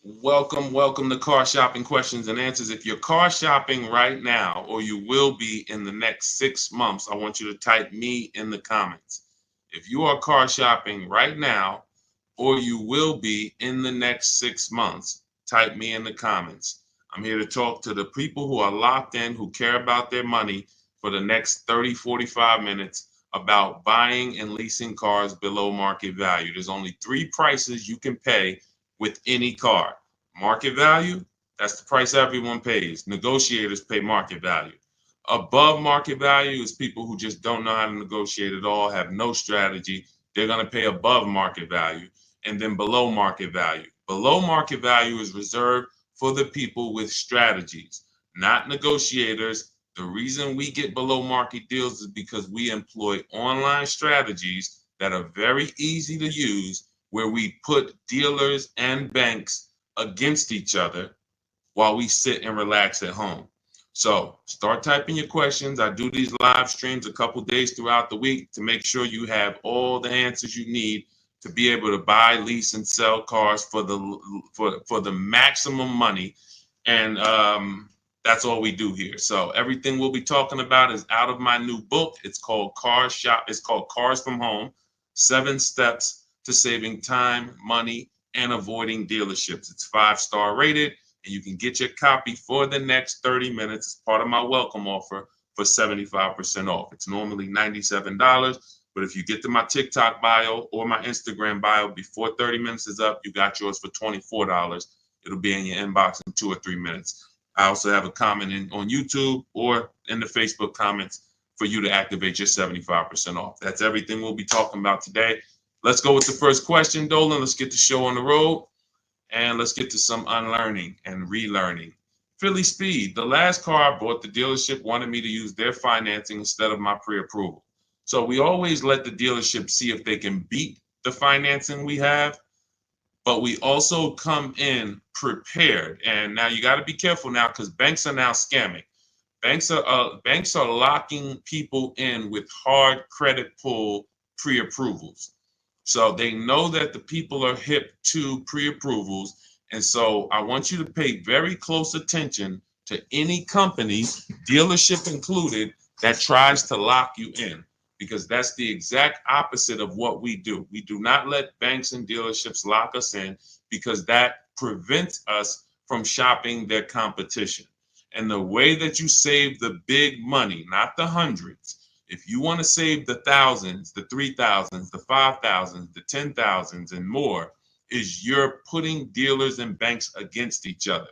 Welcome to Car Shopping Questions and Answers. If you're car shopping right now, or you will be in the next 6 months, I want you to type me in the comments. If you are car shopping right now, or you will be in the next 6 months, type me in the comments. I'm here to talk to the people who are locked in, who care about their money for the next 30, 45 minutes about buying and leasing cars below market value. There's only three prices you can pay with any car. Market value, that's the price everyone pays. Negotiators pay market value. Above market value is people who just don't know how to negotiate at all, have no strategy. They're going to pay above market value. And then below market value. Below market value is reserved for the people with strategies, not negotiators. The reason we get below market deals is because we employ online strategies that are very easy to use, where we put dealers and banks against each other while we sit and relax at home. So start typing your questions. I do these live streams a couple days throughout the week to make sure you have all the answers you need to be able to buy, lease, and sell cars for the maximum money. And that's all we do here. So everything we'll be talking about is out of my new book. It's called It's called Cars from Home: 7 Steps to Saving Time, Money, and Avoiding Dealerships. It's 5-star rated, and you can get your copy for the next 30 minutes. It's part of my welcome offer for 75% off. It's normally $97, but if you get to my TikTok bio or my Instagram bio before 30 minutes is up, you got yours for $24. It'll be in your inbox in 2 or 3 minutes. I also have a comment on YouTube or in the Facebook comments for you to activate your 75% off. That's everything we'll be talking about today. Let's go with the first question, Dolan. Let's get the show on the road. And let's get to some unlearning and relearning. Philly Speed, the last car I bought, the dealership wanted me to use their financing instead of my pre-approval. So we always let the dealership see if they can beat the financing we have, but we also come in prepared. And now you got to be careful now, because banks are now scamming. Banks are locking people in with hard credit pull pre-approvals. So they know that the people are hip to pre-approvals. And so I want you to pay very close attention to any company, dealership included, that tries to lock you in, because that's the exact opposite of what we do. We do not let banks and dealerships lock us in, because that prevents us from shopping their competition. And the way that you save the big money, not the hundreds, if you want to save the thousands, the 3,000s, the 5,000s, the 10,000s, and more, is you're putting dealers and banks against each other.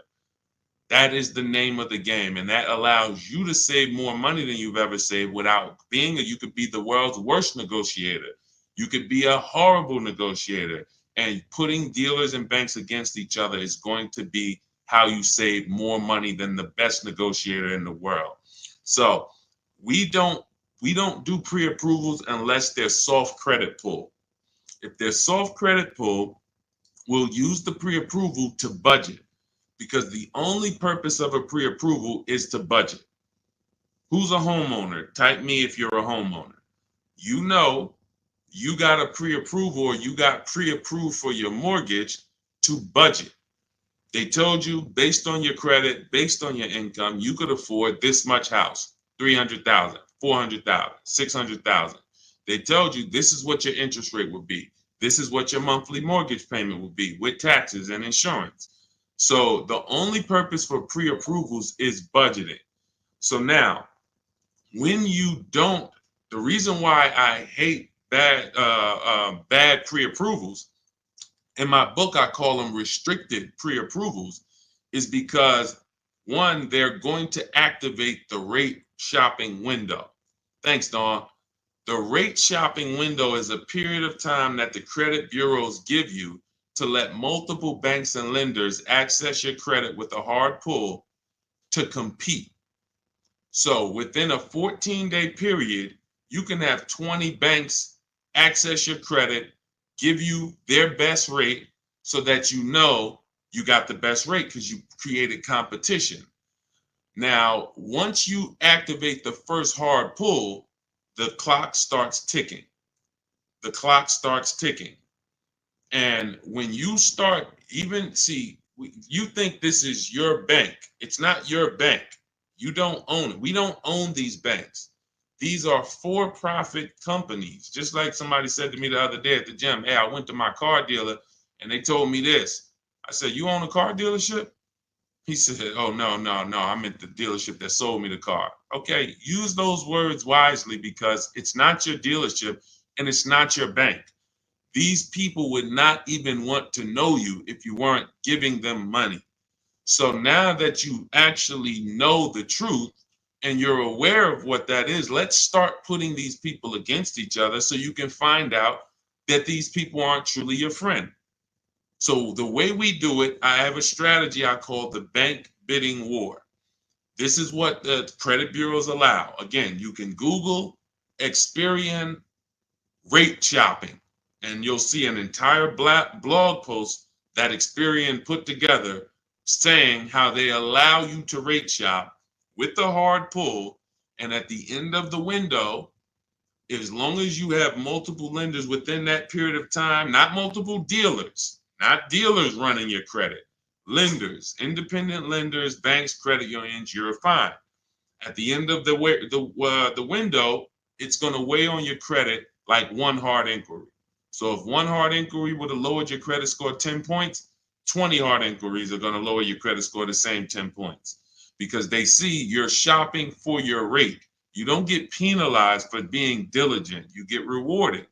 That is the name of the game, and that allows you to save more money than you've ever saved without being you could be the world's worst negotiator. You could be a horrible negotiator, and putting dealers and banks against each other is going to be how you save more money than the best negotiator in the world. So we don't do pre-approvals unless they're soft credit pull. If they're soft credit pull, we'll use the pre-approval to budget, because the only purpose of a pre-approval is to budget. Who's a homeowner? Type me if you're a homeowner. You know you got a pre-approval, or you got pre-approved for your mortgage to budget. They told you, based on your credit, based on your income, you could afford this much house, 300,000, 400,000, 600,000. They told you this is what your interest rate would be. This is what your monthly mortgage payment would be with taxes and insurance. So the only purpose for pre-approvals is budgeting. So now, when you don't, the reason why I hate bad pre-approvals, in my book I call them restricted pre-approvals, is because, one, they're going to activate the rate shopping window. Thanks, Dawn. The rate shopping window is a period of time that the credit bureaus give you to let multiple banks and lenders access your credit with a hard pull to compete. So within a 14-day period, you can have 20 banks access your credit, give you their best rate, so that you know you got the best rate because you created competition. Now, once you activate the first hard pull, the clock starts ticking. The clock starts ticking. And when you start, even see, You think this is your bank. It's not your bank. You don't own it. We don't own these banks. These are for-profit companies. Just like somebody said to me the other day at the gym, hey, I went to my car dealer and they told me this. I said, you own a car dealership? He said, oh, no, no, no. I meant the dealership that sold me the car. Okay, use those words wisely because it's not your dealership and it's not your bank. These people would not even want to know you if you weren't giving them money. So now that you actually know the truth and you're aware of what that is, let's start putting these people against each other so you can find out that these people aren't truly your friend. So the way we do it, I have a strategy I call the bank bidding war. This is what the credit bureaus allow. Again, you can Google Experian rate shopping, and you'll see an entire blog post that Experian put together saying how they allow you to rate shop with the hard pull, and at the end of the window, as long as you have multiple lenders within that period of time, not multiple dealers, not dealers running your credit, lenders, independent lenders, banks, credit unions, you're fine. At the end of the window, it's going to weigh on your credit like one hard inquiry. So if one hard inquiry would have lowered your credit score 10 points, 20 hard inquiries are going to lower your credit score the same 10 points because they see you're shopping for your rate. You don't get penalized for being diligent. You get rewarded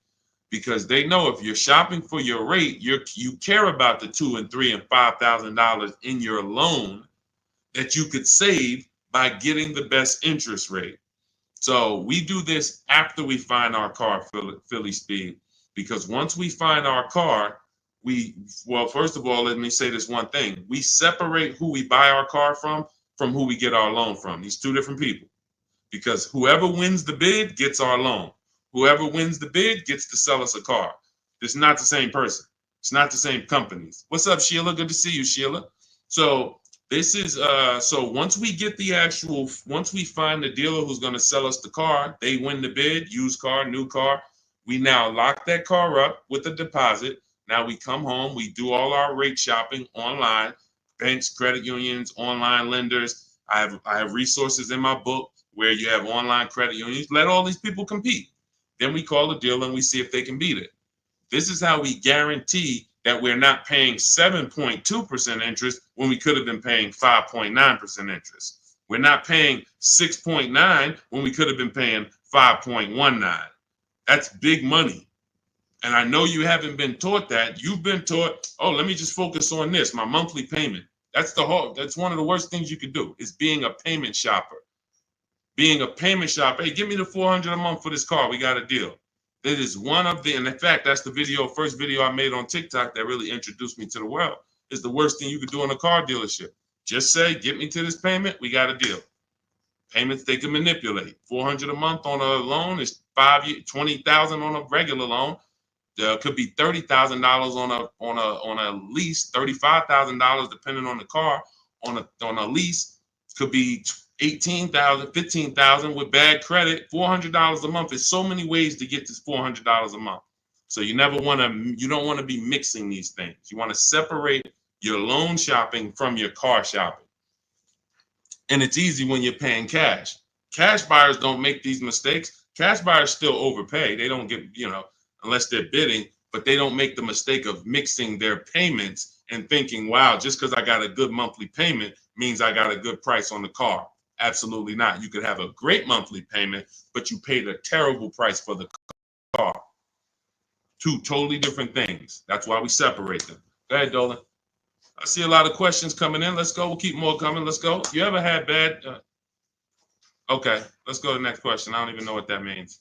because they know if you're shopping for your rate, you care about the $2,000 and $3,000 and $5,000 in your loan that you could save by getting the best interest rate. So we do this after we find our car, Philly Speed, because once we find our car, first of all, let me say this one thing. We separate who we buy our car from who we get our loan from. These two different people, because whoever wins the bid gets our loan. Whoever wins the bid gets to sell us a car. It's not the same person. It's not the same companies. What's up, Sheila? Good to see you, Sheila. So this is so once we find the dealer who's going to sell us the car, they win the bid, used car, new car. We now lock that car up with a deposit. Now we come home, we do all our rate shopping online, banks, credit unions, online lenders. I have resources in my book where you have online credit unions. Let all these people compete. Then we call the dealer and we see if they can beat it. This is how we guarantee that we're not paying 7.2% interest when we could have been paying 5.9% interest. We're not paying 6.9 when we could have been paying 5.19. That's big money. And I know you haven't been taught that. You've been taught, oh, let me just focus on this, my monthly payment. That's one of the worst things you could do is being a payment shopper. Being a payment shopper, hey, give me the $400 a month for this car. We got a deal. That is one of the, and in fact, that's the first video I made on TikTok that really introduced me to the world. Is the worst thing you could do in a car dealership. Just say, get me to this payment, we got a deal. Payments they can manipulate. $400 a month on a loan is 5 years, $20,000 on a regular loan. There could be $30,000 on a lease, $35,000 depending on the car. On a lease, could be $18,000, $15,000 with bad credit. $400 a month. There's so many ways to get this $400 a month. So you don't want to be mixing these things. You want to separate your loan shopping from your car shopping. And it's easy when you're paying cash. Cash buyers don't make these mistakes. Cash buyers still overpay. They don't get, unless they're bidding, but they don't make the mistake of mixing their payments and thinking, wow, just because I got a good monthly payment means I got a good price on the car. Absolutely not. You could have a great monthly payment, but you paid a terrible price for the car. Two totally different things. That's why we separate them. Go ahead, Dolan. I see a lot of questions coming in. Let's go. We'll keep more coming. Let's go. You ever had bad? Okay, let's go to the next question. I don't even know what that means.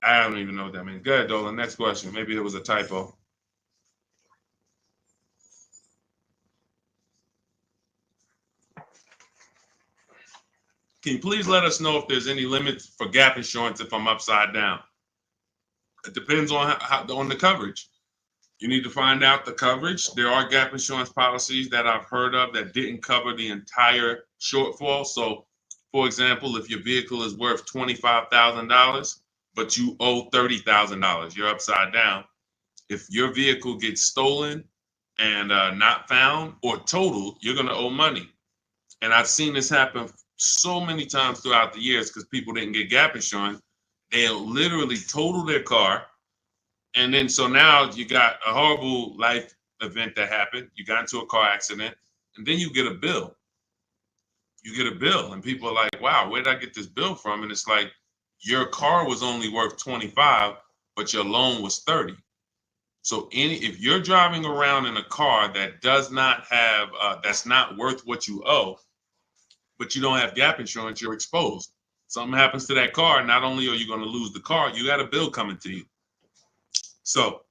I don't even know what that means. Go ahead, Dolan. Next question. Maybe there was a typo. Can you please let us know if there's any limits for gap insurance if I'm upside down? It depends on on the coverage. You need to find out the coverage. There are gap insurance policies that I've heard of that didn't cover the entire shortfall. So, for example, if your vehicle is worth $25,000, but you owe $30,000, you're upside down. If your vehicle gets stolen and not found or totaled, you're going to owe money. And I've seen this happen so many times throughout the years because people didn't get gap insurance. They'll literally total their car. And then so now you got a horrible life event that happened. You got into a car accident, and then you get a bill. You get a bill, and people are like, wow, where did I get this bill from? And it's like, your car was only worth 25, but your loan was 30. So if you're driving around in a car that does not have, that's not worth what you owe, but you don't have gap insurance, you're exposed. Something happens to that car, not only are you going to lose the car, you got a bill coming to you. So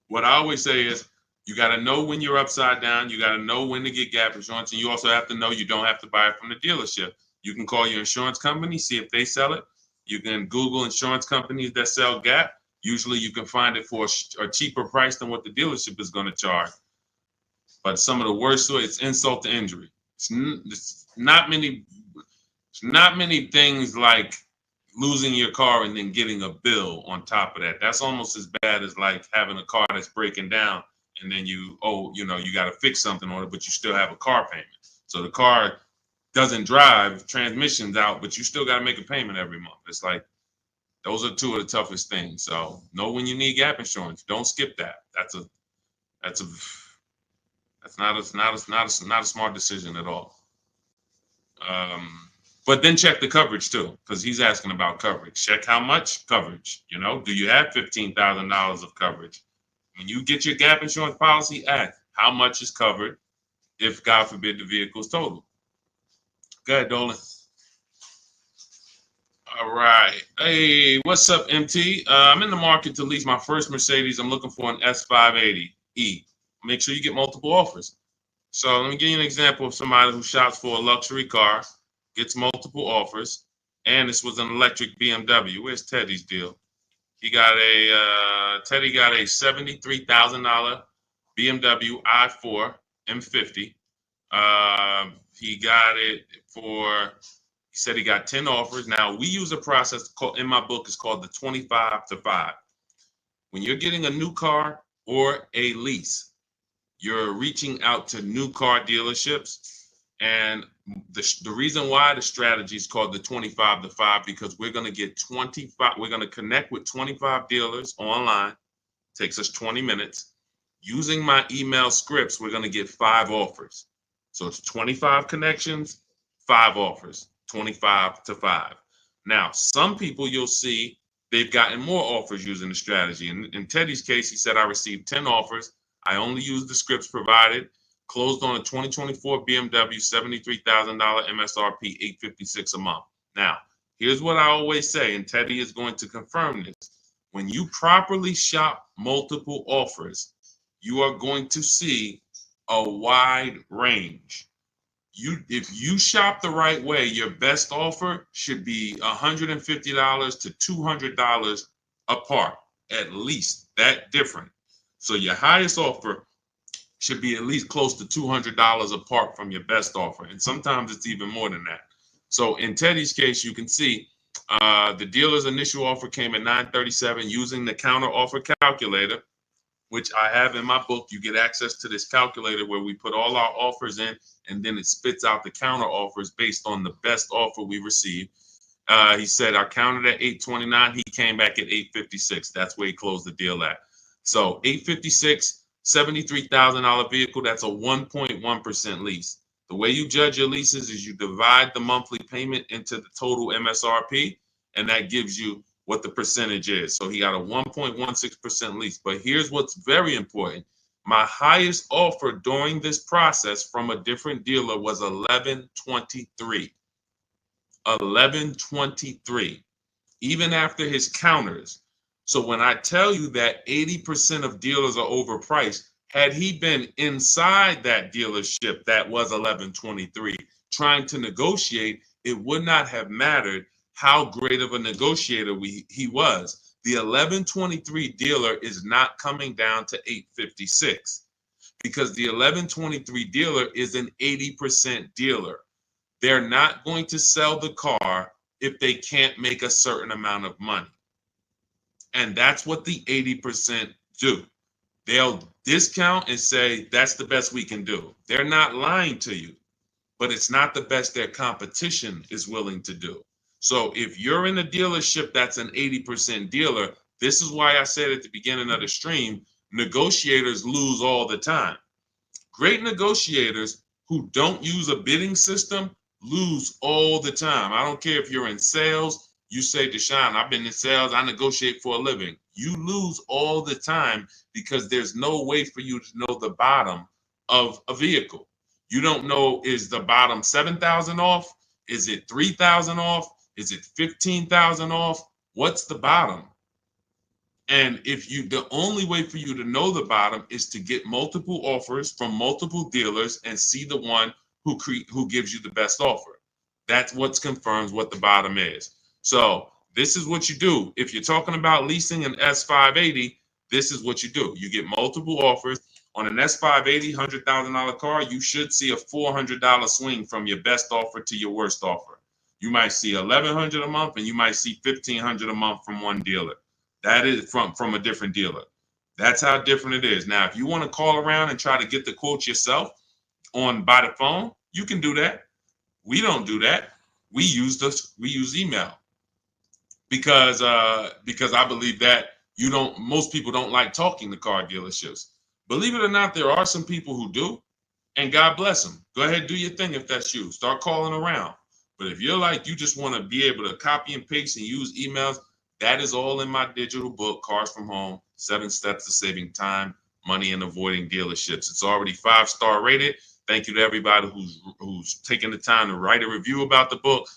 what I always say is, you got to know when you're upside down. You got to know when to get gap insurance. And you also have to know you don't have to buy it from the dealership. You can call your insurance company, see if they sell it. You can Google insurance companies that sell gap. Usually you can find it for a cheaper price than what the dealership is going to charge. But some of the worst, it's insult to injury. It's not many things like losing your car and then getting a bill on top of that. That's almost as bad as like having a car that's breaking down and then you got to fix something on it, but you still have a car payment. So the car doesn't drive, transmission's out, but you still got to make a payment every month. It's like, those are two of the toughest things. So know when you need gap insurance. Don't skip that. That's not a smart decision at all. But then check the coverage too, because he's asking about coverage. Check how much coverage. Do you have $15,000 of coverage? When you get your gap insurance policy, ask how much is covered if, God forbid, the vehicle is totaled. Go ahead, Dolan. All right. Hey, what's up, MT? I'm in the market to lease my first Mercedes. I'm looking for an S580E. Make sure you get multiple offers. So let me give you an example of somebody who shops for a luxury car, gets multiple offers, and this was an electric BMW. Where's Teddy's deal? Teddy got a $73,000 BMW i4 M50. He said he got 10 offers. Now, we use a process in my book, it's called the 25 to 5. When you're getting a new car or a lease, you're reaching out to new car dealerships. And the reason why the strategy is called the 25 to 5, because we're going to connect with 25 dealers online. Takes us 20 minutes. Using my email scripts, we're going to get 5 offers. So it's 25 connections, 5 offers, 25 to 5. Now, some people you'll see they've gotten more offers using the strategy. In Teddy's case, he said, I received 10 offers. I only used the scripts provided. Closed on a 2024 BMW, $73,000 MSRP, $856 a month. Now, here's what I always say, and Teddy is going to confirm this. When you properly shop multiple offers, you are going to see a wide range. If you shop the right way, your best offer should be $150 to $200 apart, at least that different. So your highest offer should be at least close to $200 apart from your best offer. And sometimes it's even more than that. So in Teddy's case, you can see the dealer's initial offer came at $937 using the counter offer calculator, which I have in my book. You get access to this calculator where we put all our offers in, and then it spits out the counter offers based on the best offer we received. He said I counted at $829. He came back at $856. That's where he closed the deal at. So $856, $73,000 vehicle. That's a 1.1% lease. The way you judge your leases is you divide the monthly payment into the total MSRP, and that gives you what the percentage is. So he got a 1.16% lease. But here's what's very important. My highest offer during this process from a different dealer was $1,123. $1,123, even after his counters. So when I tell you that 80% of dealers are overpriced, had he been inside that dealership that was $1,123 trying to negotiate, it would not have mattered how great of a negotiator he was. The $1,123 dealer is not coming down to $856 because the $1,123 dealer is an 80% dealer. They're not going to sell the car if they can't make a certain amount of money. And that's what the 80% do. They'll discount and say that's the best we can do. They're not lying to you, but it's not the best their competition is willing to do. So if you're in a dealership that's an 80% dealer, this is why I said at the beginning of the stream, negotiators lose all the time. Great negotiators who don't use a bidding system lose all the time. I don't care if you're in sales, you say, Deshone, I've been in sales, I negotiate for a living. You lose all the time because there's no way for you to know the bottom of a vehicle. You don't know, is the bottom 7,000 off? Is it 3,000 off? Is it 15,000 off? What's the bottom? And the only way for you to know the bottom is to get multiple offers from multiple dealers and see the one who gives you the best offer. That's what confirms what the bottom is. So this is what you do. If you're talking about leasing an S580, this is what you do. You get multiple offers. On an S580 $100,000 car, you should see a $400 swing from your best offer to your worst offer. You might see $1,100 a month and you might see $1,500 a month from one dealer. That is from a different dealer. That's how different it is. Now, if you want to call around and try to get the quotes yourself by the phone, you can do that. We don't do that. We use email because I believe that most people don't like talking to car dealerships. Believe it or not, there are some people who do, and God bless them. Go ahead, do your thing if that's you. Start calling around. But if you're like, you just want to be able to copy and paste and use emails, that is all in my digital book, Cars from Home, 7 Steps to Saving Time, Money, and Avoiding Dealerships. It's already 5-star rated. Thank you to everybody who's taken the time to write a review about the book.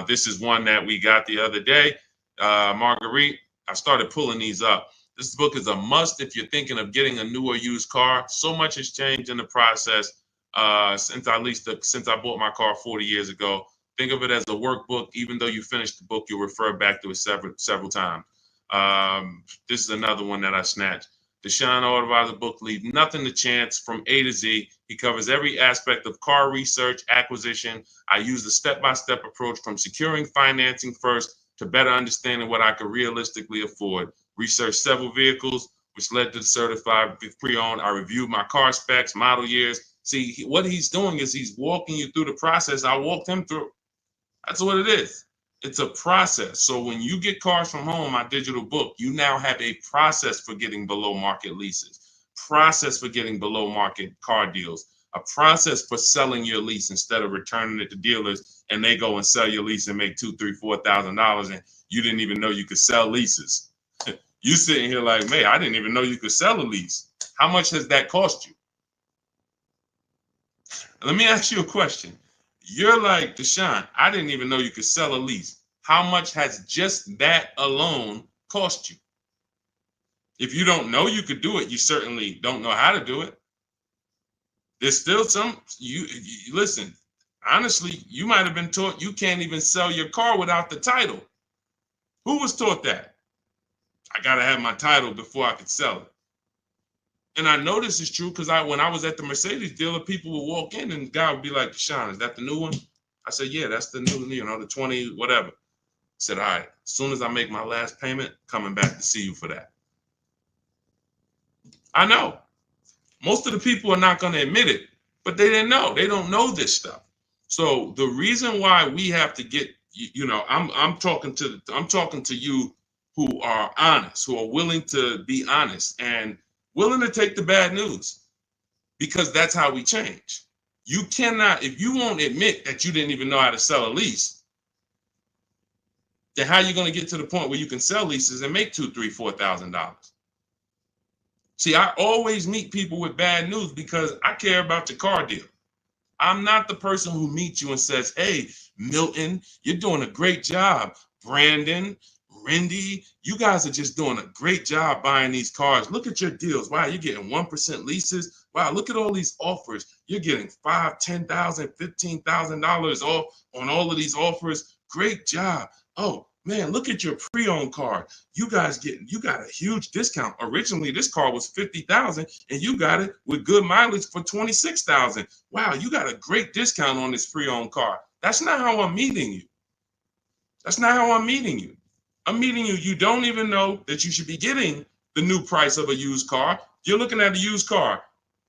This is one that we got the other day. Marguerite, I started pulling these up. This book is a must if you're thinking of getting a new or used car. So much has changed in the process since I bought my car 40 years ago. Think of it as a workbook. Even though you finish the book, you'll refer back to it several times. This is another one that I snatched. Deshone Auto book, Leave Nothing to Chance, from A to Z. He covers every aspect of car research, acquisition. I use the step-by-step approach from securing financing first to better understanding what I could realistically afford. Researched several vehicles, which led to the certified pre-owned. I reviewed my car specs, model years. See, what he's doing is he's walking you through the process I walked him through. That's what it is. It's a process. So when you get Cars from Home, my digital book, you now have a process for getting below market leases, process for getting below market car deals, a process for selling your lease instead of returning it to dealers and they go and sell your lease and make $2,000, $3,000, $4,000 and you didn't even know you could sell leases. You sitting here like, man, I didn't even know you could sell a lease. How much has that cost you? Let me ask you a question. You're like, Deshone, I didn't even know you could sell a lease. How much has just that alone cost you? If you don't know you could do it, you certainly don't know how to do it. There's still you listen, honestly, you might have been taught you can't even sell your car without the title. Who was taught that? I got to have my title before I could sell it. And I know this is true because when I was at the Mercedes dealer, people would walk in and the guy would be like, Deshone, is that the new one? I said, yeah, that's the new, the 20, whatever. I said, all right, as soon as I make my last payment, coming back to see you for that. I know. Most of the people are not going to admit it, but they didn't know. They don't know this stuff. So the reason why we have to get, I'm talking to you who are honest, who are willing to be honest and willing to take the bad news, because that's how we change. You cannot, if you won't admit that you didn't even know how to sell a lease, then how are you going to get to the point where you can sell leases and make $2,000, $3,000, $4,000? See, I always meet people with bad news because I care about your car deal. I'm not the person who meets you and says, hey, Milton, you're doing a great job. Brandon, Rindy, you guys are just doing a great job buying these cars. Look at your deals. Wow, you're getting 1% leases. Wow, look at all these offers. You're getting $5,000, $10,000, $15,000 off on all of these offers. Great job. Oh, man, look at your pre-owned car. You got a huge discount. Originally, this car was $50,000 and you got it with good mileage for $26,000. Wow, you got a great discount on this pre-owned car. That's not how I'm meeting you. That's not how I'm meeting you. I'm meeting you. You don't even know that you should be getting the new price of a used car. You're looking at a used car.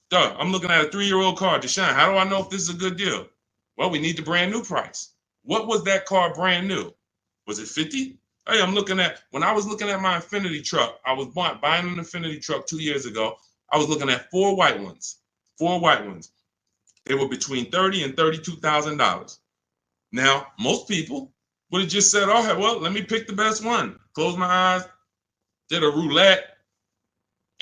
Duh, I'm looking at a 3-year-old car. Deshone, how do I know if this is a good deal? Well, we need the brand new price. What was that car brand new? Was it 50? Hey, when I was looking at my Infinity truck, I was buying an Infinity truck 2 years ago. I was looking at 4 white ones. 4 white ones. They were between $30,000 and $32,000. Now, most people would have just said, oh, well, let me pick the best one. Close my eyes, did a roulette,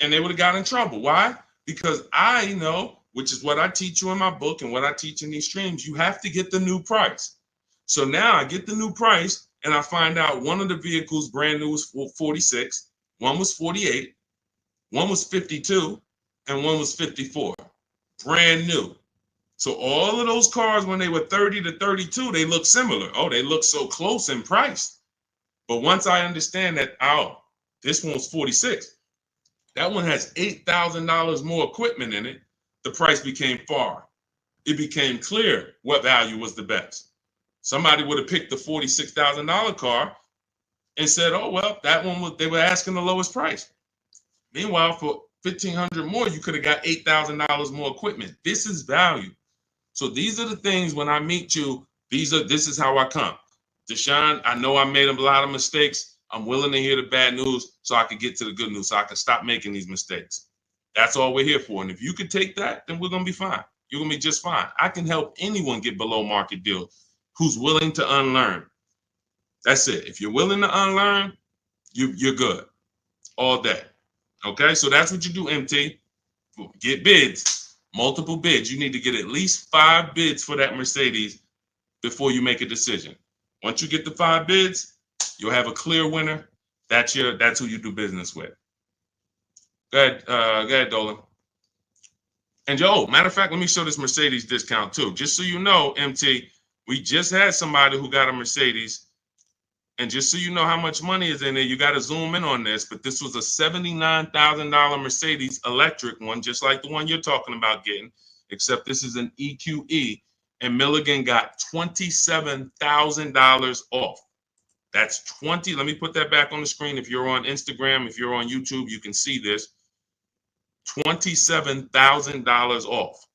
and they would have got in trouble. Why? Because I know, which is what I teach you in my book and what I teach in these streams, you have to get the new price. So now I get the new price and I find out one of the vehicles brand new was 46, one was 48, one was 52, and one was 54. Brand new. So all of those cars, when they were 30 to 32, they look similar. Oh, they look so close in price. But once I understand that, oh, this one's 46. That one has $8,000 more equipment in it. The price became far. It became clear what value was the best. Somebody would have picked the $46,000 car and said, oh, well, that one they were asking the lowest price. Meanwhile, for $1,500 more, you could have got $8,000 more equipment. This is value. So these are the things when I meet you, this is how I come. Deshone, I know I made a lot of mistakes. I'm willing to hear the bad news so I can get to the good news, so I can stop making these mistakes. That's all we're here for. And if you could take that, then we're going to be fine. You're going to be just fine. I can help anyone get below market deals who's willing to unlearn. That's it. If you're willing to unlearn, you're good all day. Okay, so that's what you do, MT. Get bids, multiple bids. You need to get at least 5 bids for that Mercedes before you make a decision. Once you get the 5 bids, you'll have a clear winner. That's who you do business with. Go ahead, Dolan. And matter of fact, let me show this Mercedes discount too. Just so you know, MT, we just had somebody who got a Mercedes. And just so you know how much money is in there, you got to zoom in on this. But this was a $79,000 Mercedes electric one, just like the one you're talking about getting, except this is an EQE. And Milligan got $27,000 off. That's 20. Let me put that back on the screen. If you're on Instagram, if you're on YouTube, you can see this. $27,000 off.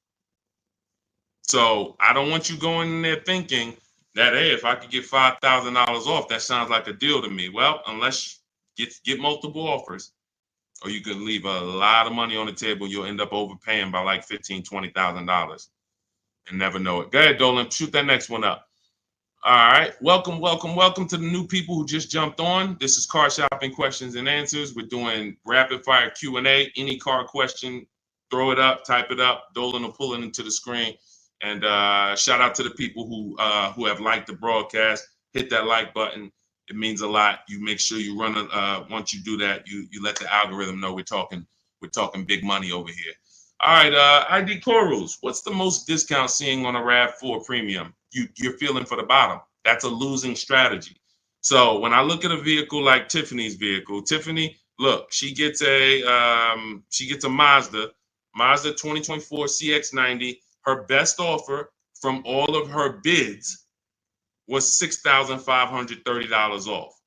So I don't want you going in there thinking that, hey, if I could get $5,000 off, that sounds like a deal to me. Well, unless you get multiple offers, or you could leave a lot of money on the table, you'll end up overpaying by like $15,000, $20,000 and never know it. Go ahead, Dolan, shoot that next one up. All right, welcome to the new people who just jumped on. This is Car Shopping Questions and Answers. We're doing rapid fire Q&A. Any car question, throw it up, type it up. Dolan will pull it into the screen. And shout out to the people who have liked the broadcast. Hit that like button. It means a lot. You make sure you run once you do that, you let the algorithm know we're talking big money over here. All right, ID Corals. What's the most discount seeing on a RAV4 Premium? You're feeling for the bottom. That's a losing strategy. So when I look at a vehicle like Tiffany's vehicle, Tiffany, look, she gets a Mazda 2024 CX-90. Her best offer from all of her bids was $6,530 off.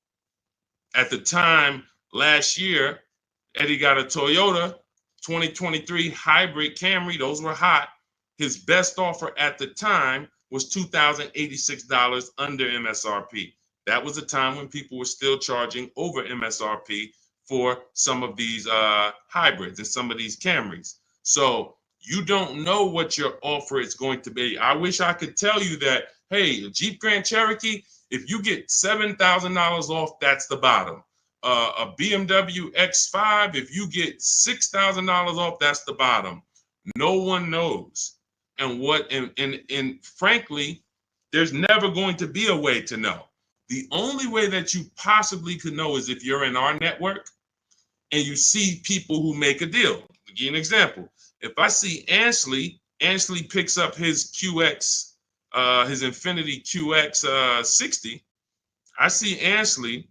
At the time last year, Eddie got a Toyota 2023 hybrid Camry. Those were hot. His best offer at the time was $2,086 under MSRP. That was a time when people were still charging over MSRP for some of these hybrids and some of these Camrys. So you don't know what your offer is going to be. I wish I could tell you that, hey, a Jeep Grand Cherokee, if you get $7,000 off, that's the bottom. A BMW X5, if you get $6,000 off, that's the bottom. No one knows. And frankly, there's never going to be a way to know. The only way that you possibly could know is if you're in our network and you see people who make a deal. I'll give you an example. If I see Ansley picks up his QX, his Infinity QX 60. I see Ansley,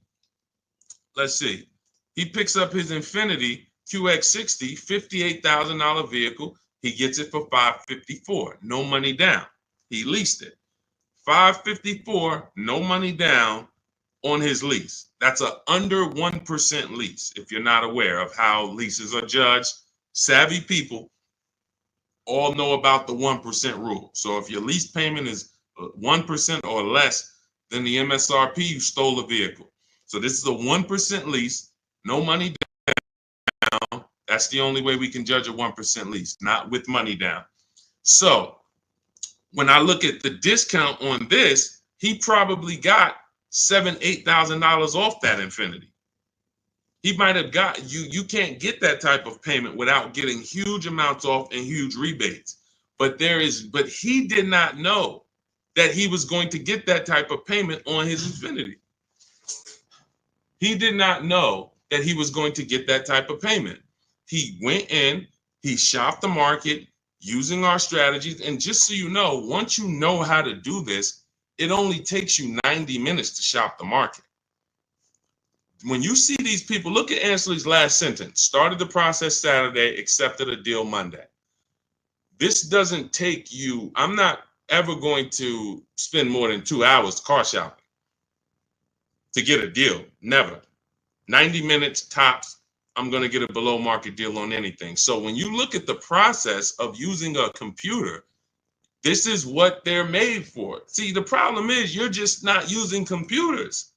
let's see, he picks up his Infinity QX 60, $58,000 vehicle. He gets it for $554, no money down. He leased it. $554, no money down on his lease. That's a under 1% lease, if you're not aware of how leases are judged. Savvy people all know about the 1% rule. So if your lease payment is 1% or less than the MSRP, you stole a vehicle. So this is a 1% lease, no money down. That's the only way we can judge a 1% lease, not with money down. So when I look at the discount on this, he probably got $7,000-8,000 off that Infiniti. He might have got you can't get that type of payment without getting huge amounts off and huge rebates. But he did not know that he was going to get that type of payment on his Infiniti. He did not know that he was going to get that type of payment. He went in, he shopped the market using our strategies. And just so you know, once you know how to do this, it only takes you 90 minutes to shop the market. When you see these people, look at Ansley's last sentence. Started the process Saturday, accepted a deal Monday. This doesn't take you, I'm not ever going to spend more than 2 hours car shopping to get a deal. Never. 90 minutes tops, I'm going to get a below market deal on anything. So when you look at the process of using a computer, this is what they're made for. See, the problem is you're just not using computers.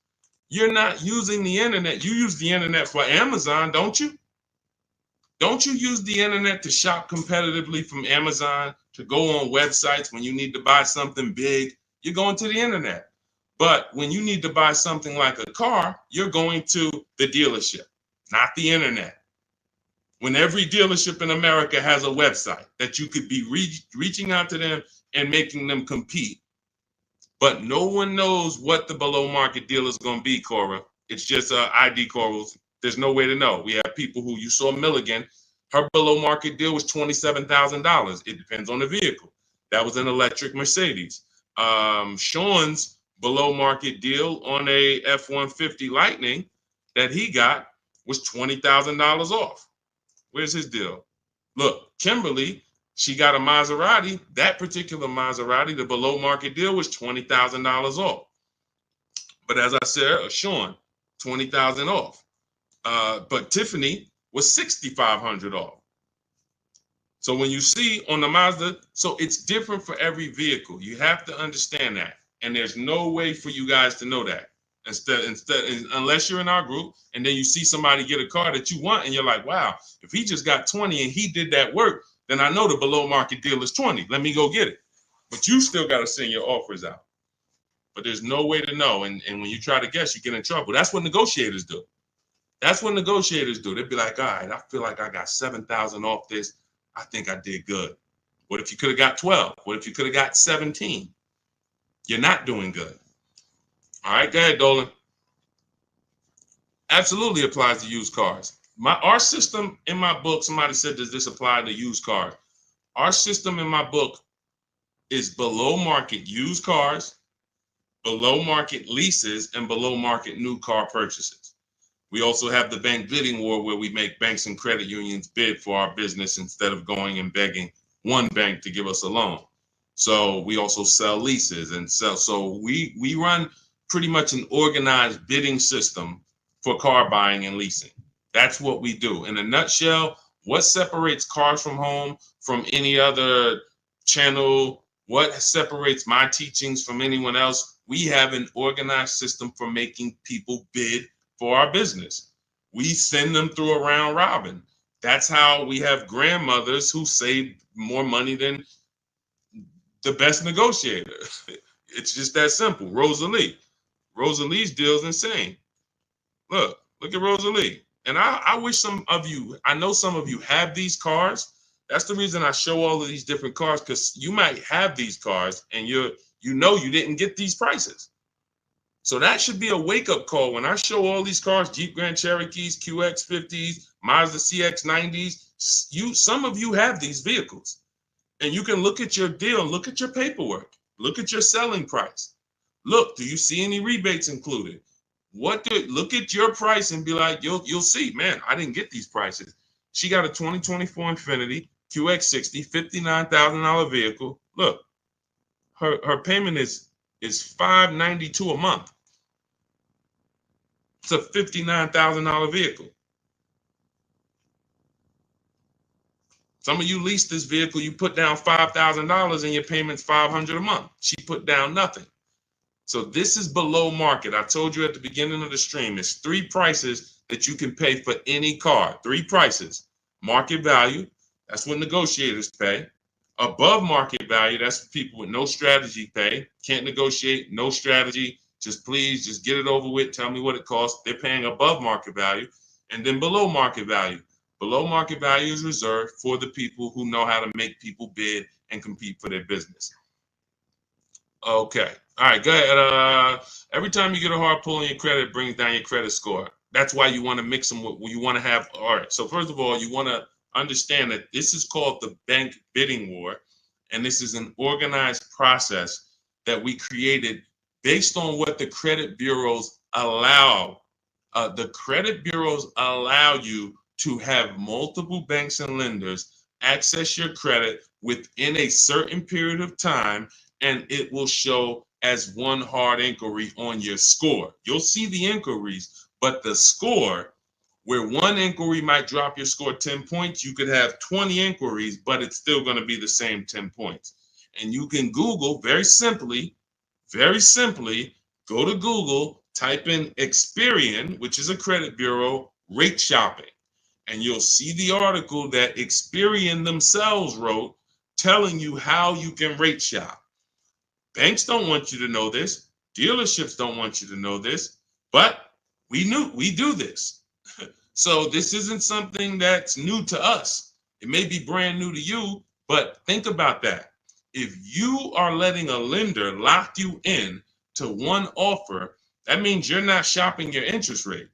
You're not using the internet. You use the internet for Amazon, don't you? Don't you use the internet to shop competitively from Amazon, to go on websites when you need to buy something big? You're going to the internet. But when you need to buy something like a car, you're going to the dealership, not the internet. When every dealership in America has a website that you could be reaching out to them and making them compete. But no one knows what the below market deal is going to be, Cora. It's just ID corals. There's no way to know. We have people who, you saw Milligan, her below market deal was $27,000. It depends on the vehicle. That was an electric Mercedes. Sean's below market deal on a F-150 Lightning that he got was $20,000 off. Where's his deal? Look, Kimberly, she got a Maserati. That particular Maserati, the below market deal was $20,000 off. But as I said, Sean, $20,000 off. But Tiffany was $6,500 off. So when you see on the Mazda, so it's different for every vehicle. You have to understand that. And there's no way for you guys to know that. Unless you're in our group and then you see somebody get a car that you want and you're like, wow, if he just got 20 and he did that work, then I know the below market deal is 20. Let me go get it. But you still got to send your offers out. But there's no way to know. And when you try to guess, you get in trouble. That's what negotiators do. That's what negotiators do. They'd be like, all right, I feel like I got 7,000 off this. I think I did good. What if you could have got 12? What if you could have got 17? You're not doing good. All right, go ahead, Dolan. Absolutely applies to used cars. Our system in my book, somebody said, does this apply to used cars? Our system in my book is below market used cars, below market leases, and below market new car purchases. We also have the bank bidding war where we make banks and credit unions bid for our business instead of going and begging one bank to give us a loan. So we also sell leases and sell. So we run pretty much an organized bidding system for car buying and leasing. That's what we do. In a nutshell, what separates Cars from Home from any other channel? What separates my teachings from anyone else? We have an organized system for making people bid for our business. We send them through a round robin. That's how we have grandmothers who save more money than the best negotiator. It's just that simple. Rosalie. Rosalie's deal is insane. Look at Rosalie. And I wish some of you, I know some of you have these cars. That's the reason I show all of these different cars, because you might have these cars and you didn't get these prices. So that should be a wake-up call when I show all these cars, Jeep Grand Cherokees, QX50s, Mazda CX90s. Some of you have these vehicles. And you can look at your deal, look at your paperwork, look at your selling price. Look, do you see any rebates included? Look at your price and be like, you'll see, man, I didn't get these prices. She got a 2024 Infiniti QX60, $59,000 vehicle. Look, her payment is $592 a month. It's a $59,000 vehicle. Some of you lease this vehicle, you put down $5,000 and your payment's $500 a month. She put down nothing. So this is below market. I told you at the beginning of the stream, it's 3 prices that you can pay for any car. 3 prices. Market value, that's what negotiators pay. Above market value, that's for people with no strategy pay. Can't negotiate, no strategy. Just please, just get it over with. Tell me what it costs. They're paying above market value. And then below market value. Below market value is reserved for the people who know how to make people bid and compete for their business. Okay. All right, go ahead. Every time you get a hard pull on your credit, it brings down your credit score. That's why you want to mix them with, you want to have, all right. So first of all, you want to understand that this is called the bank bidding war. And this is an organized process that we created based on what the credit bureaus allow. The credit bureaus allow you to have multiple banks and lenders access your credit within a certain period of time, and it will show as one hard inquiry on your score. You'll see the inquiries, but the score, where one inquiry might drop your score 10 points, you could have 20 inquiries, but it's still going to be the same 10 points. And you can Google very simply, go to Google, type in Experian, which is a credit bureau, rate shopping. And you'll see the article that Experian themselves wrote telling you how you can rate shop. Banks don't want you to know this. Dealerships don't want you to know this, but we do this. So this isn't something that's new to us. It may be brand new to you, but think about that. If you are letting a lender lock you in to one offer, that means you're not shopping your interest rate.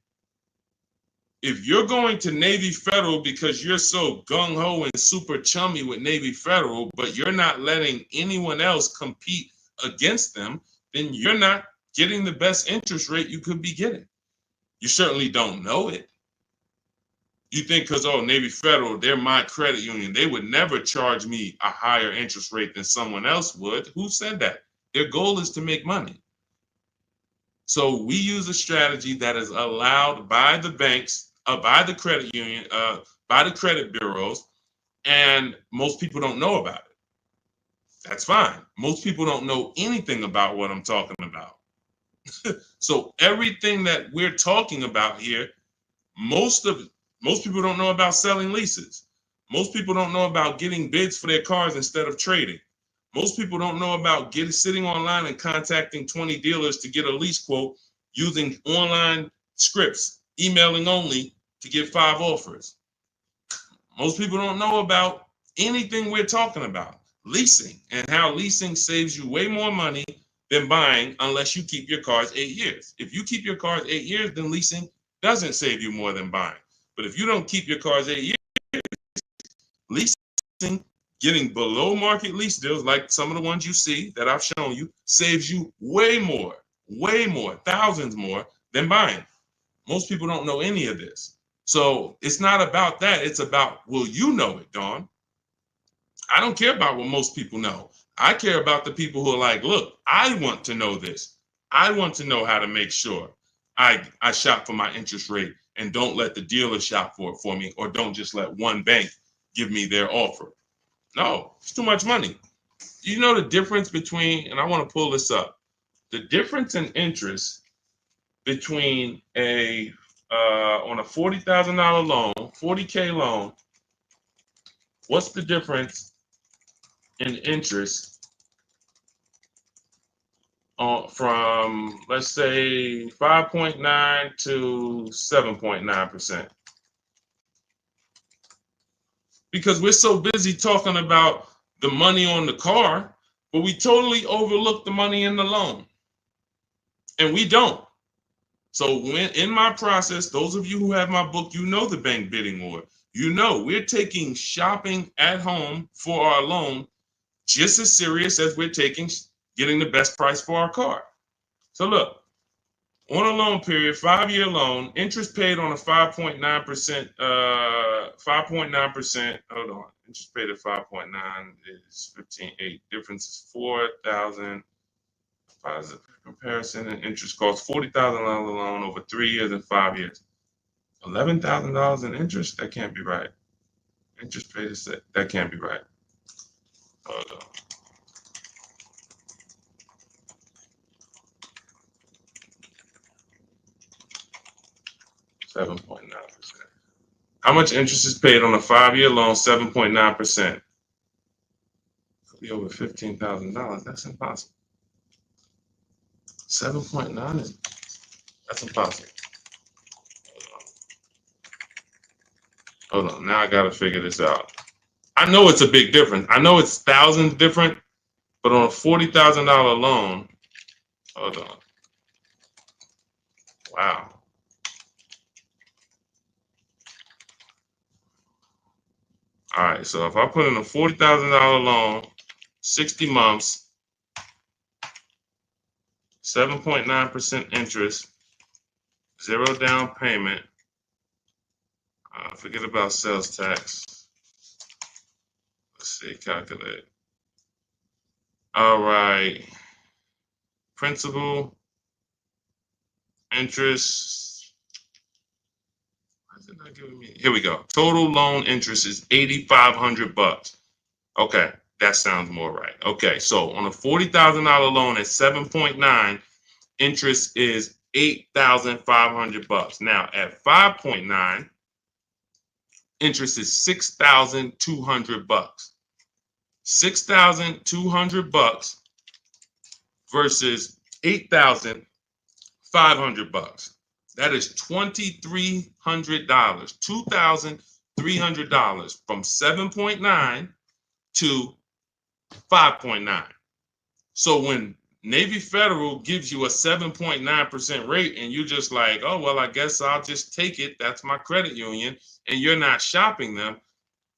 If you're going to Navy Federal because you're so gung-ho and super chummy with Navy Federal, but you're not letting anyone else compete against them, then you're not getting the best interest rate you could be getting. You certainly don't know it. You think because, oh, Navy Federal, they're my credit union, they would never charge me a higher interest rate than someone else would. Who said that? Their goal is to make money. So we use a strategy that is allowed by the banks, by the credit union, by the credit bureaus, and most people don't know about it. That's fine. Most people don't know anything about what I'm talking about. So everything that we're talking about here, most people don't know about selling leases. Most people don't know about getting bids for their cars instead of trading. Most people don't know about sitting online and contacting 20 dealers to get a lease quote using online scripts, emailing only to get 5 offers. Most people don't know about anything we're talking about. Leasing, and how leasing saves you way more money than buying unless you keep your cars 8 years. If you keep your cars 8 years, then leasing doesn't save you more than buying. But if you don't keep your cars 8 years, leasing, getting below market lease deals like some of the ones you see that I've shown you, saves you way more, thousands more than buying. Most people don't know any of this. So it's not about that. It's about, will you know it, Dawn? I don't care about what most people know. I care about the people who are like, look, I want to know this. I want to know how to make sure I shop for my interest rate and don't let the dealer shop for it for me, or don't just let one bank give me their offer. No, it's too much money. You know the difference between, and I want to pull this up, the difference in interest between on a $40,000 loan, $40K loan, what's the difference in interest from, let's say, 5.9 to 7.9%? Because we're so busy talking about the money on the car, but we totally overlook the money in the loan. And we don't. So when in my process, those of you who have my book, you know the bank bidding war. You know we're taking shopping at home for our loan just as serious as we're taking getting the best price for our car. So look, on a loan period, 5-year loan, interest paid on a 5.9%, 5.9%, hold on, interest paid at 5.9 is 15.8, difference is 4,000, positive comparison, and interest cost $40,000 loan over 3 years and 5 years. $11,000 in interest? That can't be right. Interest paid is that can't be right. Hold on. $7.9%. How much interest is paid on a 5-year loan? 7.9%. Could be over $15,000. That's impossible. 7.9 is that's impossible. Hold on. Now I gotta figure this out. I know it's a big difference. I know it's thousands different, but on a $40,000 loan, hold on. Wow. All right. So if I put in a $40,000 loan, 60 months, 7.9% interest, 0 down payment. Forget about sales tax. Let's see, calculate. All right. Principal, interest. Why is it not giving me? Here we go. Total loan interest is $8,500. Okay, that sounds more right. Okay, so on a $40,000 loan at 7.9, interest is $8,500. Now at 5.9, interest is $6,200. $6,200 versus $8,500. That is $2,300. $2,300 from 7.9 to 5.9. So when Navy Federal gives you a 7.9% rate and you're just like, oh, well, I guess I'll just take it. That's my credit union. And you're not shopping them.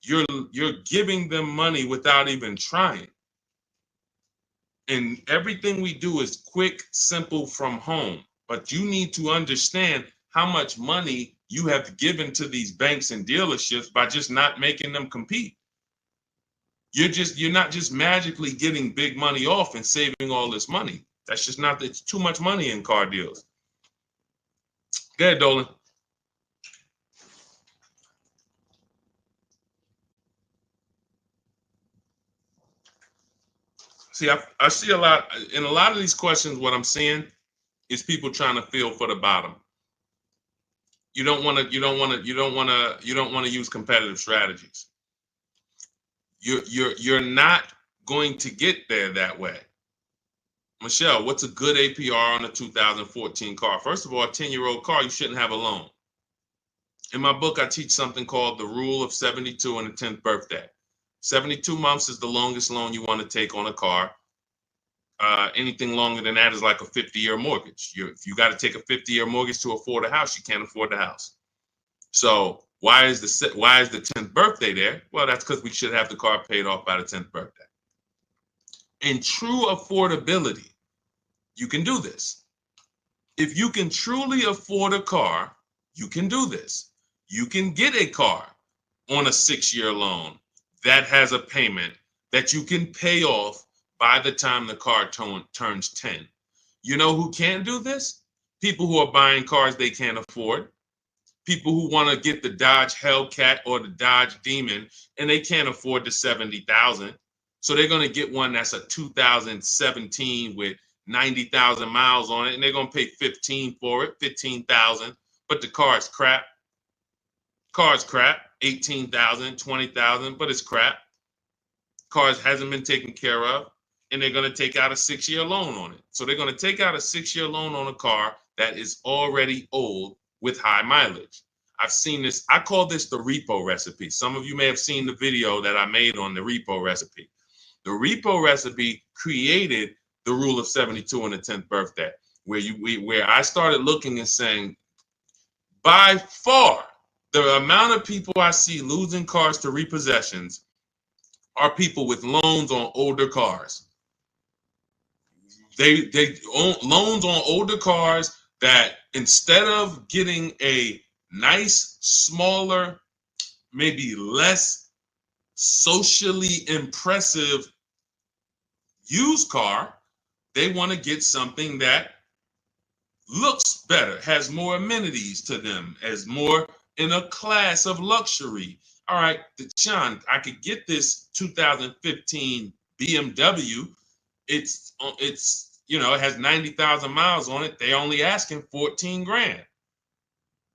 You're giving them money without even trying. And everything we do is quick, simple from home. But you need to understand how much money you have given to these banks and dealerships by just not making them compete. You're not just magically getting big money off and saving all this money. That's just not, it's too much money in car deals. Go ahead, Dolan. See, I see a lot in a lot of these questions. What I'm seeing is people trying to feel for the bottom. You don't want to use competitive strategies. You're not going to get there that way. Michelle, what's a good APR on a 2014 car? First of all, a 10-year-old car, you shouldn't have a loan. In my book, I teach something called the rule of 72 and the 10th birthday. 72 months is the longest loan you want to take on a car. Anything longer than that is like a 50-year mortgage. If you got to take a 50-year mortgage to afford a house, you can't afford the house. So why is the 10th birthday there? Well, that's because we should have the car paid off by the 10th birthday. In true affordability, you can do this. If you can truly afford a car, you can do this. You can get a car on a 6-year loan that has a payment that you can pay off by the time the car turns 10. You know who can do this? People who are buying cars they can't afford. People who want to get the Dodge Hellcat or the Dodge Demon and they can't afford the $70,000. So they're going to get one that's a 2017 with 90,000 miles on it, and they're going to pay 15 for it, 15,000. But the car is crap. Car's crap, 18,000, 20,000, but it's crap. Cars hasn't been taken care of, and they're going to take out a 6-year loan on it. So they're going to take out a 6-year loan on a car that is already old with high mileage. I've seen this. I call this the repo recipe. Some of you may have seen the video that I made on the repo recipe. The repo recipe created the rule of 72 and the 10th birthday, where I started looking and saying, by far, the amount of people I see losing cars to repossessions are people with loans on older cars. They own loans on older cars that instead of getting a nice, smaller, maybe less socially impressive used car, they want to get something that looks better, has more amenities to them, as more in a class of luxury. all right, Deshone, I could get this 2015 BMW. It's it has 90,000 miles on it. They only asking 14 grand.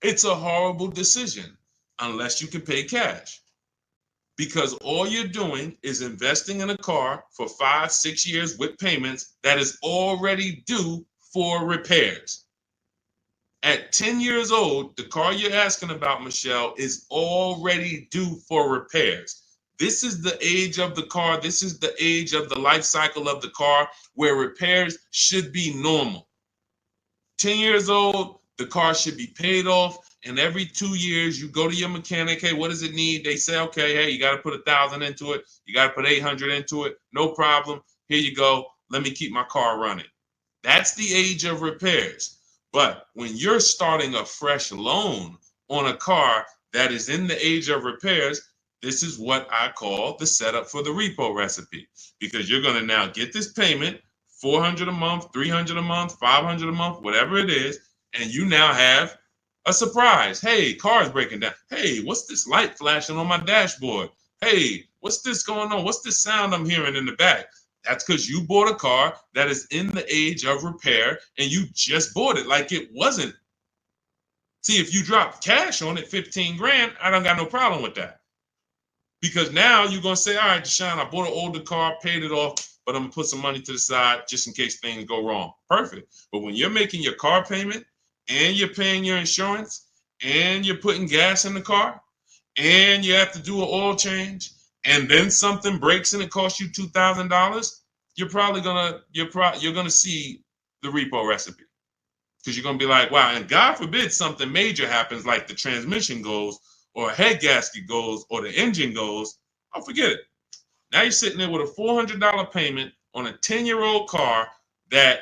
It's a horrible decision unless you can pay cash, because all you're doing is investing in a car for 5-6 years with payments that is already due for repairs. At 10 years old, the car you're asking about, Michelle, is already due for repairs. This is the age of the car. This is the age of the life cycle of the car where repairs should be normal. 10 years old, the car should be paid off. And every 2 years, you go to your mechanic. Hey, what does it need? They say, okay, hey, you got to put 1,000 into it. You got to put 800 into it. No problem. Here you go. Let me keep my car running. That's the age of repairs. But when you're starting a fresh loan on a car that is in the age of repairs, this is what I call the setup for the repo recipe, because you're going to now get this payment, $400 a month, $300 a month, $500 a month, whatever it is, and you now have a surprise. Hey, car's breaking down. Hey, what's this light flashing on my dashboard? Hey, what's this going on? What's this sound I'm hearing in the back? That's because you bought a car that is in the age of repair and you just bought it like it wasn't. See, if you drop cash on it, 15 grand, I don't got no problem with that. Because now you're going to say, all right, Deshone, I bought an older car, paid it off, but I'm going to put some money to the side just in case things go wrong. Perfect. But when you're making your car payment and you're paying your insurance and you're putting gas in the car and you have to do an oil change, and then something breaks and it costs you $2,000, you're gonna see the repo recipe, because you're gonna be like, wow. And God forbid something major happens, like the transmission goes, or a head gasket goes, or the engine goes. Oh, forget it. Now you're sitting there with a $400 payment on a 10-year-old car that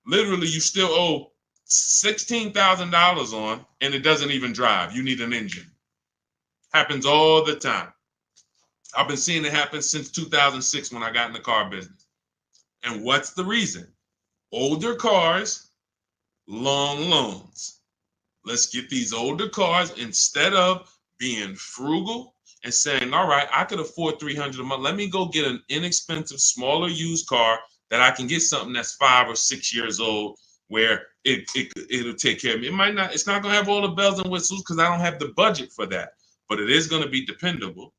literally you still owe $16,000 on, and it doesn't even drive. You need an engine. Happens all the time. I've been seeing it happen since 2006 when I got in the car business. And what's the reason? Older cars, long loans. Let's get these older cars, instead of being frugal and saying, all right, I could afford $300 a month. Let me go get an inexpensive, smaller used car that I can get something that's 5 or 6 years old, where it'll take care of me. It's not going to have all the bells and whistles because I don't have the budget for that, but it is going to be dependable.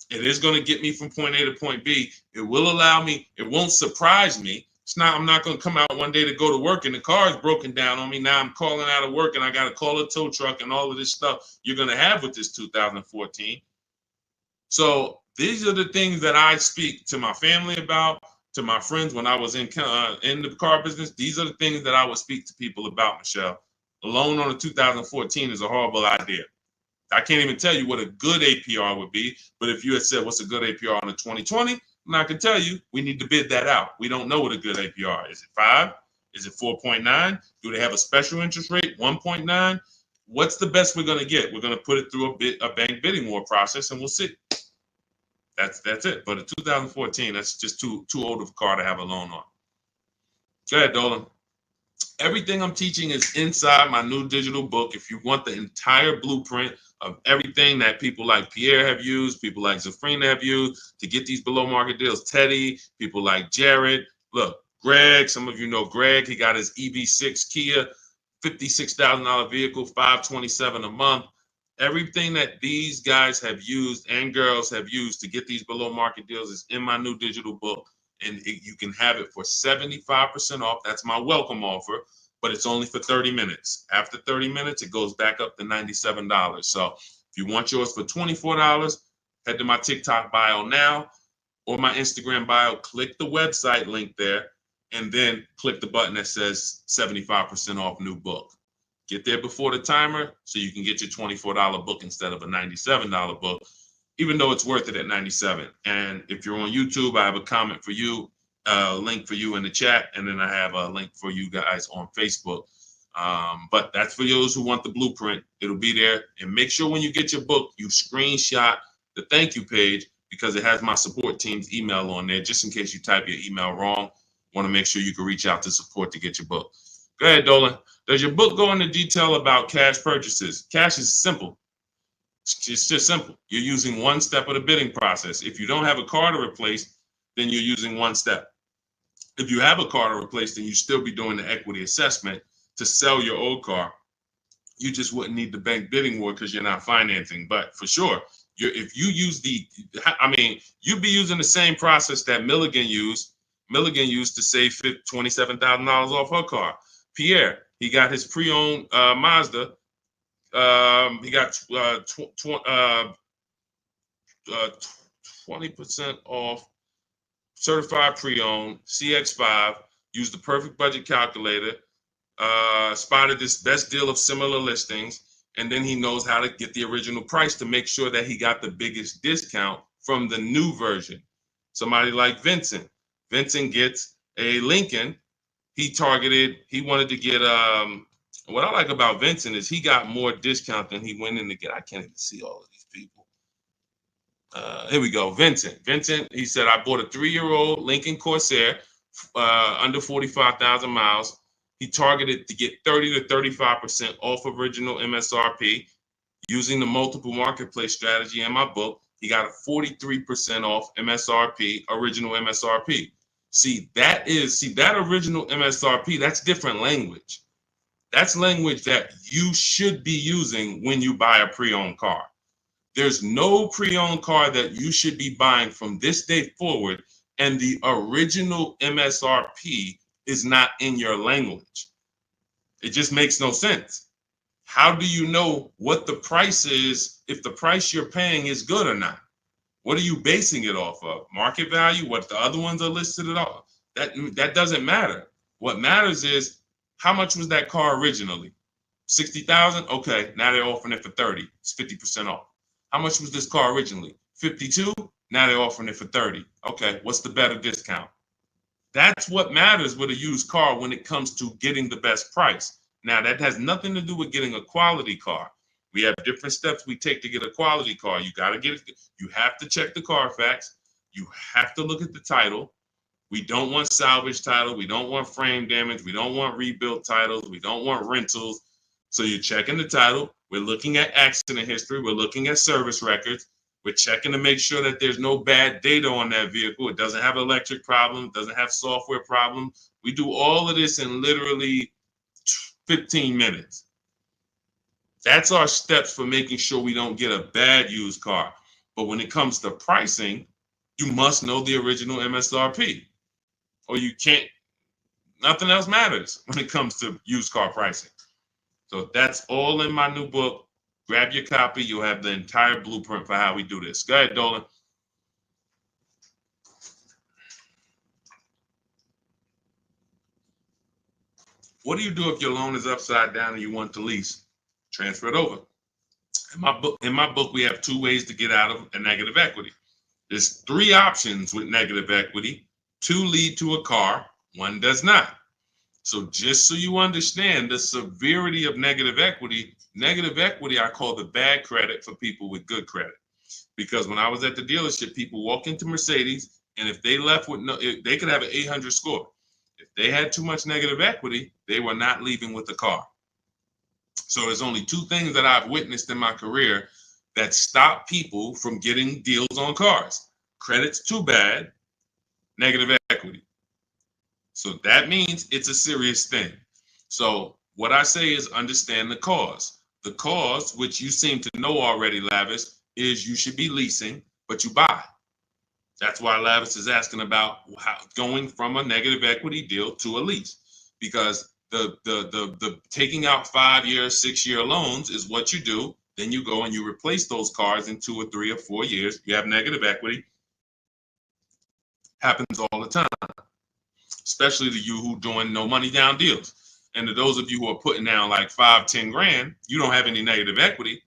It is going to get me from point A to point B. It will allow me, it won't surprise me. I'm not going to come out one day to go to work and the car is broken down on me. Now I'm calling out of work and I got to call a tow truck and all of this stuff you're going to have with this 2014. So these are the things that I speak to my family about, to my friends when I was in the car business. These are the things that I would speak to people about, Michelle. A loan on a 2014 is a horrible idea. I can't even tell you what a good APR would be, but if you had said what's a good APR on a 2020, I can tell you we need to bid that out. We don't know what a good APR is. Is it 5? Is it 4.9? Do they have a special interest rate, 1.9? What's the best we're going to get? We're going to put it through a bank bidding war process, and we'll see. That's it. But a 2014, that's just too old of a car to have a loan on. Go ahead, Dolan. Everything I'm teaching is inside my new digital book. If you want the entire blueprint of everything that people like Pierre have used, people like Zafrina have used to get these below market deals, Teddy, people like Jared, look, Greg, some of you know Greg, he got his EV6 Kia, $56,000 vehicle, $527 a month. Everything that these guys have used and girls have used to get these below market deals is in my new digital book. And you can have it for 75% off. That's my welcome offer, but it's only for 30 minutes. After 30 minutes, it goes back up to $97. So if you want yours for $24, head to my TikTok bio now or my Instagram bio, click the website link there, and then click the button that says 75% off new book. Get there before the timer so you can get your $24 book instead of a $97 book, even though it's worth it at $97. And if you're on YouTube, I have a comment for you, a link for you in the chat, and then I have a link for you guys on Facebook. But that's for those who want the blueprint. It'll be there. And make sure when you get your book, you screenshot the thank you page, because it has my support team's email on there, just in case you type your email wrong. Want to make sure you can reach out to support to get your book. Go ahead, Dolan. Does your book go into detail about cash purchases? Cash is simple. It's just simple. You're using one step of the bidding process. If you don't have a car to replace, then you're using one step. If you have a car to replace, then you still be doing the equity assessment to sell your old car. You just wouldn't need the bank bidding war because you're not financing. But for sure, if you use you'd be using the same process that Milligan used. Milligan used to save $27,000 off her car. Pierre, he got his pre-owned Mazda. He got 20% off certified pre-owned CX5. Used the perfect budget calculator. Spotted this best deal of similar listings, and then he knows how to get the original price to make sure that he got the biggest discount from the new version. Somebody like Vincent. Vincent gets a Lincoln. He wanted to get, what I like about Vincent is he got more discount than he went in to get. I can't even see all of these people. Here we go. Vincent, he said, I bought a 3-year-old Lincoln Corsair, under 45,000 miles. He targeted to get 30 to 35% off original MSRP using the multiple marketplace strategy in my book. He got a 43% off MSRP, original MSRP. See, that original MSRP, that's different language. That's language that you should be using when you buy a pre-owned car. There's no pre-owned car that you should be buying from this day forward and the original MSRP is not in your language. It just makes no sense. How do you know what the price is if the price you're paying is good or not? What are you basing it off of? Market value? What the other ones are listed at all? That doesn't matter. What matters is how much was that car originally? 60,000? Okay, now they're offering it for 30. It's 50% off. How much was this car originally? 52? Now they're offering it for 30. Okay, what's the better discount? That's what matters with a used car when it comes to getting the best price. Now, that has nothing to do with getting a quality car. We have different steps we take to get a quality car. You got to get it. You have to check the Carfax. You have to look at the title. We don't want salvage title. We don't want frame damage. We don't want rebuilt titles. We don't want rentals. So you're checking the title. We're looking at accident history. We're looking at service records. We're checking to make sure that there's no bad data on that vehicle. It doesn't have electric problems, doesn't have software problems. We do all of this in literally 15 minutes. That's our steps for making sure we don't get a bad used car. But when it comes to pricing, you must know the original MSRP or you can't, nothing else matters when it comes to used car pricing. So that's all in my new book. Grab your copy. You'll have the entire blueprint for how we do this. Go ahead, Dolan. What do you do if your loan is upside down and you want to lease? Transfer it over. In my book, we have 2 ways to get out of a negative equity. There's 3 options with negative equity. 2 lead to a car, 1 does not. So just so you understand the severity of negative equity I call the bad credit for people with good credit. Because when I was at the dealership, people walk into Mercedes, and if they left with they could have an 800 score. If they had too much negative equity, they were not leaving with the car. So there's only 2 things that I've witnessed in my career that stop people from getting deals on cars. Credit's too bad, negative equity. So that means it's a serious thing. So what I say is understand the cause. The cause, which you seem to know already, Lavis, is you should be leasing, but you buy. That's why Lavis is asking about going from a negative equity deal to a lease, because the taking out 5-year, 6-year loans is what you do. Then you go and you replace those cars in 2 or 3 or 4 years. You have negative equity. Happens all the time, especially to you who doing no money down deals. And to those of you who are putting down like 5, 10 grand, you don't have any negative equity,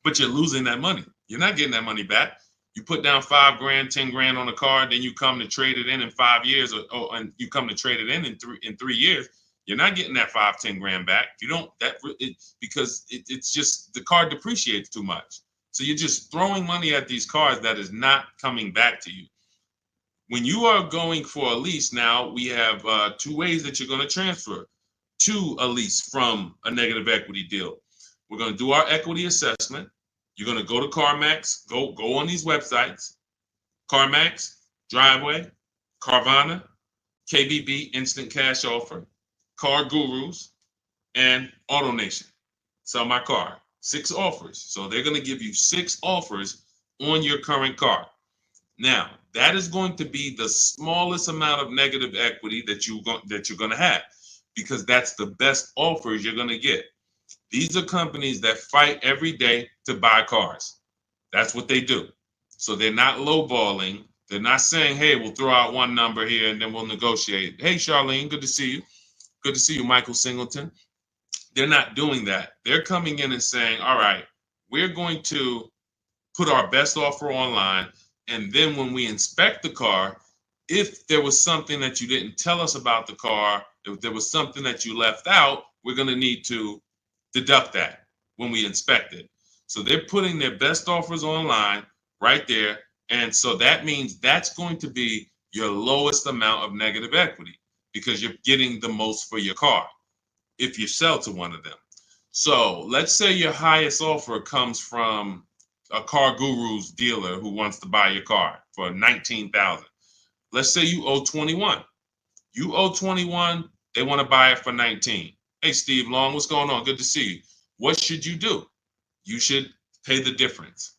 but you're losing that money. You're not getting that money back. You put down 5 grand, 10 grand on a car, then you come to trade it in 5 years, and you come to trade it in 3 years. You're not getting that 5, 10 grand back. You don't because it's just the car depreciates too much. So you're just throwing money at these cars that is not coming back to you. When you are going for a lease now, we have 2 ways that you're going to transfer to a lease from a negative equity deal. We're going to do our equity assessment. You're going to go to CarMax, go on these websites, CarMax, Driveway, Carvana, KBB, Instant Cash Offer, Car Gurus, and AutoNation. Sell my car. 6 offers. So they're going to give you 6 offers on your current car. Now, that is going to be the smallest amount of negative equity that you're going to have, because that's the best offers you're going to get. These are companies that fight every day to buy cars. That's what they do. So they're not lowballing. They're not saying, hey, we'll throw out one number here and then we'll negotiate. Hey, Charlene, good to see you. Good to see you, Michael Singleton. They're not doing that. They're coming in and saying, all right, we're going to put our best offer online. And then when we inspect the car, if there was something that you didn't tell us about the car, if there was something that you left out, we're going to need to deduct that when we inspect it. So they're putting their best offers online right there. And so that means that's going to be your lowest amount of negative equity, because you're getting the most for your car if you sell to one of them. So let's say your highest offer comes from a Car Guru's dealer who wants to buy your car for $19,000. Let's say you owe 21. You owe 21, they want to buy it for 19. Hey, Steve Long, what's going on? Good to see you. What should you do? You should pay the difference,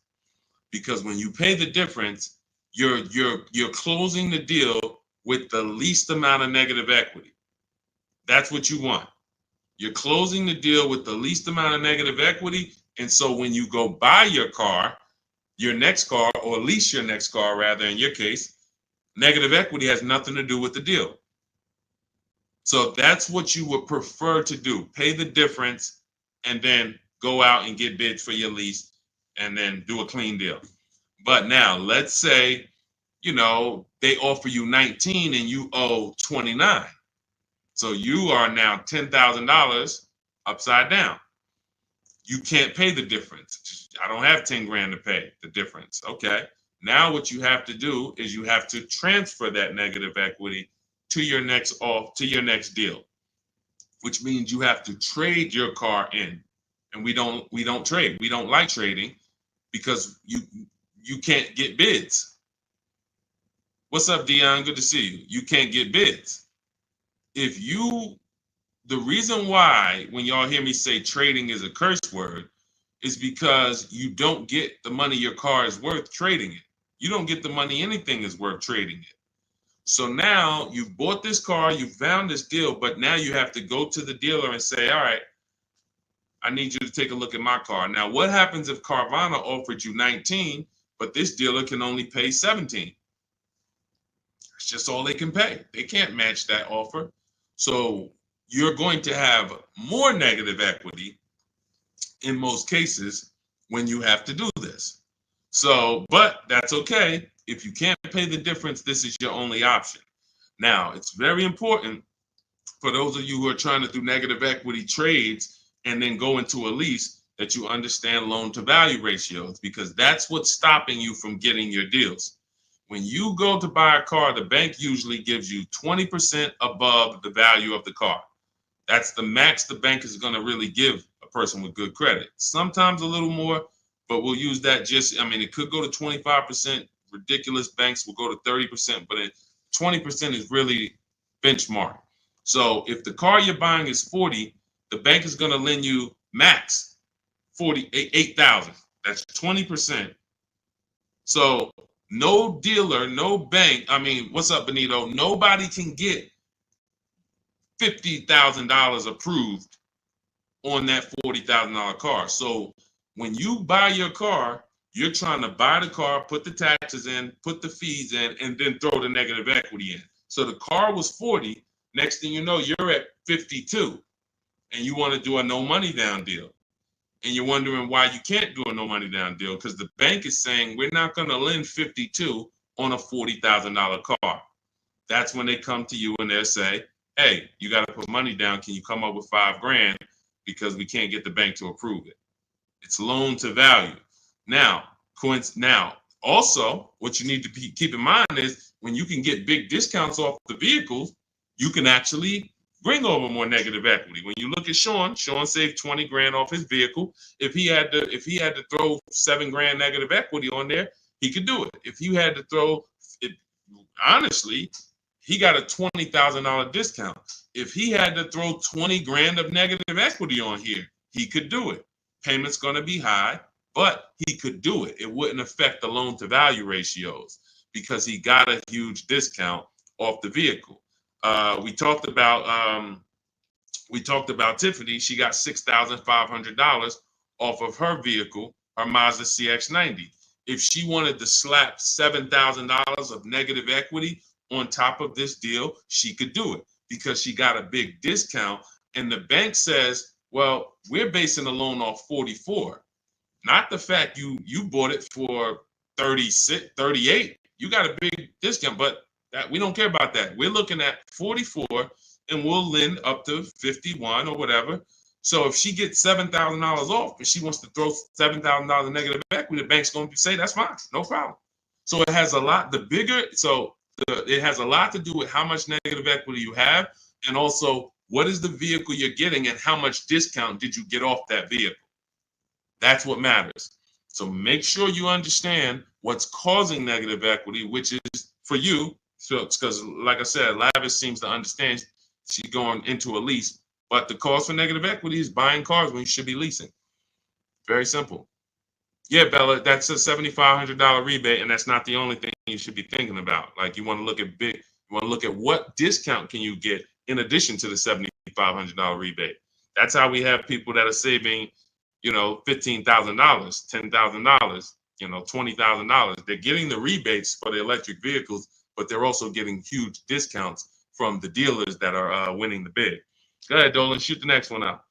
because when you pay the difference, you're closing the deal with the least amount of negative equity. That's what you want. You're closing the deal with the least amount of negative equity. And so when you go buy your car, your next car, or lease your next car, rather, in your case, negative equity has nothing to do with the deal. So that's what you would prefer to do. Pay the difference and then go out and get bids for your lease and then do a clean deal. But now let's say, they offer you 19 and you owe 29. So you are now $10,000 upside down. You can't pay the difference. I don't have 10 grand to pay the difference. Okay. Now what you have to do is you have to transfer that negative equity to your next deal, which means you have to trade your car in. And we don't trade. We don't like trading because you can't get bids. What's up, Dion? Good to see you. You can't get bids. The reason why when y'all hear me say trading is a curse word is because you don't get the money your car is worth trading it. You don't get the money anything is worth trading it. So now you've bought this car, you found this deal, but now you have to go to the dealer and say, all right, I need you to take a look at my car. Now, what happens if Carvana offered you 19, but this dealer can only pay 17? It's just all they can pay. They can't match that offer. So you're going to have more negative equity in most cases when you have to do this. So, but that's okay. If you can't pay the difference, this is your only option. Now, it's very important for those of you who are trying to do negative equity trades and then go into a lease that you understand loan to value ratios, because that's what's stopping you from getting your deals. When you go to buy a car, the bank usually gives you 20% above the value of the car. That's the max the bank is going to really give a person with good credit. Sometimes a little more, but we'll use that it could go to 25%. Ridiculous banks will go to 30%, but 20% is really benchmark. So if the car you're buying is 40, the bank is going to lend you max 48,000. That's 20%. So no dealer, no bank. What's up, Benito? Nobody can get $50,000 approved on that $40,000 car. So when you buy your car, you're trying to buy the car, put the taxes in, put the fees in, and then throw the negative equity in. So the car was 40. Next thing you know, you're at 52, and you want to do a no money down deal. And you're wondering why you can't do a no money down deal, because the bank is saying we're not going to lend 52 on a $40,000 car. That's when they come to you and they'll say, hey, you got to put money down. Can you come up with $5 grand? Because we can't get the bank to approve it. It's loan to value. Now, also, what you need to keep in mind is when you can get big discounts off the vehicles, you can actually bring over more negative equity. When you look at Sean saved 20 grand off his vehicle. If he had to throw 7 grand negative equity on there, he could do it. If you had to throw it, honestly, he got a $20,000 discount. If he had to throw 20 grand of negative equity on here, he could do it. Payment's going to be high, but he could do it. It wouldn't affect the loan to value ratios because he got a huge discount off the vehicle. We talked about Tiffany. She got $6,500 off of her vehicle, her Mazda CX-90. If she wanted to slap $7,000 of negative equity on top of this deal, she could do it because she got a big discount. And the bank says, well, we're basing the loan off 44, not the fact you bought it for 36, 38. You got a big discount, but that we don't care about that. We're looking at 44 and we'll lend up to 51 or whatever. So if she gets $7,000 off and she wants to throw $7,000 negative equity, the bank's going to say that's fine, no problem. So it has a lot. It has a lot to do with how much negative equity you have, and also what is the vehicle you're getting and how much discount did you get off that vehicle. That's what matters. So make sure you understand what's causing negative equity, which is for you. So because, like I said, Lavish seems to understand she's going into a lease, but the cause for negative equity is buying cars when you should be leasing. Very simple. Yeah, Bella, that's a $7,500 rebate, and that's not the only thing you should be thinking about. Like you want to look at what discount can you get in addition to the $7,500 rebate. That's how we have people that are saving, $15,000, $10,000, $20,000. They're getting the rebates for the electric vehicles, but they're also getting huge discounts from the dealers that are winning the bid. Go ahead, Dolan, shoot the next one out.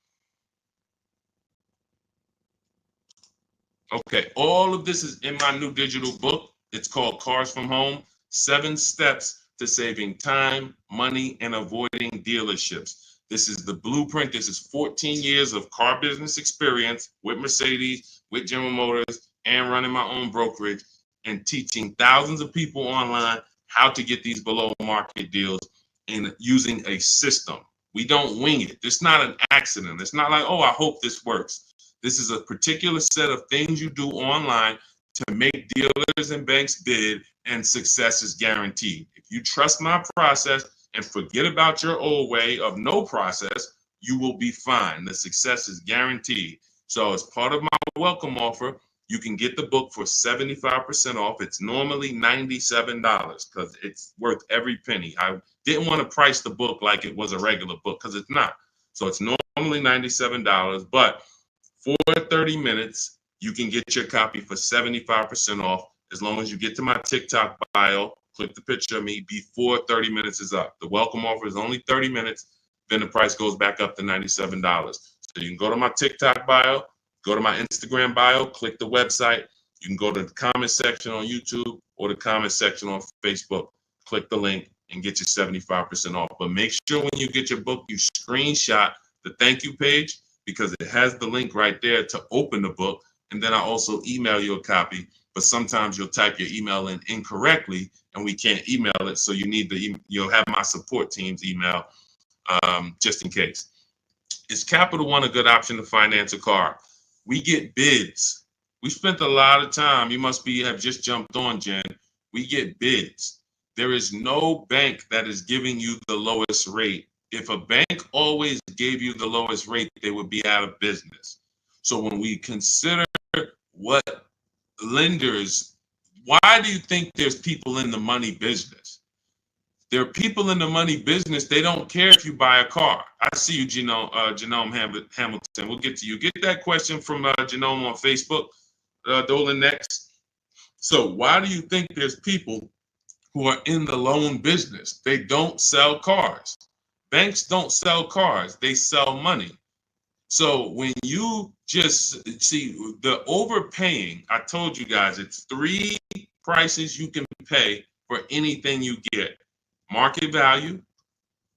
Okay, all of this is in my new digital book. It's called Cars from Home, 7 Steps to Saving Time, Money, and Avoiding Dealerships. This is the blueprint. This is 14 years of car business experience with Mercedes, with General Motors, and running my own brokerage and teaching thousands of people online how to get these below market deals and using a system. We don't wing it. It's not an accident. It's not like, oh, I hope this works. This is a particular set of things you do online to make dealers and banks bid, and success is guaranteed. If you trust my process and forget about your old way of no process, you will be fine. The success is guaranteed. So as part of my welcome offer, you can get the book for 75% off. It's normally $97 because it's worth every penny. I didn't want to price the book like it was a regular book because it's not. So it's normally $97, but for 30 minutes, you can get your copy for 75% off as long as you get to my TikTok bio, click the picture of me before 30 minutes is up. The welcome offer is only 30 minutes, then the price goes back up to $97. So you can go to my TikTok bio, go to my Instagram bio, click the website. You can go to the comment section on YouTube or the comment section on Facebook. Click the link and get your 75% off. But make sure when you get your book, you screenshot the thank you page, because it has the link right there to open the book. And then I also email you a copy, but sometimes you'll type your email in incorrectly and we can't email it. So you'll have my support team's email just in case. Is Capital One a good option to finance a car? We get bids. We spent a lot of time. You must have just jumped on, Jen. We get bids. There is no bank that is giving you the lowest rate. If a bank always gave you the lowest rate, they would be out of business. So when we consider what lenders, why do you think there's people in the money business? There are people in the money business. They don't care if you buy a car. I see you, Genome Hamilton. We'll get to you. Get that question from Genome on Facebook, Dolan, next. So why do you think there's people who are in the loan business? They don't sell cars. Banks don't sell cars, they sell money. So when you just see the overpaying, I told you guys, it's 3 prices you can pay for anything you get: market value,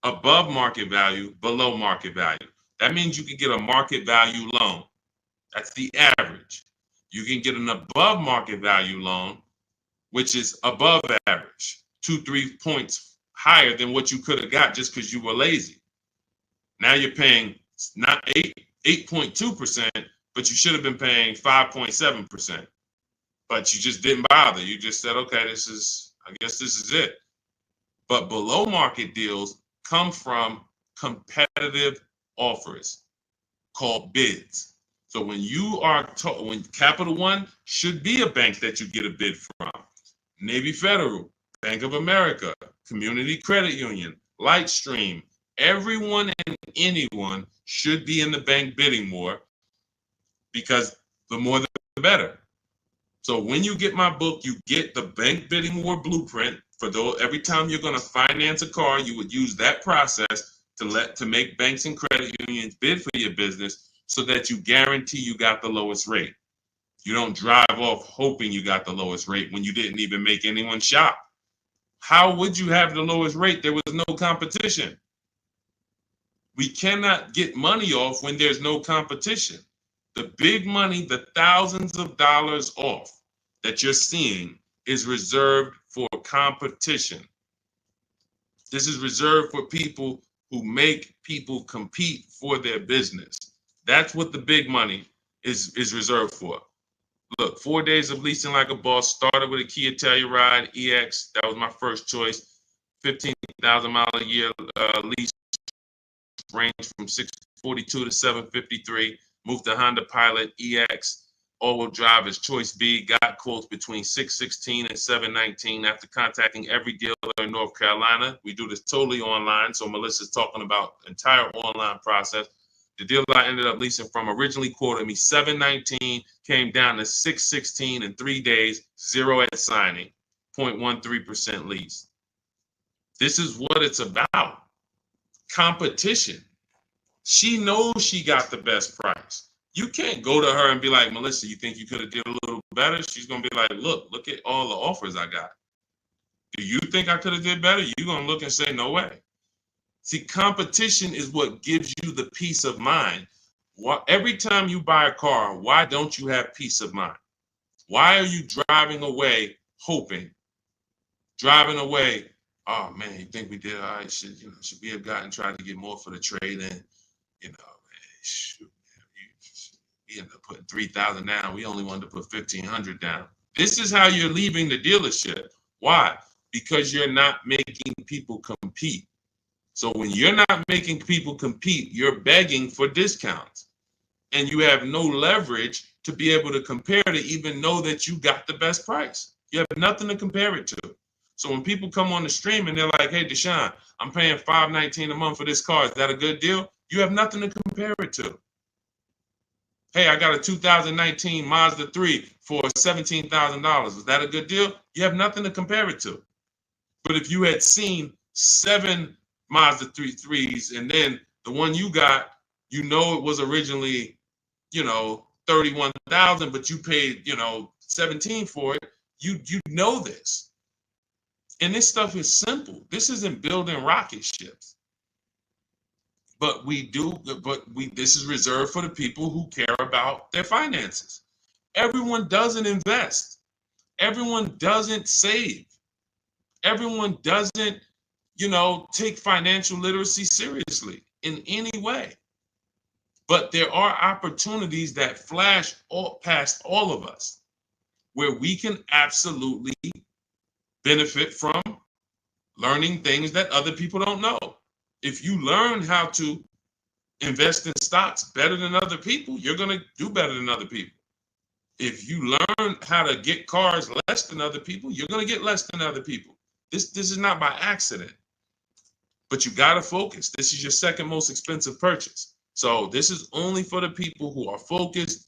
above market value, below market value. That means you can get a market value loan. That's the average. You can get an above market value loan, which is above average, 2-3 points higher than what you could have got just because you were lazy. Now you're paying not 8.2%, but you should have been paying 5.7%. But you just didn't bother. You just said, okay, I guess this is it. But below market deals come from competitive offers called bids. So when you are when Capital One should be a bank that you get a bid from, Navy Federal, Bank of America, Community Credit Union, Lightstream, everyone and anyone should be in the bank bidding more, because the more the better. So when you get my book, you get the bank bidding war blueprint. For those, every time you're going to finance a car, you would use that process to make banks and credit unions bid for your business, so that you guarantee you got the lowest rate. You don't drive off hoping you got the lowest rate when you didn't even make anyone shop. How would you have the lowest rate? There was no competition. We cannot get money off when there's no competition. The big money, the thousands of dollars off that you're seeing, is reserved for competition. This is reserved for people who make people compete for their business. That's what the big money is reserved for. Look, 4 days of leasing like a boss. Started with a Kia Telluride EX. That was my first choice. 15,000 mile a year lease, range from 642 to 753. Moved to Honda Pilot EX. All-wheel drive is choice B. Got quotes between 616 and 719 after contacting every dealer in North Carolina. We do this totally online, so Melissa's talking about the entire online process. The dealer I ended up leasing from originally quoted me 719, came down to 616 in 3 days, 0 at signing, 0.13% lease. This is what it's about. Competition. She knows she got the best price. You can't go to her and be like, Melissa, you think you could have did a little better? She's going to be like, look at all the offers I got. Do you think I could have did better? You're going to look and say, no way. See, competition is what gives you the peace of mind. Every time you buy a car, why don't you have peace of mind? Why are you driving away hoping? Driving away, oh man, you think we did all right? Should we have gotten tried to get more for the trade in? Shoot, we ended up putting 3,000 down. We only wanted to put 1,500 down. This is how you're leaving the dealership. Why? Because you're not making people compete. So when you're not making people compete, you're begging for discounts. And you have no leverage to be able to compare to even know that you got the best price. You have nothing to compare it to. So when people come on the stream and they're like, hey, Deshone, I'm paying $519 a month for this car. Is that a good deal? You have nothing to compare it to. Hey, I got a 2019 Mazda 3 for $17,000. Is that a good deal? You have nothing to compare it to. But if you had seen 7 Mazda 3s and then the one you got, it was originally, 31,000, but you paid, 17 for it. You know this. And this stuff is simple. This isn't building rocket ships. But this is reserved for the people who care about their finances. Everyone doesn't invest. Everyone doesn't save. Everyone doesn't, take financial literacy seriously in any way. But there are opportunities that flash past all of us where we can absolutely benefit from learning things that other people don't know. If you learn how to invest in stocks better than other people, you're going to do better than other people. If you learn how to get cars less than other people, you're going to get less than other people. This is not by accident. But you got to focus. This is your second most expensive purchase. So this is only for the people who are focused.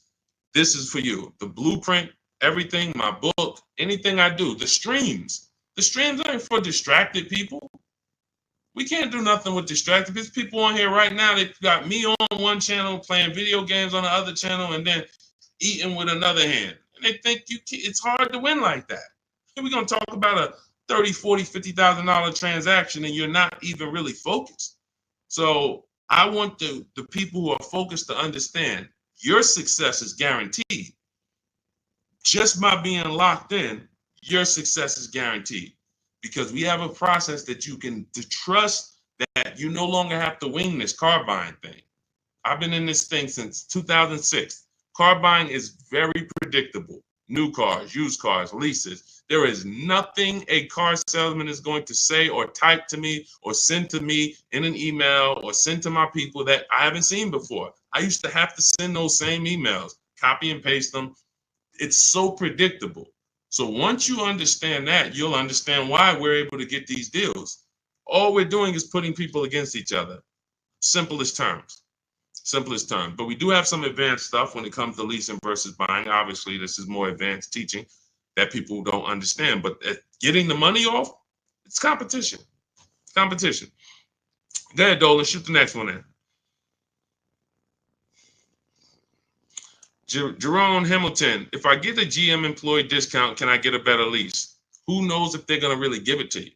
This is for you. The blueprint, everything, my book, anything I do, the streams. The streams aren't for distracted people. We can't do nothing with distracted. There's people on here right now that got me on one channel, playing video games on the other channel, and then eating with another hand. And they think it's hard to win like that. And we're going to talk about a $30,000, $40,000, $50,000 transaction, and you're not even really focused. So I want the people who are focused to understand your success is guaranteed. Just by being locked in, your success is guaranteed. Because we have a process that you can trust that you no longer have to wing this car buying thing. I've been in this thing since 2006. Car buying is very predictable. New cars, used cars, leases. There is nothing a car salesman is going to say or type to me or send to me in an email or send to my people that I haven't seen before. I used to have to send those same emails, copy and paste them. It's so predictable. So once you understand that, you'll understand why we're able to get these deals. All we're doing is putting people against each other. Simplest terms. Simplest terms. But we do have some advanced stuff when it comes to leasing versus buying. Obviously, this is more advanced teaching that people don't understand. But getting the money off, it's competition. Competition. Go ahead, Dolan. Shoot the next one in. Jerome Hamilton, if I get a GM employee discount, can I get a better lease? Who knows if they're going to really give it to you?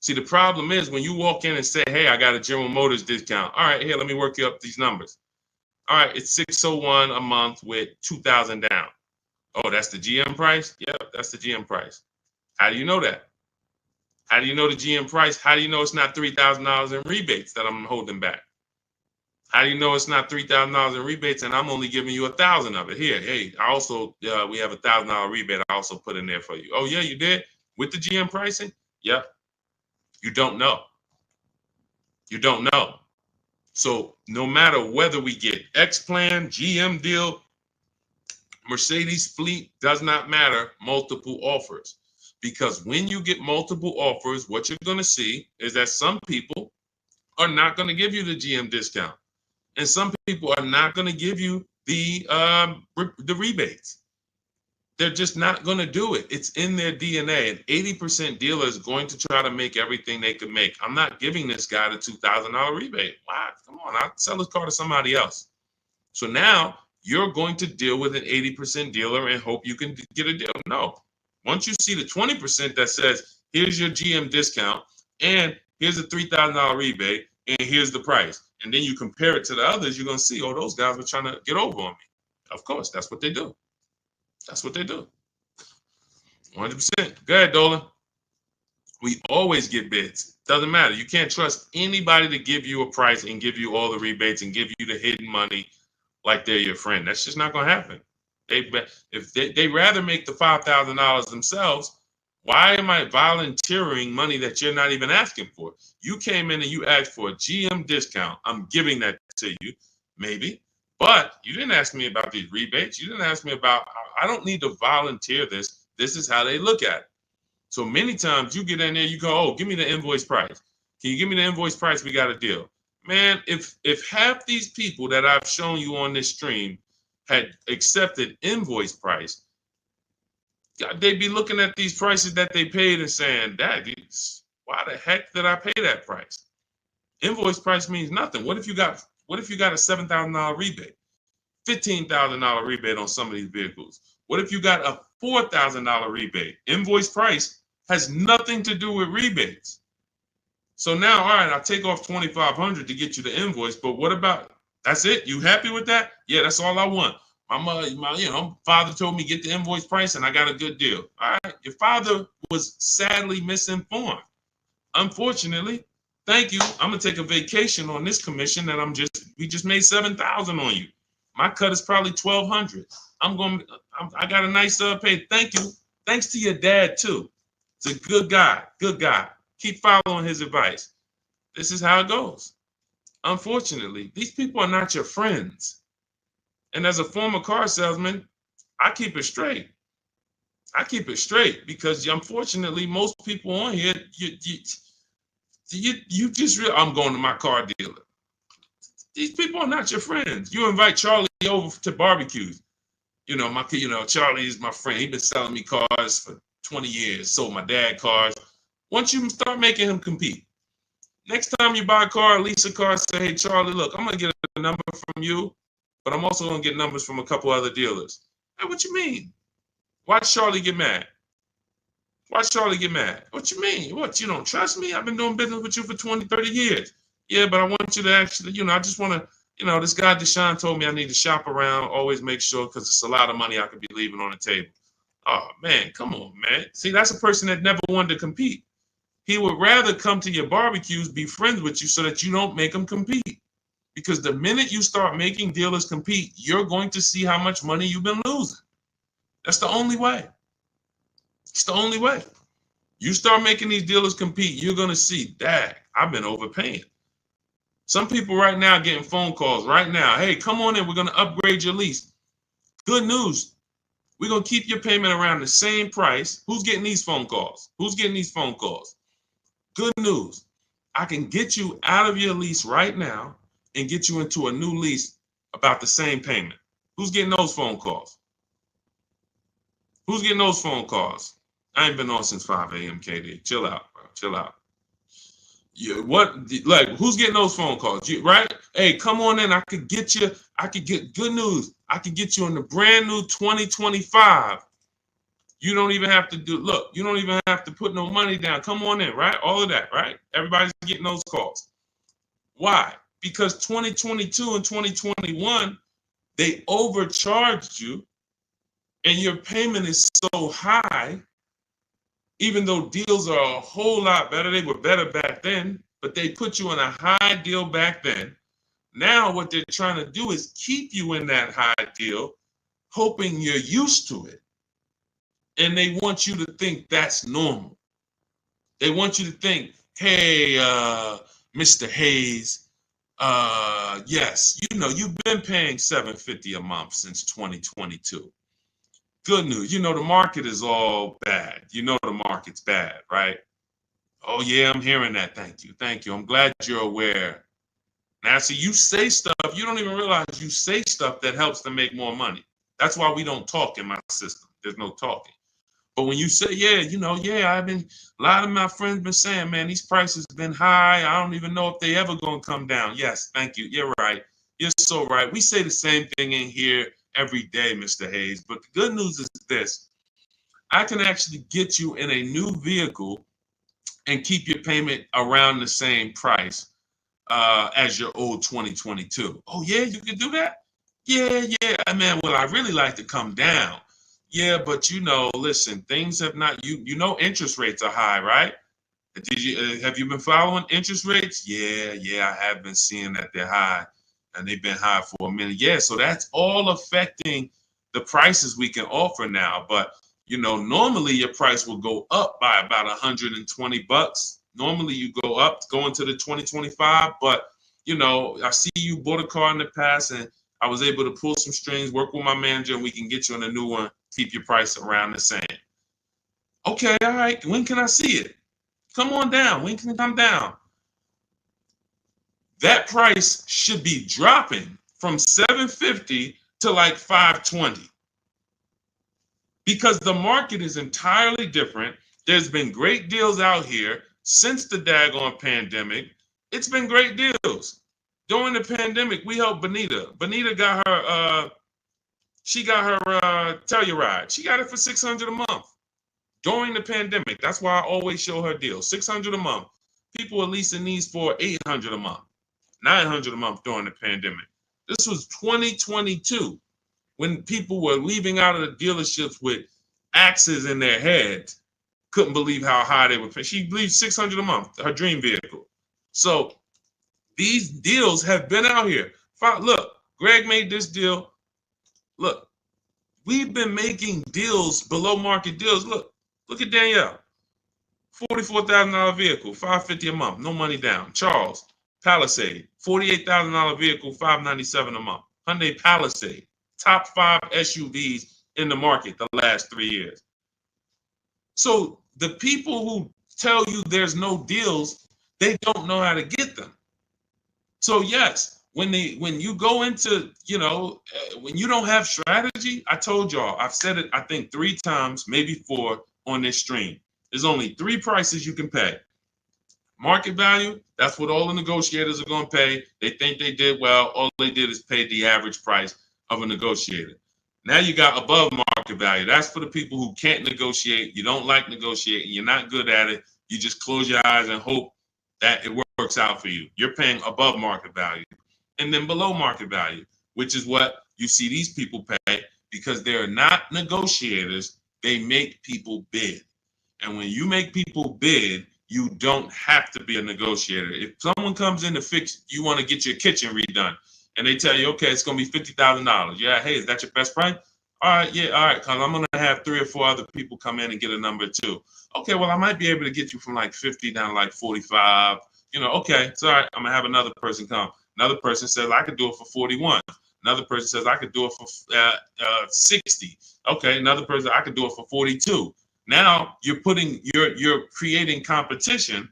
See, the problem is when you walk in and say, hey, I got a General Motors discount. All right, here, let me work you up these numbers. All right, it's $601 a month with $2,000 down. Oh, that's the GM price? Yeah, that's the GM price. How do you know that? How do you know the GM price? How do you know it's not $3,000 in rebates that I'm holding back? How do you know it's not $3,000 in rebates and I'm only giving you $1,000 of it? Here, hey, I also we have $1,000 rebate. I also put in there for you. Oh yeah, you did with the GM pricing? Yep. You don't know. You don't know. So no matter whether we get X plan, GM deal, Mercedes fleet, does not matter. Multiple offers, because when you get multiple offers, what you're going to see is that some people are not going to give you the GM discount. And some people are not going to give you the rebates. They're just not going to do it. It's in their DNA. An 80% dealer is going to try to make everything they can make. I'm not giving this guy the $2,000 rebate. Wow, come on, I'll sell his car to somebody else. So now you're going to deal with an 80% dealer and hope you can get a deal. No. Once you see the 20% that says, here's your GM discount, and here's a $3,000 rebate, and here's the price, and then you compare it to the others, you're going to see, oh, those guys were trying to get over on me. Of course, that's what they do. That's what they do. 100%. Go ahead, Dolan. We always get bids. Doesn't matter. You can't trust anybody to give you a price and give you all the rebates and give you the hidden money like they're your friend. That's just not going to happen. If they rather make the $5,000 themselves, why am I volunteering money that you're not even asking for? You came in and you asked for a GM discount. I'm giving that to you, maybe. But you didn't ask me about these rebates. You didn't ask me about, I don't need to volunteer this. This is how they look at it. So many times you get in there, you go, oh, give me the invoice price. Can you give me the invoice price? We got a deal. Man, if half these people that I've shown you on this stream had accepted invoice price, they'd be looking at these prices that they paid and saying, why the heck did I pay that price? Invoice price means nothing. What if you got a $7,000 rebate, $15,000 rebate on some of these vehicles? What if you got a $4,000 rebate? Invoice price has nothing to do with rebates. So now, all right, I'll take off $2,500 to get you the invoice, but what about, that's it? You happy with that? Yeah, that's all I want. My father told me get the invoice price and I got a good deal. All right, your father was sadly misinformed. Unfortunately, thank you. I'm gonna take a vacation on this commission and we just made $7,000 on you. My cut is probably $1,200. I got a nice pay. Thank you. Thanks to your dad too. It's a good guy. Good guy. Keep following his advice. This is how it goes. Unfortunately, these people are not your friends. And as a former car salesman, I keep it straight. I keep it straight because unfortunately, most people on here, you just I'm going to my car dealer. These people are not your friends. You invite Charlie over to barbecues. Charlie is my friend. He's been selling me cars for 20 years. Sold my dad cars. Once you start making him compete, next time you buy a car, lease a car, say, hey, Charlie, look, I'm going to get a number from you, but I'm also going to get numbers from a couple other dealers. Hey, what you mean? Watch Charlie get mad. Watch Charlie get mad. What you mean? What, you don't trust me? I've been doing business with you for 20, 30 years. Yeah, but I want you to actually, I just want to, this guy Deshone told me I need to shop around, always make sure, because it's a lot of money I could be leaving on the table. Oh, man, come on, man. See, that's a person that never wanted to compete. He would rather come to your barbecues, be friends with you so that you don't make him compete. Because the minute you start making dealers compete, you're going to see how much money you've been losing. That's the only way. It's the only way. You start making these dealers compete, you're going to see, dang, I've been overpaying. Some people right now getting phone calls right now. Hey, come on in. We're going to upgrade your lease. Good news. We're going to keep your payment around the same price. Who's getting these phone calls? Who's getting these phone calls? Good news. I can get you out of your lease right now and get you into a new lease about the same payment. Who's getting those phone calls? Who's getting those phone calls? I ain't been on since 5 a.m., KD. Chill out, bro. Chill out. Who's getting those phone calls? Right? Hey, come on in. I could get good news. I could get you in the brand new 2025. You don't even have to you don't even have to put no money down. Come on in, right? All of that, right? Everybody's getting those calls. Why? Because 2022 and 2021, they overcharged you and your payment is so high, even though deals are a whole lot better. They were better back then, but they put you in a high deal back then. Now what they're trying to do is keep you in that high deal, hoping you're used to it. And they want you to think that's normal. They want you to think, hey, Mr. Hayes, yes, you've been paying $750 a month since 2022. Good news. The market is all bad. The market's bad, right? Oh, yeah, I'm hearing that. Thank you. Thank you. I'm glad you're aware. Now, see, you say stuff, you don't even realize you say stuff that helps them make more money. That's why we don't talk in my system. There's no talking. But when you say, a lot of my friends been saying, man, these prices been high. I don't even know if they ever gonna come down. Yes, thank you. You're right. You're so right. We say the same thing in here every day, Mr. Hayes. But the good news is this. I can actually get you in a new vehicle and keep your payment around the same price as your old 2022. Oh, yeah, you can do that? Yeah. Man, well, I really like to come down. Yeah, but listen, things have not, interest rates are high, right? Have you been following interest rates? Yeah, I have been seeing that they're high and they've been high for a minute. Yeah, so that's all affecting the prices we can offer now. But, normally your price will go up by about $120. Normally you go into the 2025, but, I see you bought a car in the past and I was able to pull some strings, work with my manager, and we can get you on a new one, keep your price around the same. Okay, all right. When can I see it? Come on down. When can it come down? That price should be dropping from $750 to like $520 because the market is entirely different. There's been great deals out here since the daggone pandemic. It's been great deals. During the pandemic, we helped Bonita. Bonita got her Telluride. She got it for $600 a month during the pandemic. That's why I always show her deals. $600 a month. People are leasing these for $800 a month, $900 a month during the pandemic. This was 2022 when people were leaving out of the dealerships with axes in their heads. Couldn't believe how high they were paying. She believed $600 a month, her dream vehicle. So these deals have been out here. Look, Greg made this deal. Look, we've been making deals, below market deals. Look at Danielle. $44,000 vehicle, $550 a month, no money down. Charles, Palisade, $48,000 vehicle, $597 a month. Hyundai Palisade, top 5 SUVs in the market the last 3 years. So the people who tell you there's no deals, they don't know how to get them. So yes, when you go into, when you don't have strategy, I told y'all, I've said it, I think 3 times, maybe 4 on this stream. There's only 3 prices you can pay. Market value, that's what all the negotiators are going to pay. They think they did well. All they did is pay the average price of a negotiator. Now you got above market value. That's for the people who can't negotiate. You don't like negotiating. You're not good at it. You just close your eyes and hope that it works out for you. You're paying above market value. And then below market value, which is what you see these people pay because they're not negotiators. They make people bid. And when you make people bid, You don't have to be a negotiator. If someone comes in to fix, you want to get your kitchen redone, and they tell you, okay, it's going to be $50,000. Yeah, hey, is that your best price? All right, yeah, all right, because I'm going to have 3 or 4 other people come in and get a number too. Okay, well, I might be able to get you from like 50 down to like 45. Okay, it's all right. I'm going to have another person come. Another person says, I could do it for 41. Another person says, I could do it for 60. Okay, another person, I could do it for 42. Now you're creating competition,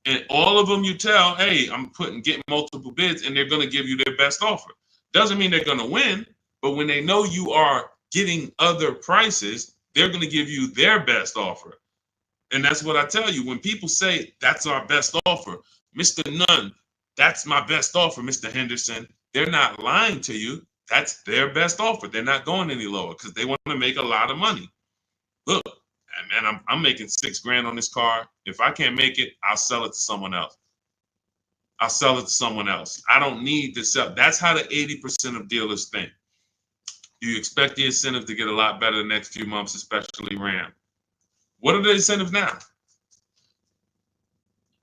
and all of them you tell, hey, I'm getting multiple bids, and they're going to give you their best offer. Doesn't mean they're going to win, but when they know you are getting other prices, they're going to give you their best offer. And that's what I tell you. When people say that's our best offer, Mr. Nunn, that's my best offer, Mr. Henderson, they're not lying to you. That's their best offer. They're not going any lower because they want to make a lot of money. Look, man, I'm making $6,000 on this car. If I can't make it, I'll sell it to someone else. I'll sell it to someone else. I don't need to sell. That's how the 80% of dealers think. You expect the incentive to get a lot better the next few months, especially Ram. What are the incentives now?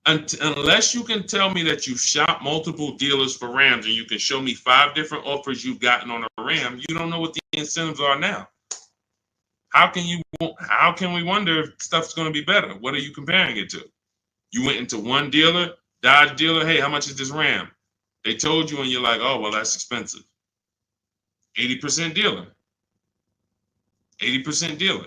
Unless you can tell me that you shop multiple dealers for Rams and you can show me 5 different offers you've gotten on a Ram, you don't know what the incentives are now. How can we wonder if stuff's going to be better? What are you comparing it to? You went into one dealer, Dodge dealer, hey, how much is this Ram? They told you and you're like, oh, well, that's expensive. 80% dealer. 80% dealer.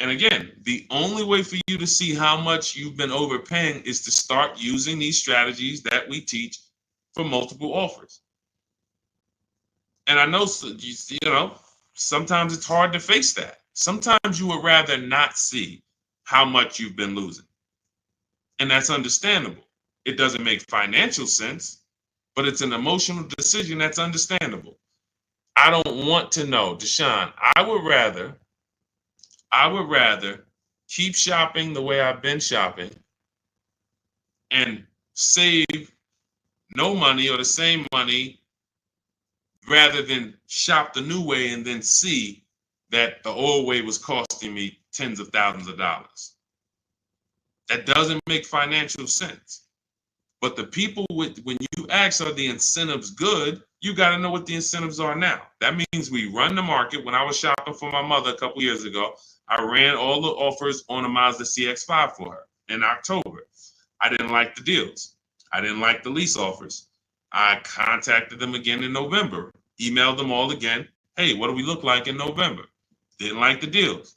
And again, the only way for you to see how much you've been overpaying is to start using these strategies that we teach for multiple offers. And I know, sometimes it's hard to face that. Sometimes you would rather not see how much you've been losing. And that's understandable. It doesn't make financial sense, but it's an emotional decision that's understandable. I don't want to know, Deshone. I would rather keep shopping the way I've been shopping and save no money or the same money rather than shop the new way and then see that the old way was costing me tens of thousands of dollars. That doesn't make financial sense. But the people when you ask, are the incentives good? You got to know what the incentives are now. That means we run the market. When I was shopping for my mother a couple years ago, I ran all the offers on a Mazda CX-5 for her in October. I didn't like the deals. I didn't like the lease offers. I contacted them again in November, emailed them all again. Hey, what do we look like in November? Didn't like the deals.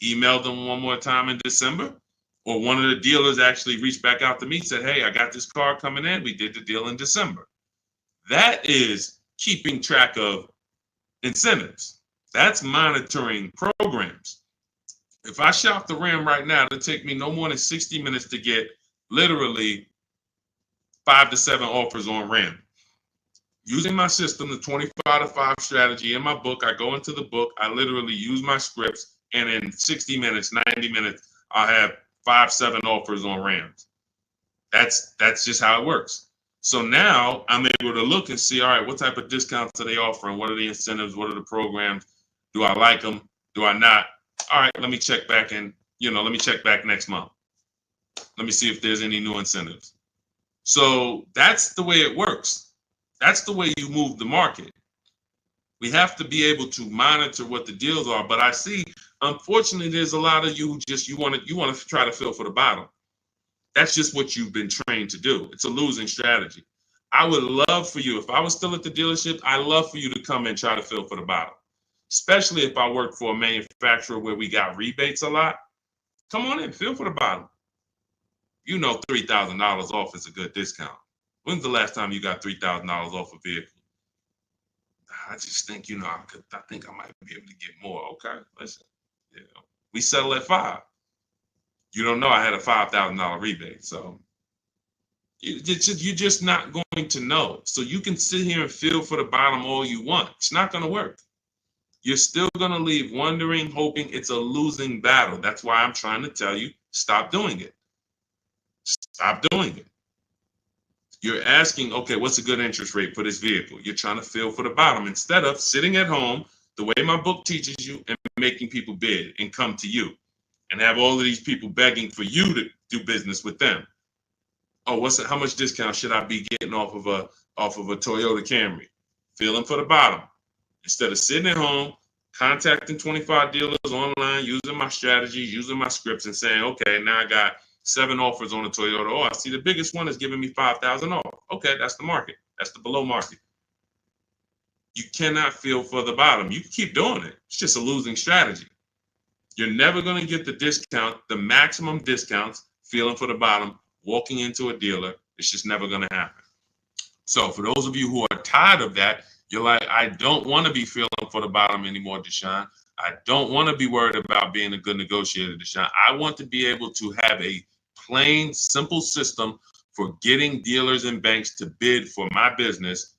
Emailed them one more time in December. Or one of the dealers actually reached back out to me and said, hey, I got this car coming in. We did the deal in December. That is keeping track of incentives. That's monitoring programs. If I shop the Ram right now, it'll take me no more than 60 minutes to get literally 5 to 7 offers on Ram. Using my system, the 25 to 5 strategy in my book, I go into the book, I literally use my scripts, and in 60 minutes, 90 minutes, I'll have 5, 7 offers on Rams. That's just how it works. So now I'm able to look and see, all right, what type of discounts are they offering? What are the incentives? What are the programs? Do I like them? Do I not? All right, let me check back let me check back next month. Let me see if there's any new incentives. So that's the way it works. That's the way you move the market. We have to be able to monitor what the deals are. But I see, unfortunately, there's a lot of you who you want to try to fill for the bottom. That's just what you've been trained to do. It's a losing strategy. I would love for you, if I was still at the dealership, I'd love for you to come and try to fill for the bottom. Especially if I work for a manufacturer where we got rebates a lot. Come on in, fill for the bottom. $3,000 off is a good discount. When's the last time you got $3,000 off a vehicle? I just think, I think I might be able to get more. Okay, listen, we settle at 5. You don't know I had a $5,000 rebate, so you're just not going to know. So you can sit here and feel for the bottom all you want. It's not going to work. You're still going to leave wondering, hoping it's a losing battle. That's why I'm trying to tell you, stop doing it. Stop doing it. You're asking, okay, what's a good interest rate for this vehicle? You're trying to feel for the bottom instead of sitting at home the way my book teaches you and making people bid and come to you and have all of these people begging for you to do business with them. Oh, how much discount should I be getting off of a Toyota Camry? Feeling for the bottom. Instead of sitting at home, contacting 25 dealers online, using my strategies, using my scripts, and saying, okay, now I got 7 offers on a Toyota. Oh, I see the biggest one is giving me 5,000 off. Okay, that's the market. That's the below market. You cannot feel for the bottom. You can keep doing it. It's just a losing strategy. You're never going to get the discount, the maximum discounts, feeling for the bottom, walking into a dealer. It's just never going to happen. So for those of you who are tired of that, you're like, I don't want to be feeling for the bottom anymore, Deshone. I don't want to be worried about being a good negotiator, Deshone. I want to be able to have a plain, simple system for getting dealers and banks to bid for my business.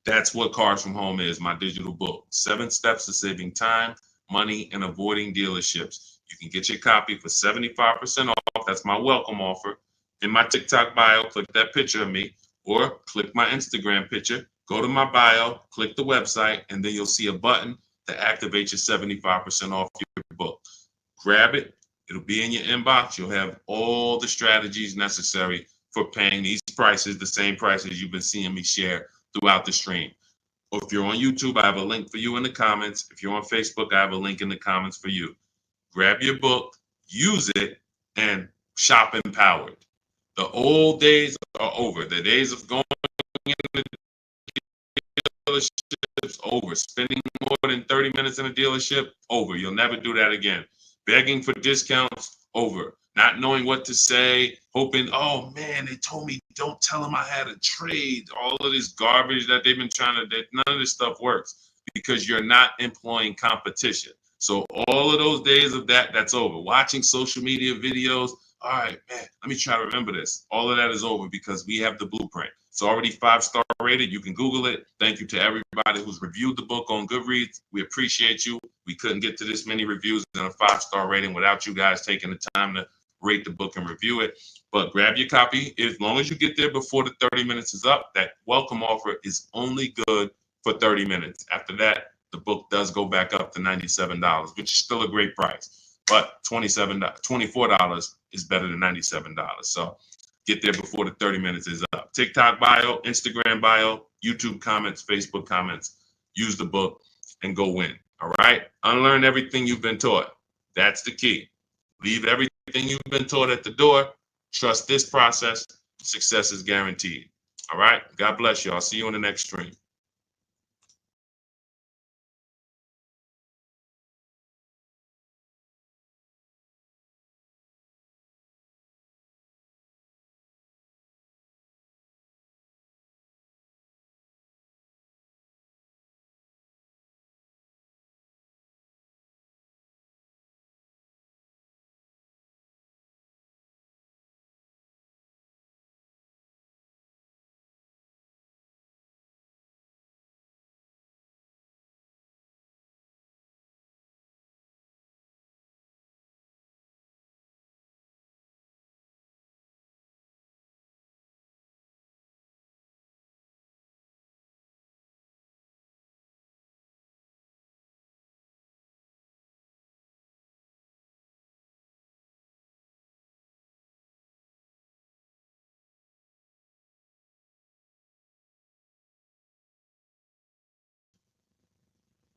That's what Cars from Home is, my digital book. 7 steps to saving time, money, and avoiding dealerships. You can get your copy for 75% off. That's my welcome offer. In my TikTok bio, click that picture of me, or click my Instagram picture, go to my bio, click the website, and then you'll see a button to activate your 75% off your book. Grab it. It'll be in your inbox. You'll have all the strategies necessary for paying these prices, the same prices you've been seeing me share throughout the stream. Or if you're on YouTube, I have a link for you in the comments. If you're on Facebook, I have a link in the comments for you. Grab your book, use it, and shop empowered. The old days are over. The days of going into dealerships, over. Spending more than 30 minutes in a dealership, over. You'll never do that again. Begging for discounts, over. Not knowing what to say, hoping, oh man, they told me don't tell them I had a trade. All of this garbage that they've been trying to, none of this stuff works because you're not employing competition. So all of those days of that's over. Watching social media videos, all right, man, let me try to remember this. All of that is over because we have the blueprint. It's already 5-star rated. You can Google it. Thank you to everybody who's reviewed the book on Goodreads. We appreciate you. We couldn't get to this many reviews and a 5-star rating without you guys taking the time to rate the book and review it. But grab your copy. As long as you get there before the 30 minutes is up, that welcome offer is only good for 30 minutes. After that, the book does go back up to $97, which is still a great price. But $24 is better than $97. So get there before the 30 minutes is up. TikTok bio, Instagram bio, YouTube comments, Facebook comments. Use the book and go win. All right? Unlearn everything you've been taught. That's the key. Leave everything you've been taught at the door. Trust this process. Success is guaranteed. All right? God bless you. I'll see you on the next stream.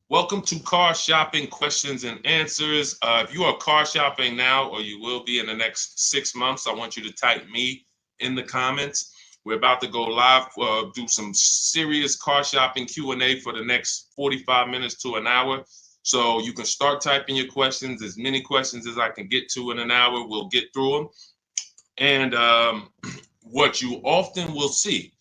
Welcome to Car Shopping Questions and Answers. If you are car shopping now, or you will be in the next 6 months, I want you to type me in the comments. We're about to go live, do some serious car shopping Q&A for the next 45 minutes to an hour. So you can start typing your questions, as many questions as I can get to in an hour. We'll get through them. And what you often will see,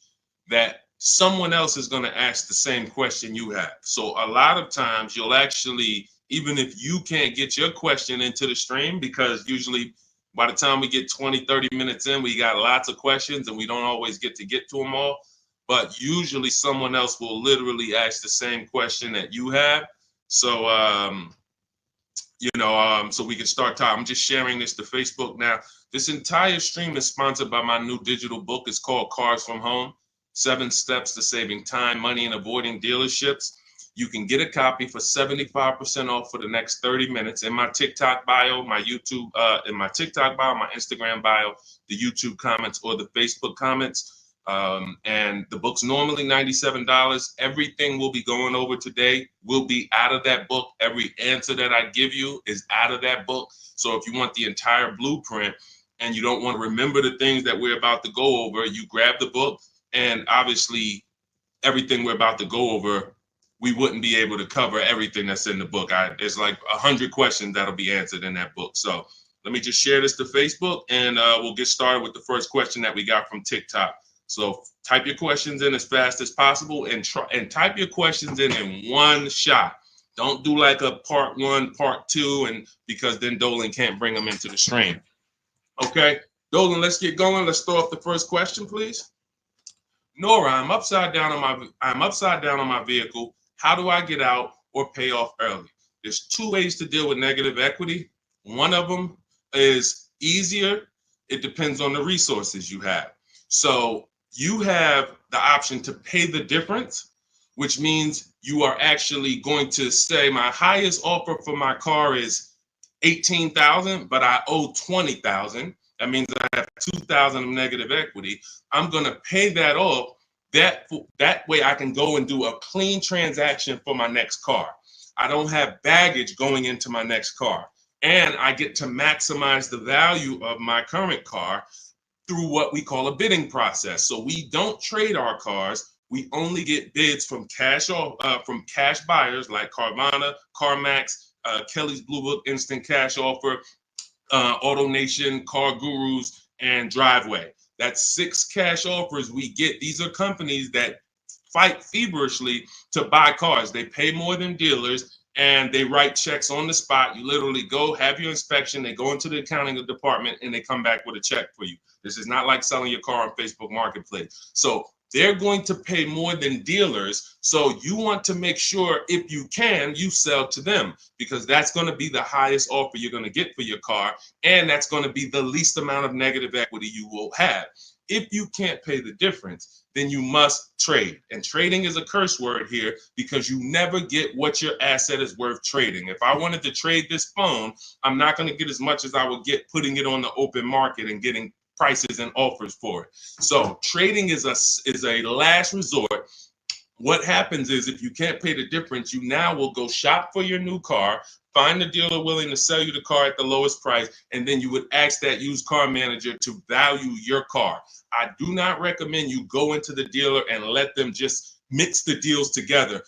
that someone else is going to ask the same question you have. So a lot of times you'll actually, even if you can't get your question into the stream, because usually by the time we get 20, 30 minutes in, we got lots of questions and we don't always get to them all. But usually someone else will literally ask the same question that you have. So, so we can start talking. I'm just sharing this to Facebook now. This entire stream is sponsored by my new digital book. It's called Cars from Home. 7 Steps to Saving Time, Money, and Avoiding Dealerships. You can get a copy for 75% off for the next 30 minutes in my TikTok bio, my YouTube, in my TikTok bio, my Instagram bio, the YouTube comments, or the Facebook comments. And the book's normally $97. Everything we'll be going over today will be out of that book. Every answer that I give you is out of that book. So if you want the entire blueprint and you don't want to remember the things that we're about to go over, you grab the book, and obviously everything we're about to go over, we wouldn't be able to cover everything that's in the book. There's like 100 questions that'll be answered in that book. So let me just share this to Facebook, and we'll get started with the first question that we got from TikTok. So type your questions in as fast as possible, and type your questions in one shot. Don't do like a part one, part two, and because then Dolan can't bring them into the stream. Okay, Dolan, let's get going. Let's throw up the first question, please. Nora, I'm upside down on my vehicle. How do I get out or pay off early? There's two ways to deal with negative equity. One of them is easier. It depends on the resources you have. So you have the option to pay the difference, which means you are actually going to say my highest offer for my car is $18,000, but I owe $20,000. That means I have $2,000 of negative equity. I'm going to pay that off. That way I can go and do a clean transaction for my next car. I don't have baggage going into my next car. And I get to maximize the value of my current car through what we call a bidding process. So we don't trade our cars. We only get bids from cash buyers like Carvana, CarMax, Kelly's Blue Book Instant Cash Offer, AutoNation, Car Gurus, and Driveway. That's 6 cash offers we get. These are companies that fight feverishly to buy cars. They pay more than dealers, and they write checks on the spot. You literally go, have your inspection, they go into the accounting department, and they come back with a check for you. This is not like selling your car on Facebook Marketplace. So they're going to pay more than dealers. So you want to make sure, if you can, you sell to them, because that's going to be the highest offer you're going to get for your car. And that's going to be the least amount of negative equity you will have. If you can't pay the difference, then you must trade. And trading is a curse word here, because you never get what your asset is worth trading. If I wanted to trade this phone, I'm not going to get as much as I would get putting it on the open market and getting prices and offers for it. So trading is a last resort. What happens is, if you can't pay the difference, you now will go shop for your new car, find a dealer willing to sell you the car at the lowest price, and then you would ask that used car manager to value your car. I do not recommend you go into the dealer and let them just mix the deals together.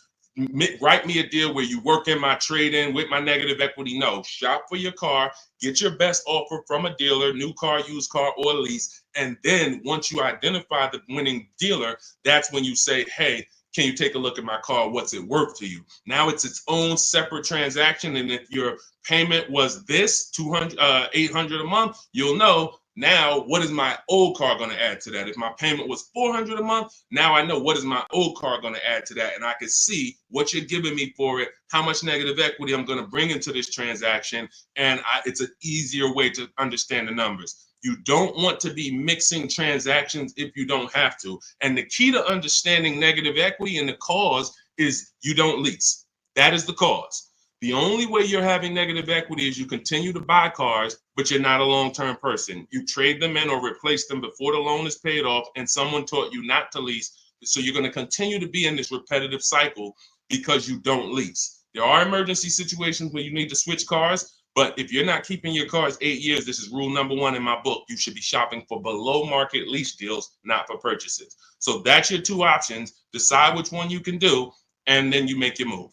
Write me a deal where you work in my trade-in with my negative equity. No, shop for your car, get your best offer from a dealer, new car, used car, or lease. And then once you identify the winning dealer, that's when you say, hey, can you take a look at my car? What's it worth to you? Now it's its own separate transaction. And if your payment was this $800 a month, you'll know, now what is my old car going to add to that? If my payment was $400 a month, now I know what is my old car going to add to that. And I can see what you're giving me for it, how much negative equity I'm going to bring into this transaction. And it's an easier way to understand the numbers. You don't want to be mixing transactions if you don't have to. And the key to understanding negative equity and the cause is you don't lease. That is the cause. The only way you're having negative equity is you continue to buy cars, but you're not a long-term person. You trade them in or replace them before the loan is paid off, and someone taught you not to lease. So you're going to continue to be in this repetitive cycle because you don't lease. There are emergency situations where you need to switch cars, but if you're not keeping your cars 8 years, this is rule number 1 in my book. You should be shopping for below market lease deals, not for purchases. So that's your 2 options. Decide which one you can do, and then you make your move.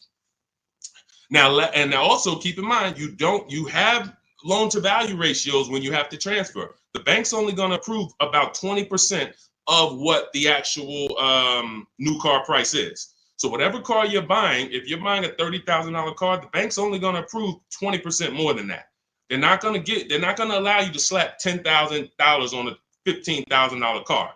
Now, and also keep in mind, you have loan to value ratios when you have to transfer. The bank's only going to approve about 20% of what the actual new car price is. So whatever car you're buying, if you're buying a $30,000 car, the bank's only going to approve 20% more than that. They're not going to allow you to slap $10,000 on a $15,000 car,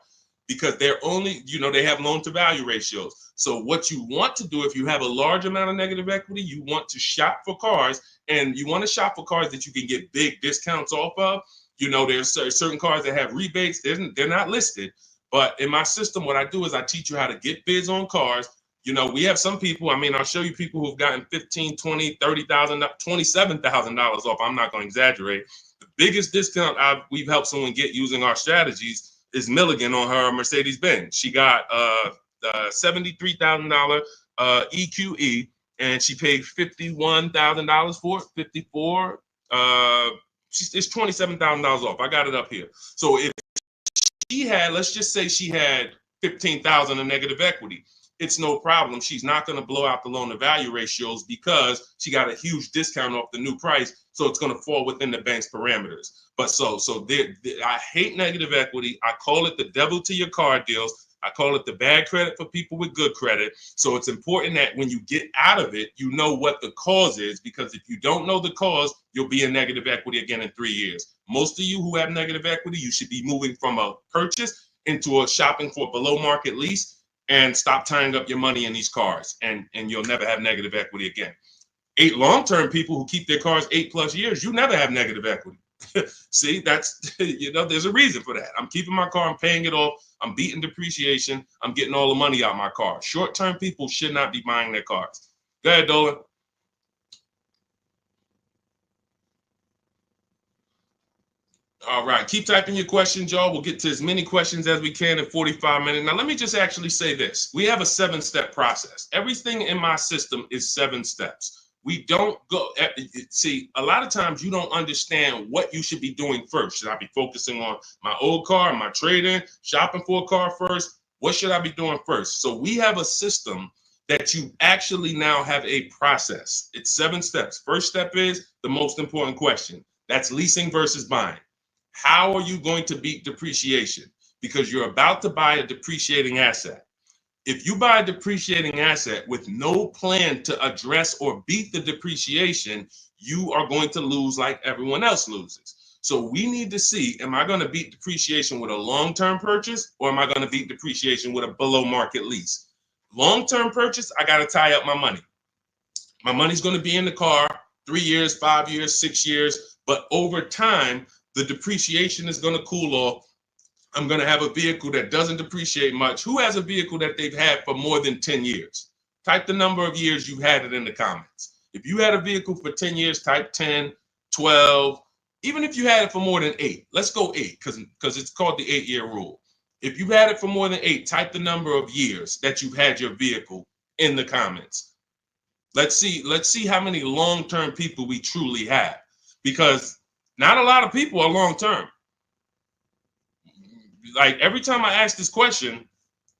because they're only, they have loan to value ratios. So what you want to do, if you have a large amount of negative equity, you want to shop for cars, and you want to shop for cars that you can get big discounts off of. There's certain cars that have rebates. They're not listed. But in my system, what I do is I teach you how to get bids on cars. You know, we have some people, I mean, I'll show you people who've gotten 15, 20, 30,000, $27,000 off. I'm not going to exaggerate. The biggest discount we've helped someone get using our strategies is Milligan on her Mercedes-Benz. She got $73,000 EQE, and she paid $51,000 for it, 54. It's $27,000 off. I got it up here. So if she had, let's just say she had 15,000 in negative equity, it's no problem. She's not going to blow out the loan to value ratios because she got a huge discount off the new price. So it's going to fall within the bank's parameters. But I hate negative equity. I call it the devil to your car deals. I call it the bad credit for people with good credit. So it's important that when you get out of it, you know what the cause is, because if you don't know the cause, you'll be in negative equity again in 3 years. Most of you who have negative equity, you should be moving from a purchase into a shopping for below market lease, and stop tying up your money in these cars, and you'll never have negative equity again. 8 long-term people who keep their cars 8+ years, you never have negative equity. See, that's, you know, there's a reason for that. I'm keeping my car, I'm paying it off, I'm beating depreciation, I'm getting all the money out of my car. Short-term people should not be buying their cars. Go ahead, Dolan. All right, keep typing your questions, y'all. We'll get to as many questions as we can in 45 minutes. Now, let me just actually say this. We have a 7-step process. Everything in my system is 7 steps. We don't go, see, a lot of times you don't understand what you should be doing first. Should I be focusing on my old car, my trade-in, shopping for a car first? What should I be doing first? So we have a system that you actually now have a process. It's 7 steps. First step is the most important question. That's leasing versus buying. How are you going to beat depreciation? Because you're about to buy a depreciating asset. If you buy a depreciating asset with no plan to address or beat the depreciation, you are going to lose like everyone else loses. So we need to see, am I going to beat depreciation with a long-term purchase, or am I going to beat depreciation with a below market lease? Long-term purchase, I got to tie up my money. My money's going to be in the car 3 years, 5 years, 6 years, but over time, the depreciation is going to cool off. I'm going to have a vehicle that doesn't depreciate much. Who has a vehicle that they've had for more than 10 years? Type the number of years you've had it in the comments. If you had a vehicle for 10 years, type 10, 12, even if you had it for more than 8. Let's go 8 because it's called the 8-year rule. If you've had it for more than 8, type the number of years that you've had your vehicle in the comments. Let's see how many long-term people we truly have, because not a lot of people are long-term. Like every time I ask this question,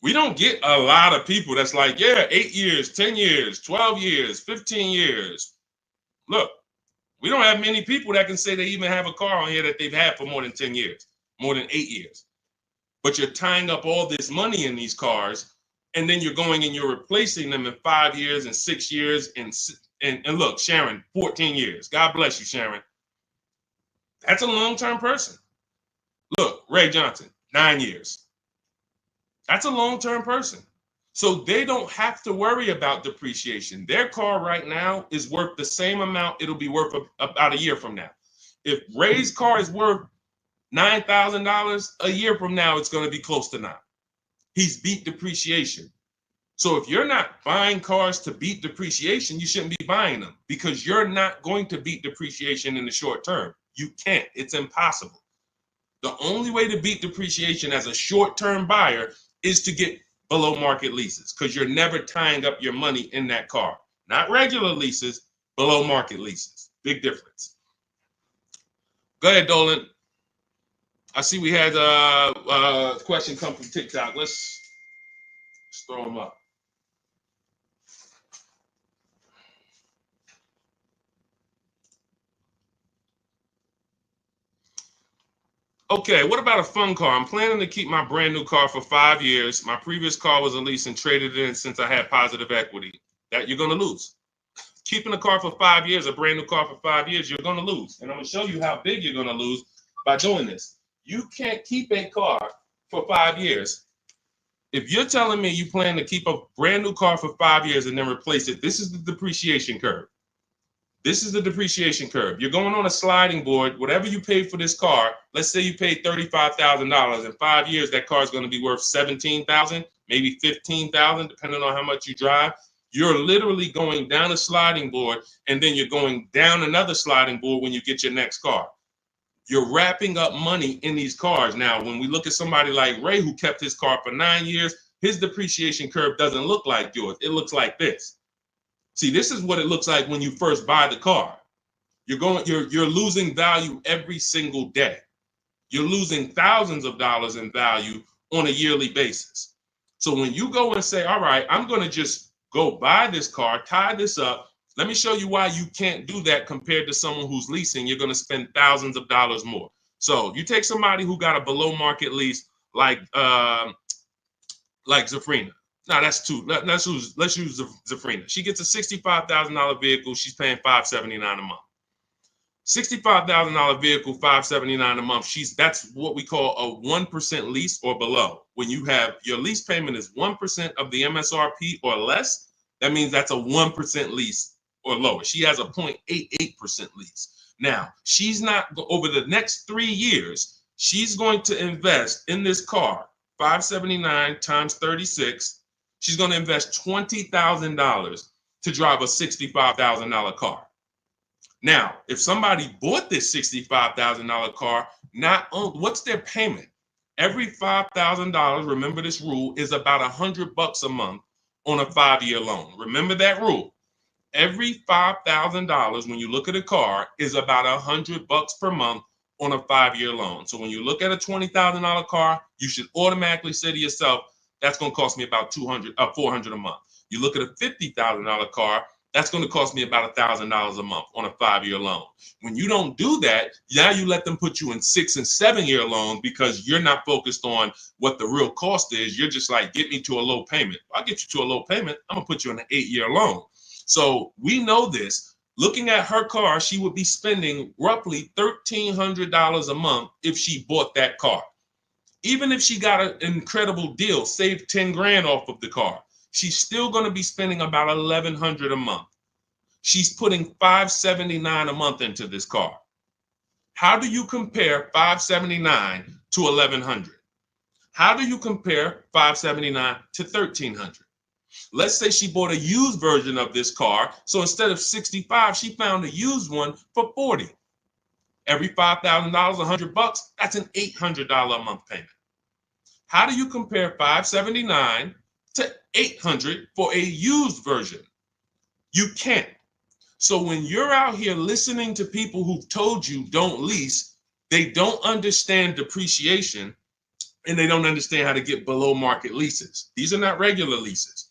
we don't get a lot of people that's like, yeah, 8 years, 10 years, 12 years, 15 years. Look, we don't have many people that can say they even have a car on here that they've had for more than 10 years, more than 8 years. But you're tying up all this money in these cars, and then you're going and you're replacing them in 5 years and 6 years. And look, Sharon, 14 years. God bless you, Sharon. That's a long-term person. Look, Ray Johnson, 9 years. That's a long-term person. So they don't have to worry about depreciation. Their car right now is worth the same amount it'll be worth about a year from now. If Ray's car is worth $9,000, a year from now, it's going to be close to 9. He's beat depreciation. So if you're not buying cars to beat depreciation, you shouldn't be buying them, because you're not going to beat depreciation in the short term. You can't. It's impossible. The only way to beat depreciation as a short-term buyer is to get below market leases, because you're never tying up your money in that car. Not regular leases, below market leases. Big difference. Go ahead, Dolan. I see we had a question come from TikTok. Let's throw them up. Okay, what about a fun car? I'm planning to keep my brand new car for 5 years. My previous car was a lease and traded in since I had positive equity. That you're going to lose. Keeping a car for 5 years, a brand new car for 5 years, you're going to lose. And I'm going to show you how big you're going to lose by doing this. You can't keep a car for 5 years. If you're telling me you plan to keep a brand new car for 5 years and then replace it, this is the depreciation curve. This is the depreciation curve. You're going on a sliding board. Whatever you paid for this car, let's say you paid $35,000. In 5 years, that car is going to be worth $17,000, maybe $15,000, depending on how much you drive. You're literally going down a sliding board, and then you're going down another sliding board when you get your next car. You're wrapping up money in these cars. Now, when we look at somebody like Ray, who kept his car for 9 years, his depreciation curve doesn't look like yours. It looks like this. See, this is what it looks like when you first buy the car. You're losing value every single day. You're losing thousands of dollars in value on a yearly basis. So when you go and say, all right, I'm going to just go buy this car, tie this up. Let me show you why you can't do that compared to someone who's leasing. You're going to spend thousands of dollars more. So you take somebody who got a below market lease like Zafrina. No, that's too. Let's use Zafrina. She gets a $65,000 vehicle. She's paying $579 a month. $65,000 vehicle, $579 a month. That's what we call a 1% lease or below. When you have your lease payment is 1% of the MSRP or less, that means that's a 1% lease or lower. She has a 0.88% lease. Now, she's not, over the next 3 years, she's going to invest in this car, $579 times 36. She's going to invest $20,000 to drive a $65,000 car. Now, if somebody bought this $65,000 car, what's their payment? Every $5,000, remember this rule, is about $100 a month on a 5-year loan. Remember that rule. Every $5,000, when you look at a car, is about $100 per month on a 5-year loan. So when you look at a $20,000 car, you should automatically say to yourself, that's going to cost me about $400 a month. You look at a $50,000 car, that's going to cost me about $1,000 a month on a 5-year loan. When you don't do that, now you let them put you in 6- and 7-year loans because you're not focused on what the real cost is. You're just like, get me to a low payment. I'll get you to a low payment. I'm going to put you in an 8-year loan. So we know this. Looking at her car, she would be spending roughly $1,300 a month if she bought that car. Even if she got an incredible deal, saved 10 grand off of the car, she's still going to be spending about $1,100 a month. She's putting $579 a month into this car. How do you compare $579 to $1,100? How do you compare $579 to $1,300? Let's say she bought a used version of this car. So instead of $65, she found a used one for $40. Every $5,000, $100, that's an $800 a month payment. How do you compare $579 to $800 for a used version? You can't. So when you're out here listening to people who've told you don't lease, they don't understand depreciation and they don't understand how to get below market leases. These are not regular leases.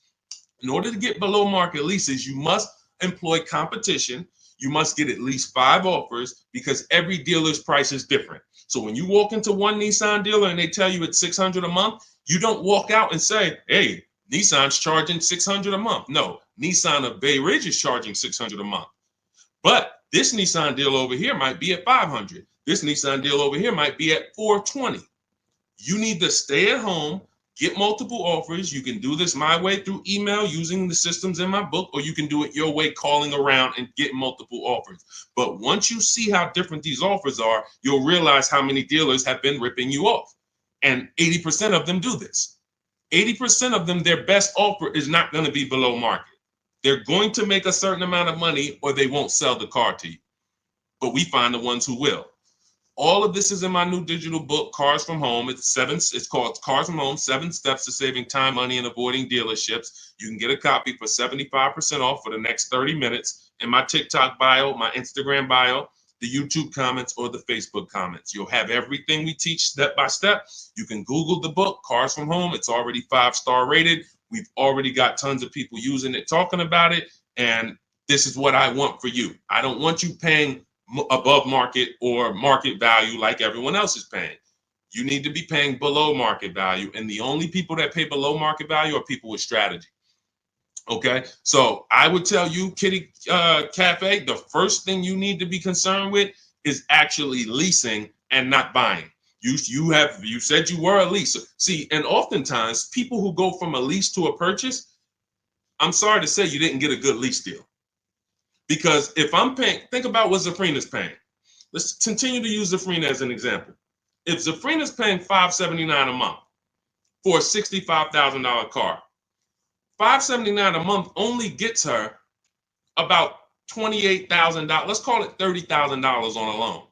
In order to get below market leases, you must employ competition. You must get at least 5 offers because every dealer's price is different. So when you walk into one Nissan dealer and they tell you it's $600 a month, you don't walk out and say, hey, Nissan's charging $600 a month. No, Nissan of Bay Ridge is charging $600 a month. But this Nissan deal over here might be at $500. This Nissan deal over here might be at $420. You need to stay at home, get multiple offers. You can do this my way through email using the systems in my book, or you can do it your way, calling around and get multiple offers. But once you see how different these offers are, you'll realize how many dealers have been ripping you off. And 80% of them do this. 80% of them, their best offer is not going to be below market. They're going to make a certain amount of money or they won't sell the car to you. But we find the ones who will. All of this is in my new digital book, Cars from Home. It's called Cars from Home, 7 Steps to Saving Time, Money, and Avoiding Dealerships. You can get a copy for 75% off for the next 30 minutes in my TikTok bio, my Instagram bio, the YouTube comments, or the Facebook comments. You'll have everything we teach step by step. You can Google the book, Cars from Home. It's already 5-star rated. We've already got tons of people using it, talking about it. And this is what I want for you. I don't want you paying above market or market value like everyone else is paying. You need to be paying below market value. And the only people that pay below market value are people with strategy. Okay, so I would tell you, Kitty Cafe, the first thing you need to be concerned with is actually leasing and not buying. You said you were a leaser. See, and oftentimes people who go from a lease to a purchase, I'm sorry to say you didn't get a good lease deal. Because if I'm paying, think about what Zafrina's paying. Let's continue to use Zafrina as an example. If Zafrina's paying $579 a month for a $65,000 car, $579 a month only gets her about $28,000. Let's call it $30,000 on a loan.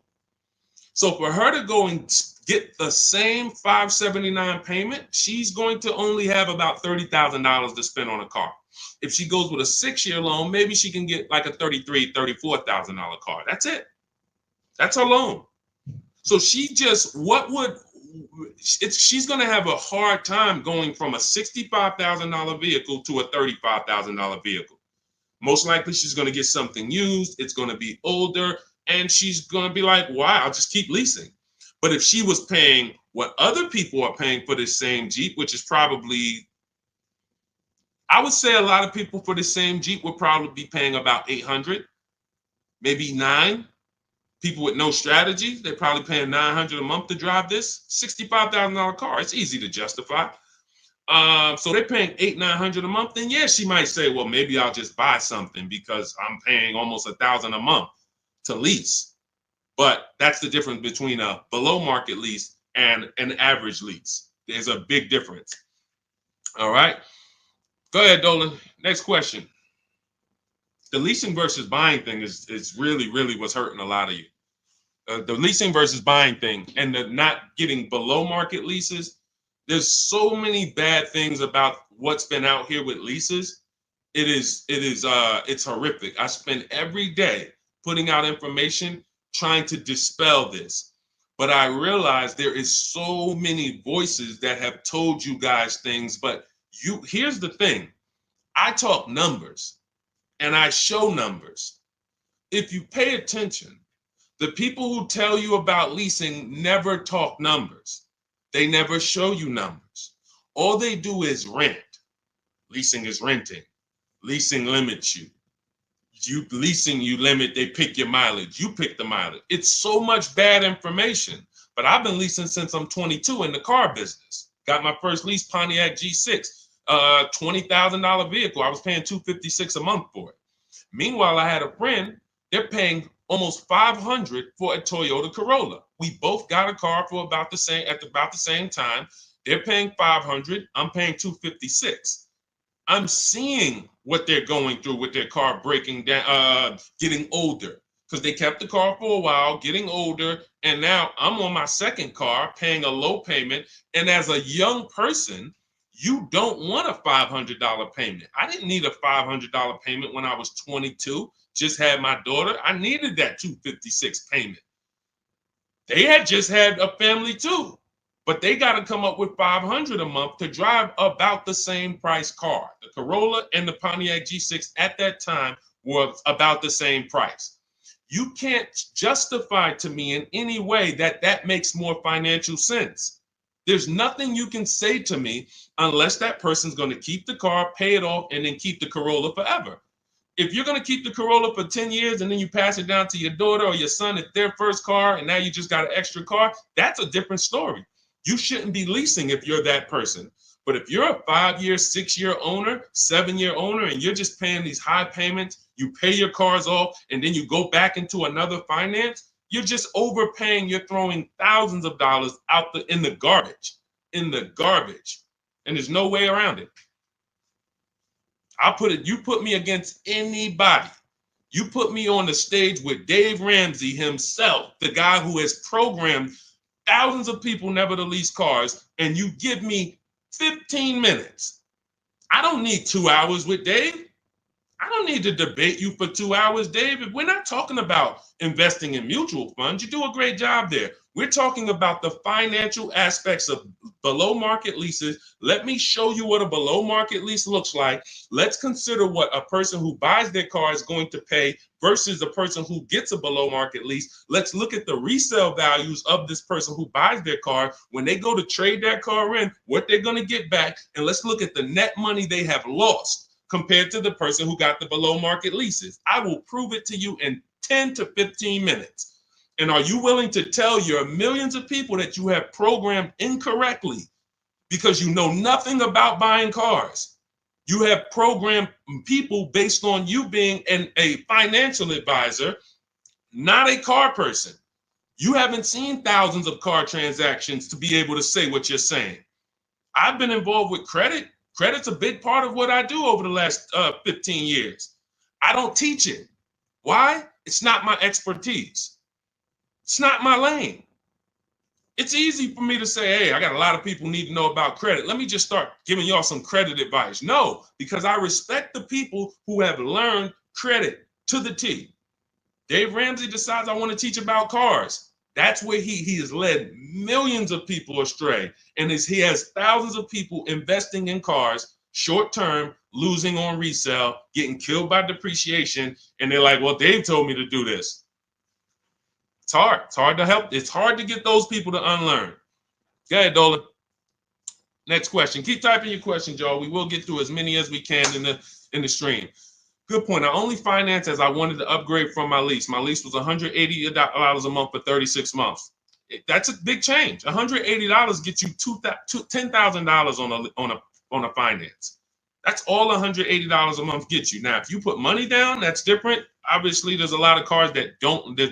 So for her to go and get the same $579 payment, she's going to only have about $30,000 to spend on a car. If she goes with a 6-year loan, maybe she can get like a $33,000, $34,000 car. That's it. That's her loan. So she's going to have a hard time going from a $65,000 vehicle to a $35,000 vehicle. Most likely she's going to get something used. It's going to be older, and she's going to be like, wow, I'll just keep leasing. But if she was paying what other people are paying for this same Jeep, which is probably, I would say a lot of people for the same Jeep would probably be paying about $800, maybe $900. People with no strategy, they're probably paying $900 a month to drive this $65,000 car. It's easy to justify. So they're paying $800-900 a month. Then yeah, she might say, well, maybe I'll just buy something because I'm paying almost $1,000 a month to lease. But that's the difference between a below market lease and an average lease. There's a big difference. All right. Go ahead, Dolan. Next question. The leasing versus buying thing is really what's hurting a lot of you. The leasing versus buying thing and the not getting below market leases. There's so many bad things about what's been out here with leases. It's horrific. I spend every day putting out information trying to dispel this. But I realize there is so many voices that have told you guys things, but here's the thing. I talk numbers and I show numbers. If you pay attention, the people who tell you about leasing never talk numbers. They never show you numbers. All they do is rent. Leasing is renting. Leasing limits you. You limit, they pick your mileage. You pick the mileage. It's so much bad information. But I've been leasing since I'm 22 in the car business. Got my first lease, Pontiac G6, $20,000 vehicle. I was paying $256 a month for it. Meanwhile, I had a friend, they're paying almost $500 for a Toyota Corolla. We both got a car for about the same time. They're paying $500. I'm paying $256. I'm seeing what they're going through with their car breaking down, getting older, because they kept the car for a while, getting older, and now I'm on my second car, paying a low payment. And as a young person, you don't want a $500 payment. I didn't need a $500 payment when I was 22. Just had my daughter. I needed that $256 payment. They had just had a family too, but they got to come up with $500 a month to drive about the same price car. The Corolla and the Pontiac G6 at that time were about the same price. You can't justify to me in any way that makes more financial sense. There's nothing you can say to me unless that person's going to keep the car, pay it off, and then keep the Corolla forever. If you're going to keep the Corolla for 10 years and then you pass it down to your daughter or your son at their first car and now you just got an extra car, that's a different story. You shouldn't be leasing if you're that person. But if you're a 5-year, 6-year owner, 7-year owner, and you're just paying these high payments, you pay your cars off, and then you go back into another finance, you're just overpaying. You're throwing thousands of dollars out in the garbage, and there's no way around it. You put me against anybody. You put me on the stage with Dave Ramsey himself, the guy who has programmed thousands of people never to lease cars, and you give me 15 minutes. I don't need 2 hours with Dave. I don't need to debate you for 2 hours, Dave. If we're not talking about investing in mutual funds, you do a great job there. We're talking about the financial aspects of below market leases. Let me show you what a below market lease looks like. Let's consider what a person who buys their car is going to pay versus a person who gets a below market lease. Let's look at the resale values of this person who buys their car. When they go to trade that car in, what they're going to get back. And let's look at the net money they have lost compared to the person who got the below market leases. I will prove it to you in 10 to 15 minutes. And are you willing to tell your millions of people that you have programmed incorrectly because you know nothing about buying cars? You have programmed people based on you being a financial advisor, not a car person. You haven't seen thousands of car transactions to be able to say what you're saying. I've been involved with credit. Credit's a big part of what I do over the last 15 years. I don't teach it. Why? It's not my expertise. It's not my lane. It's easy for me to say, hey, I got a lot of people need to know about credit. Let me just start giving y'all some credit advice. No, because I respect the people who have learned credit to the T. Dave Ramsey decides I want to teach about cars. That's where he has led millions of people astray. And he has thousands of people investing in cars, short term, losing on resale, getting killed by depreciation. And they're like, well, Dave told me to do this. It's hard. It's hard to help. It's hard to get those people to unlearn. Go ahead, Dolan. Next question. Keep typing your questions, y'all. We will get through as many as we can in the stream. Good point. I only financed as I wanted to upgrade from my lease. My lease was $180 a month for 36 months. That's a big change. $180 gets you $10,000 on a finance. That's all $180 a month gets you. Now, if you put money down, that's different. Obviously, there's a lot of cars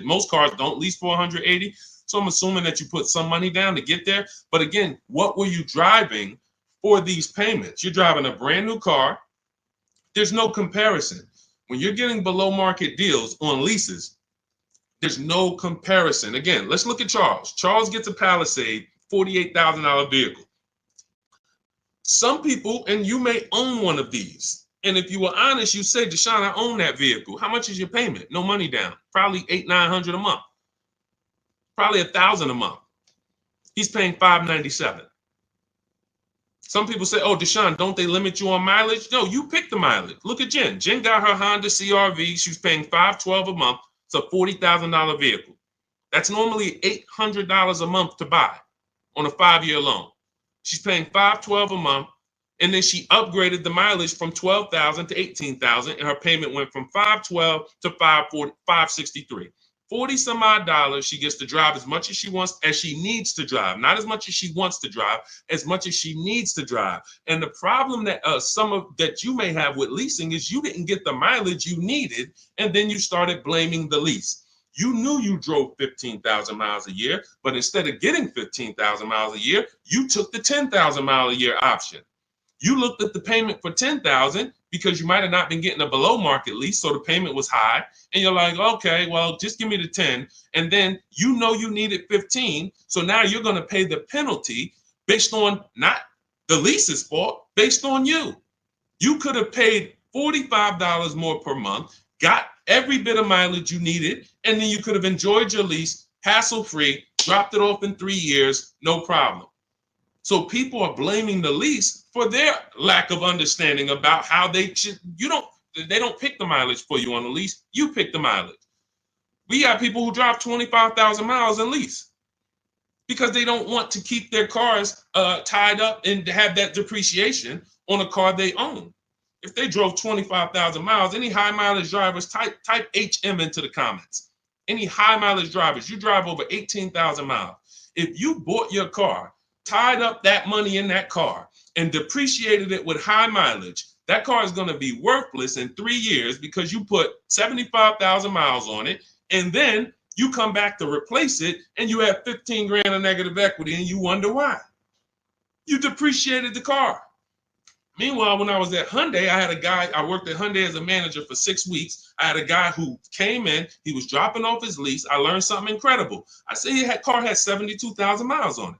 most cars don't lease for $180. So I'm assuming that you put some money down to get there. But again, what were you driving for these payments? You're driving a brand new car. There's no comparison. When you're getting below market deals on leases, there's no comparison. Again, let's look at Charles. Charles gets a Palisade, $48,000 vehicle. Some people, and you may own one of these. And if you were honest, you say, Deshone, I own that vehicle. How much is your payment? No money down. Probably $800-900 a month. Probably $1,000 a month. He's paying $597. Some people say, oh, Deshone, don't they limit you on mileage? No, you pick the mileage. Look at Jen. Jen got her Honda CRV. She's paying $512 a month. It's a $40,000 vehicle. That's normally $800 a month to buy on a 5-year loan. She's paying $512 a month, and then she upgraded the mileage from $12,000 to $18,000, and her payment went from $512 to $563. 40 some odd dollars. She gets to drive as much as she wants, as she needs to drive, not as much as she wants to drive, as much as she needs to drive. And the problem that that you may have with leasing is you didn't get the mileage you needed, and then you started blaming the lease. You knew you drove 15,000 miles a year, but instead of getting 15,000 miles a year, you took the 10,000 mile a year option. You looked at the payment for 10,000 because you might have not been getting a below market lease, so the payment was high, and you're like, okay, well, just give me the 10, and then you know you needed 15, so now you're going to pay the penalty based on not the lease's fault, based on you. You could have paid $45 more per month, got every bit of mileage you needed, and then you could have enjoyed your lease hassle-free, dropped it off in 3 years, no problem. So people are blaming the lease for their lack of understanding about how they don't pick the mileage for you on the lease. You pick the mileage. We got people who drive 25,000 miles in lease because they don't want to keep their cars tied up and have that depreciation on a car they own. If they drove 25,000 miles, any high mileage drivers, type HM into the comments. Any high mileage drivers, you drive over 18,000 miles. If you bought your car, tied up that money in that car, and depreciated it with high mileage, that car is going to be worthless in 3 years because you put 75,000 miles on it, and then you come back to replace it, and you have 15 grand of negative equity, and you wonder why. You depreciated the car. Meanwhile, when I was at Hyundai, I worked at Hyundai as a manager for 6 weeks. I had a guy who came in, he was dropping off his lease. I learned something incredible. I said, car had 72,000 miles on it.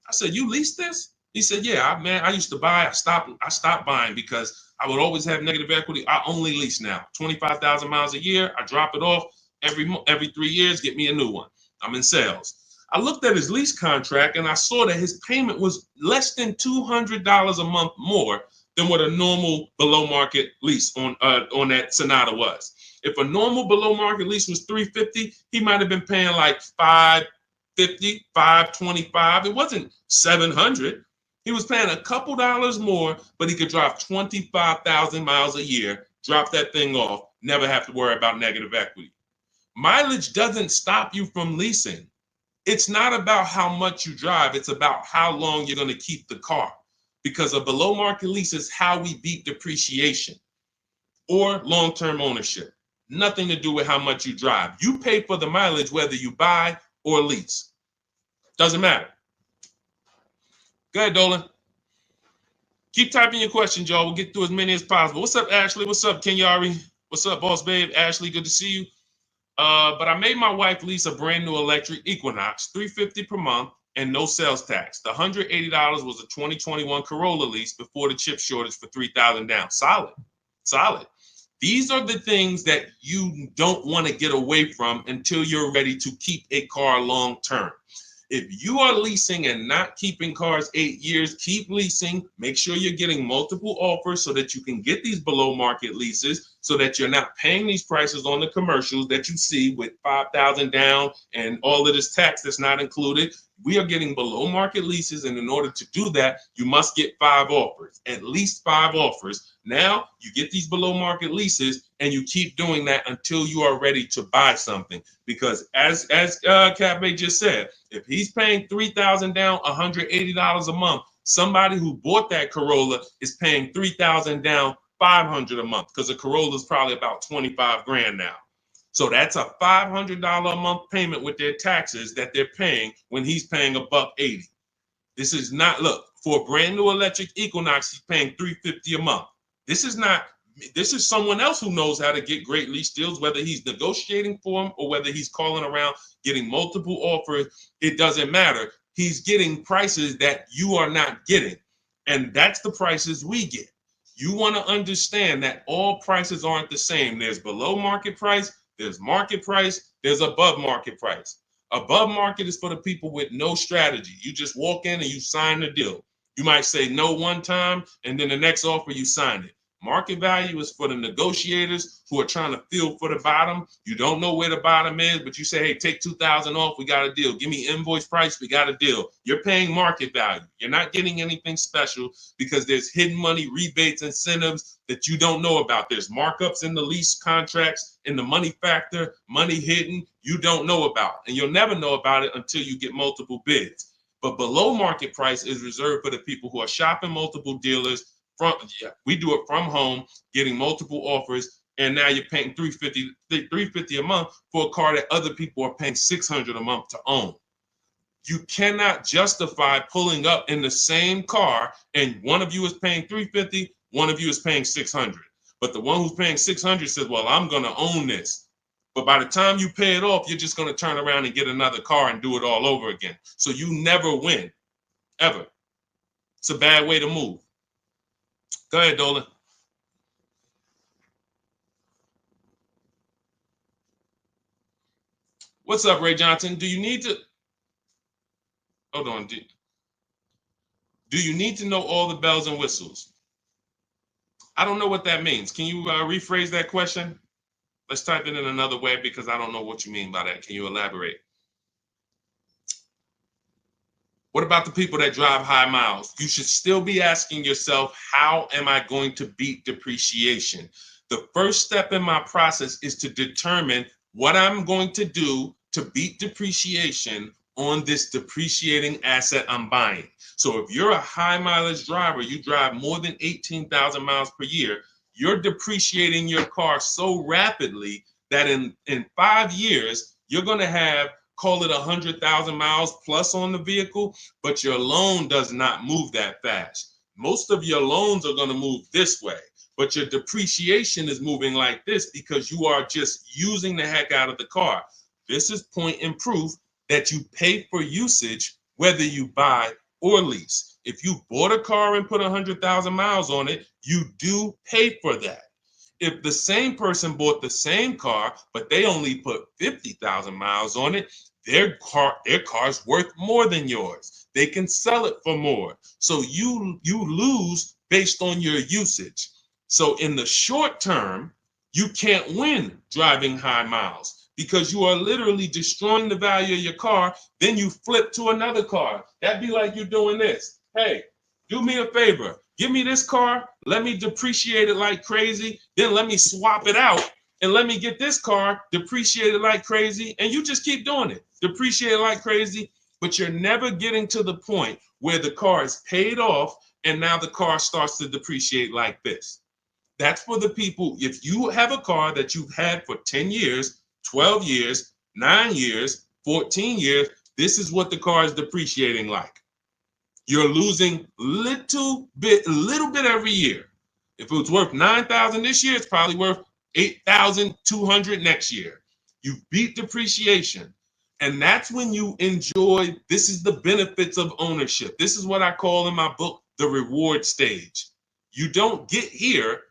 I said, you leased this? He said, yeah, man, I used to buy. I stopped buying because I would always have negative equity. I only lease now. 25,000 miles a year. I drop it off every 3 years, get me a new one. I'm in sales. I looked at his lease contract and I saw that his payment was less than $200 a month more than what a normal below market lease on that Sonata was. If a normal below market lease was $350, he might have been paying like $550, $525. It wasn't $700. He was paying a couple dollars more, but he could drive 25,000 miles a year, drop that thing off, never have to worry about negative equity. Mileage doesn't stop you from leasing. It's not about how much you drive. It's about how long you're going to keep the car. because a below market lease is how we beat depreciation or long-term ownership. Nothing to do with how much you drive. You pay for the mileage whether you buy or lease. Doesn't matter. Go ahead, Dolan. Keep typing your questions, y'all. We'll get through as many as possible. What's up, Ashley? What's up, Kenyari? What's up, boss babe? Ashley, good to see you. But I made my wife lease a brand new electric Equinox, $350 per month, and no sales tax. The $180 was a 2021 Corolla lease before the chip shortage for $3,000 down. Solid, solid. These are the things that you don't want to get away from until you're ready to keep a car long term. If you are leasing and not keeping cars 8 years, keep leasing. Make sure you're getting multiple offers so that you can get these below market leases, so that you're not paying these prices on the commercials that you see with $5,000 down and all of this tax that's not included. We are getting below market leases, and in order to do that, you must get 5 offers, at least 5 offers. Now you get these below market leases, and you keep doing that until you are ready to buy something. Because as Cafe just said, if he's paying $3,000 down, $180 a month, somebody who bought that Corolla is paying $3,000 down, $500 a month, because a Corolla is probably about 25 grand now. So that's a $500 a month payment with their taxes that they're paying when he's paying $180. This is not, look, for a brand new electric Equinox, he's paying $350 a month. This is someone else who knows how to get great lease deals, whether he's negotiating for them or whether he's calling around getting multiple offers. It doesn't matter. He's getting prices that you are not getting. And that's the prices we get. You want to understand that all prices aren't the same. There's below market price, there's market price, there's above market price. Above market is for the people with no strategy. You just walk in and you sign the deal. You might say no one time, and then the next offer you sign it. Market value is for the negotiators who are trying to feel for the bottom. You don't know where the bottom is, but you say, hey, take $2,000 off, we got a deal. Give me invoice price, we got a deal. You're paying market value. You're not getting anything special because there's hidden money, rebates, incentives that you don't know about. There's markups in the lease contracts, in the money factor, money hidden, you don't know about. And you'll never know about it until you get multiple bids. But below market price is reserved for the people who are shopping multiple dealers. We do it from home, getting multiple offers, and now you're paying $350 a month for a car that other people are paying $600 a month to own. You cannot justify pulling up in the same car and one of you is paying $350, one of you is paying $600. But the one who's paying $600 says, well, I'm going to own this. But by the time you pay it off, you're just going to turn around and get another car and do it all over again. So you never win, ever. It's a bad way to move. Go ahead, Dolan. What's up, Ray Johnson? Do you need to... Hold on. Do you need to know all the bells and whistles? I don't know what that means. Can you rephrase that question? Let's type it in another way because I don't know what you mean by that. Can you elaborate? What about the people that drive high miles? You should still be asking yourself, how am I going to beat depreciation? The first step in my process is to determine what I'm going to do to beat depreciation on this depreciating asset I'm buying. So if you're a high mileage driver, you drive more than 18,000 miles per year, you're depreciating your car so rapidly that in 5 years, you're going to have, call it 100,000 miles plus on the vehicle, but your loan does not move that fast. Most of your loans are going to move this way, but your depreciation is moving like this because you are just using the heck out of the car. This is point and proof that you pay for usage, whether you buy or lease. If you bought a car and put 100,000 miles on it, you do pay for that. If the same person bought the same car, but they only put 50,000 miles on it, their car's worth more than yours. They can sell it for more. So you lose based on your usage. So in the short term, you can't win driving high miles because you are literally destroying the value of your car. Then you flip to another car. That'd be like you doing this. Hey, do me a favor. Give me this car, let me depreciate it like crazy, then let me swap it out and let me get this car depreciated like crazy, and you just keep doing it. Depreciate it like crazy, but you're never getting to the point where the car is paid off and now the car starts to depreciate like this. That's for the people. If you have a car that you've had for 10 years, 12 years, 9 years, 14 years, this is what the car is depreciating like. You're losing a little bit every year. If it was worth 9,000 this year, it's probably worth 8,200 next year. You beat depreciation. And that's when you enjoy, this is the benefits of ownership. This is what I call in my book, the reward stage. You don't get here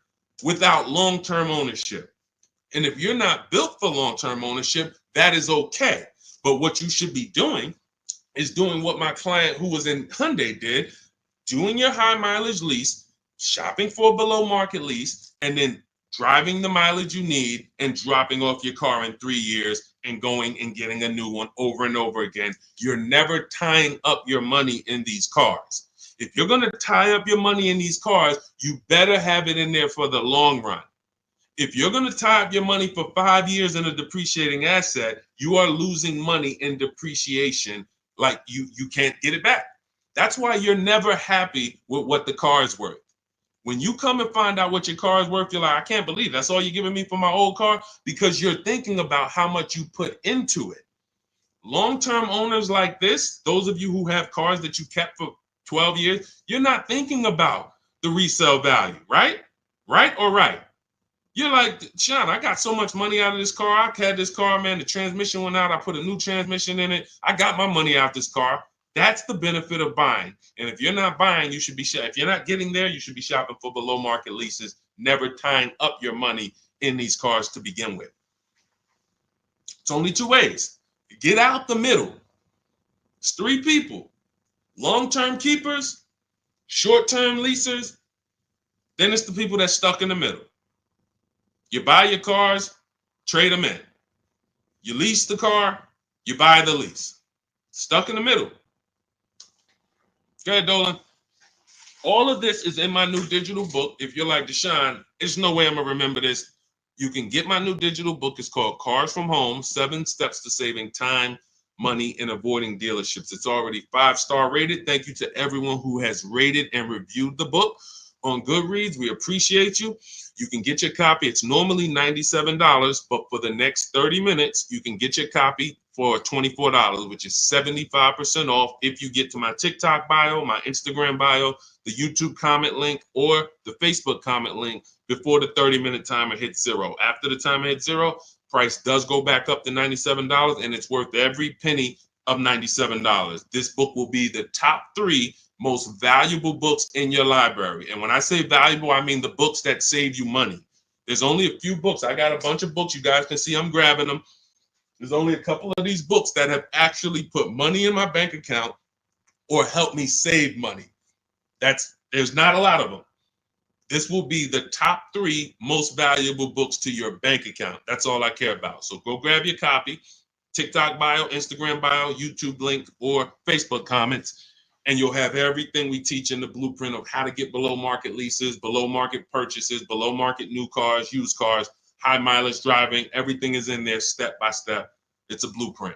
without long-term ownership. And if you're not built for long-term ownership, that is okay. But what you should be doing is doing what my client who was in Hyundai did, doing your high mileage lease, shopping for a below market lease, and then driving the mileage you need and dropping off your car in 3 years and going and getting a new one over and over again. You're never tying up your money in these cars. If you're going to tie up your money in these cars, you better have it in there for the long run. If you're going to tie up your money for 5 years in a depreciating asset, you are losing money in depreciation. Like you can't get it back. That's why you're never happy with what the car is worth. When you come and find out what your car is worth, you're like, I can't believe that's all you're giving me for my old car, because you're thinking about how much you put into it. Long-term owners like this, those of you who have cars that you kept for 12 years, you're not thinking about the resale value, right? Right or right? You're like, Sean, I got so much money out of this car. I had this car, man. The transmission went out. I put a new transmission in it. I got my money out this car. That's the benefit of buying. And if you're not buying, you should be if you're not getting there, you should be shopping for below market leases, never tying up your money in these cars to begin with. It's only 2 ways. Get out the middle. It's 3 people. Long-term keepers, short-term leasers, then it's the people that's stuck in the middle. You buy your cars, trade them in. You lease the car, you buy the lease. Stuck in the middle. Go ahead, Dolan. All of this is in my new digital book. If you're like, Deshone, there's no way I'm going to remember this. You can get my new digital book. It's called Cars from Home, 7 Steps to Saving Time, Money, and Avoiding Dealerships. It's already 5-star rated. Thank you to everyone who has rated and reviewed the book on Goodreads. We appreciate you. You can get your copy. It's normally $97, but for the next 30 minutes, you can get your copy for $24, which is 75% off if you get to my TikTok bio, my Instagram bio, the YouTube comment link, or the Facebook comment link before the 30-minute timer hits 0. After the timer hits 0, price does go back up to $97, and it's worth every penny of $97. This book will be the top 3 most valuable books in your library. And when I say valuable, I mean the books that save you money. There's only a few books. I got a bunch of books. You guys can see I'm grabbing them. There's only a couple of these books that have actually put money in my bank account or helped me save money. There's not a lot of them. This will be the top 3 most valuable books to your bank account. That's all I care about. So go grab your copy, TikTok bio, Instagram bio, YouTube link, or Facebook comments, and you'll have everything we teach in the blueprint of how to get below market leases, below market purchases, below market new cars, used cars, high mileage driving. Everything is in there step by step. It's a blueprint.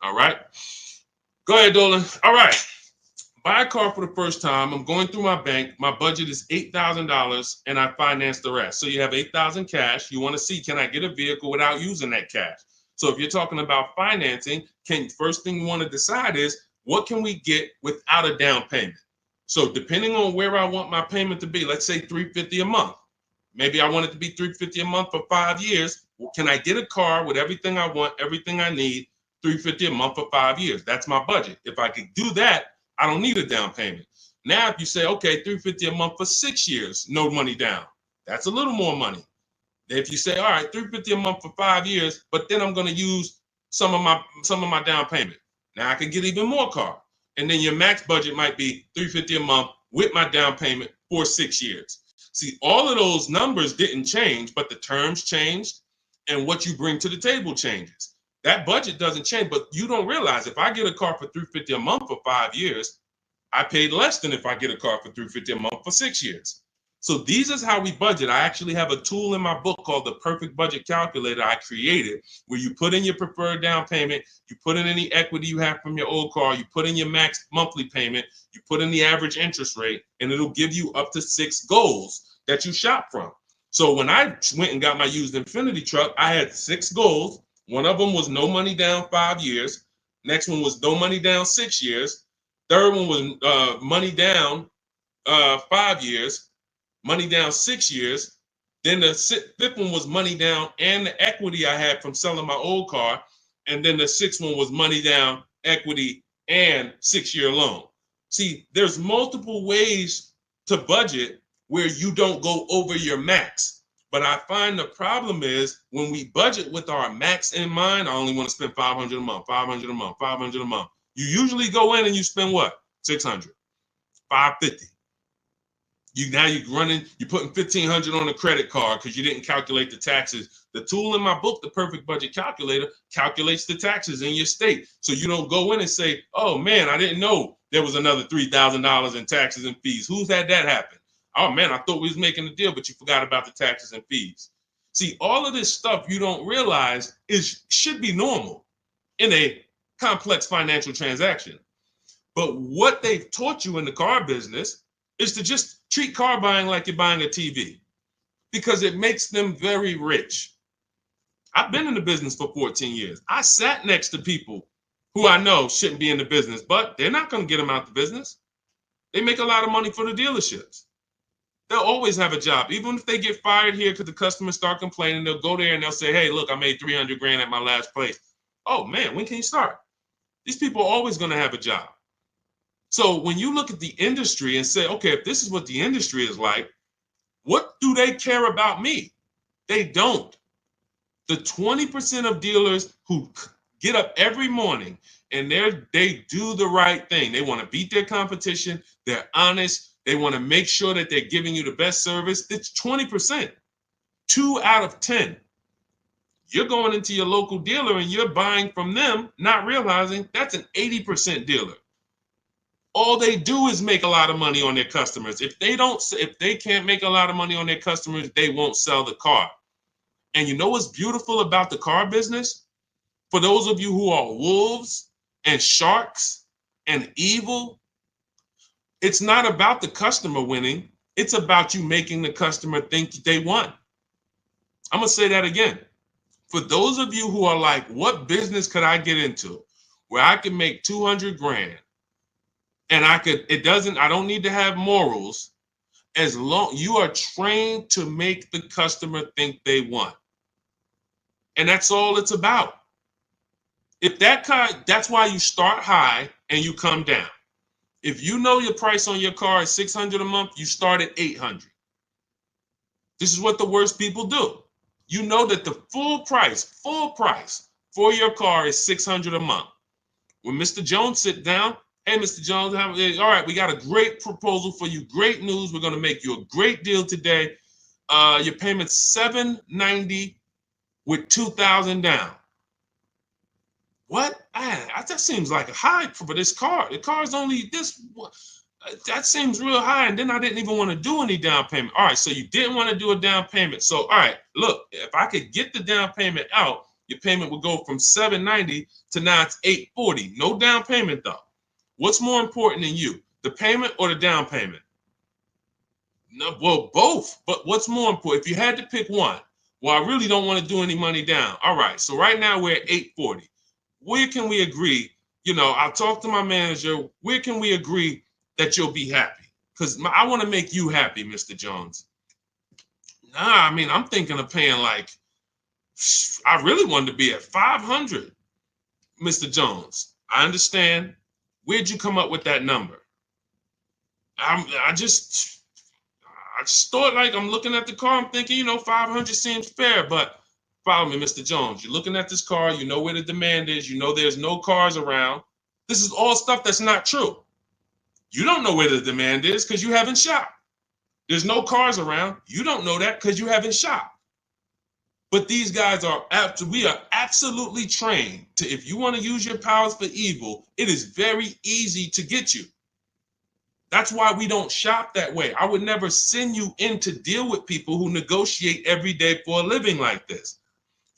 All right. Go ahead, Dolan. All right. Buy a car for the first time. I'm going through my bank. My budget is $8,000 and I finance the rest. So you have $8,000 cash. You want to see, can I get a vehicle without using that cash? So if you're talking about financing, first thing you want to decide is, what can we get without a down payment? So depending on where I want my payment to be, let's say $350 a month. Maybe I want it to be $350 a month for 5 years. Well, can I get a car with everything I want, everything I need, $350 a month for 5 years? That's my budget. If I could do that, I don't need a down payment. Now, if you say, okay, $350 a month for 6 years, no money down, that's a little more money. If you say, all right, $350 a month for 5 years, but then I'm going to use some of my down payment. Now I can get even more car. And then your max budget might be $350 a month with my down payment for 6 years. See, all of those numbers didn't change, but the terms changed and what you bring to the table changes. That budget doesn't change, but you don't realize if I get a car for $350 a month for 5 years, I paid less than if I get a car for $350 a month for 6 years. So these is how we budget. I actually have a tool in my book called the Perfect Budget Calculator I created, where you put in your preferred down payment, you put in any equity you have from your old car, you put in your max monthly payment, you put in the average interest rate, and it'll give you up to 6 goals that you shop from. So when I went and got my used Infiniti truck, I had 6 goals. One of them was no money down 5 years. Next one was no money down 6 years. Third one was money down 5 years. Money down 6 years. Then the fifth one was money down and the equity I had from selling my old car. And then the sixth one was money down, equity, and 6-year loan. See, there's multiple ways to budget where you don't go over your max. But I find the problem is when we budget with our max in mind, I only want to spend $500 a month, $500 a month, $500 a month. You usually go in and you spend what? $600, $550. You're putting $1,500 on a credit card because you didn't calculate the taxes. The tool in my book, the Perfect Budget Calculator, calculates the taxes in your state. So you don't go in and say, oh man, I didn't know there was another $3,000 in taxes and fees. Who's had that happen? Oh man, I thought we was making a deal, but you forgot about the taxes and fees. See, all of this stuff you don't realize should be normal in a complex financial transaction. But what they've taught you in the car business is to just treat car buying like you're buying a TV because it makes them very rich. I've been in the business for 14 years. I sat next to people who I know shouldn't be in the business, but they're not going to get them out the business. They make a lot of money for the dealerships. They'll always have a job. Even if they get fired here because the customers start complaining, they'll go there and they'll say, hey, look, I made 300 grand at my last place. Oh man, when can you start? These people are always going to have a job. So when you look at the industry and say, okay, if this is what the industry is like, what do they care about me? They don't. The 20% of dealers who get up every morning and they do the right thing. They want to beat their competition. They're honest. They want to make sure that they're giving you the best service. It's 20%. 2 out of 10. You're going into your local dealer and you're buying from them, not realizing that's an 80% dealer. All they do is make a lot of money on their customers. If they can't make a lot of money on their customers, they won't sell the car. And you know what's beautiful about the car business? For those of you who are wolves and sharks and evil, it's not about the customer winning. It's about you making the customer think they won. I'm going to say that again. For those of you who are like, what business could I get into where I can make 200 grand? And I don't need to have morals as long you are trained to make the customer think they won. And that's all it's about. If that's why you start high and you come down. If you know your price on your car is $600 a month, you start at $800. This is what the worst people do. You know that the full price for your car is $600 a month. When Mr. Jones sit down, hey, Mr. Jones, all right, we got a great proposal for you. Great news. We're going to make you a great deal today. Your payment's $790 with $2,000 down. What? That seems like a high for this car. The car's only this. That seems real high. And then I didn't even want to do any down payment. All right, so you didn't want to do a down payment. So, all right, look, if I could get the down payment out, your payment would go from $790 to now it's $840. No down payment, though. What's more important than you, the payment or the down payment? No, well, both. But what's more important? If you had to pick one, well, I really don't want to do any money down. All right, so right now we're at $840. Where can we agree? I'll talk to my manager. Where can we agree that you'll be happy? Because I want to make you happy, Mr. Jones. Nah, I mean, I'm thinking of paying I really wanted to be at $500, Mr. Jones. I understand. Where'd you come up with that number? I just thought I'm looking at the car. I'm thinking, 500 seems fair, but follow me, Mr. Jones. You're looking at this car. You know where the demand is. You know there's no cars around. This is all stuff that's not true. You don't know where the demand is because you haven't shopped. There's no cars around. You don't know that because you haven't shopped. But these guys we are absolutely trained to, if you want to use your powers for evil, it is very easy to get you. That's why we don't shop that way. I would never send you in to deal with people who negotiate every day for a living like this.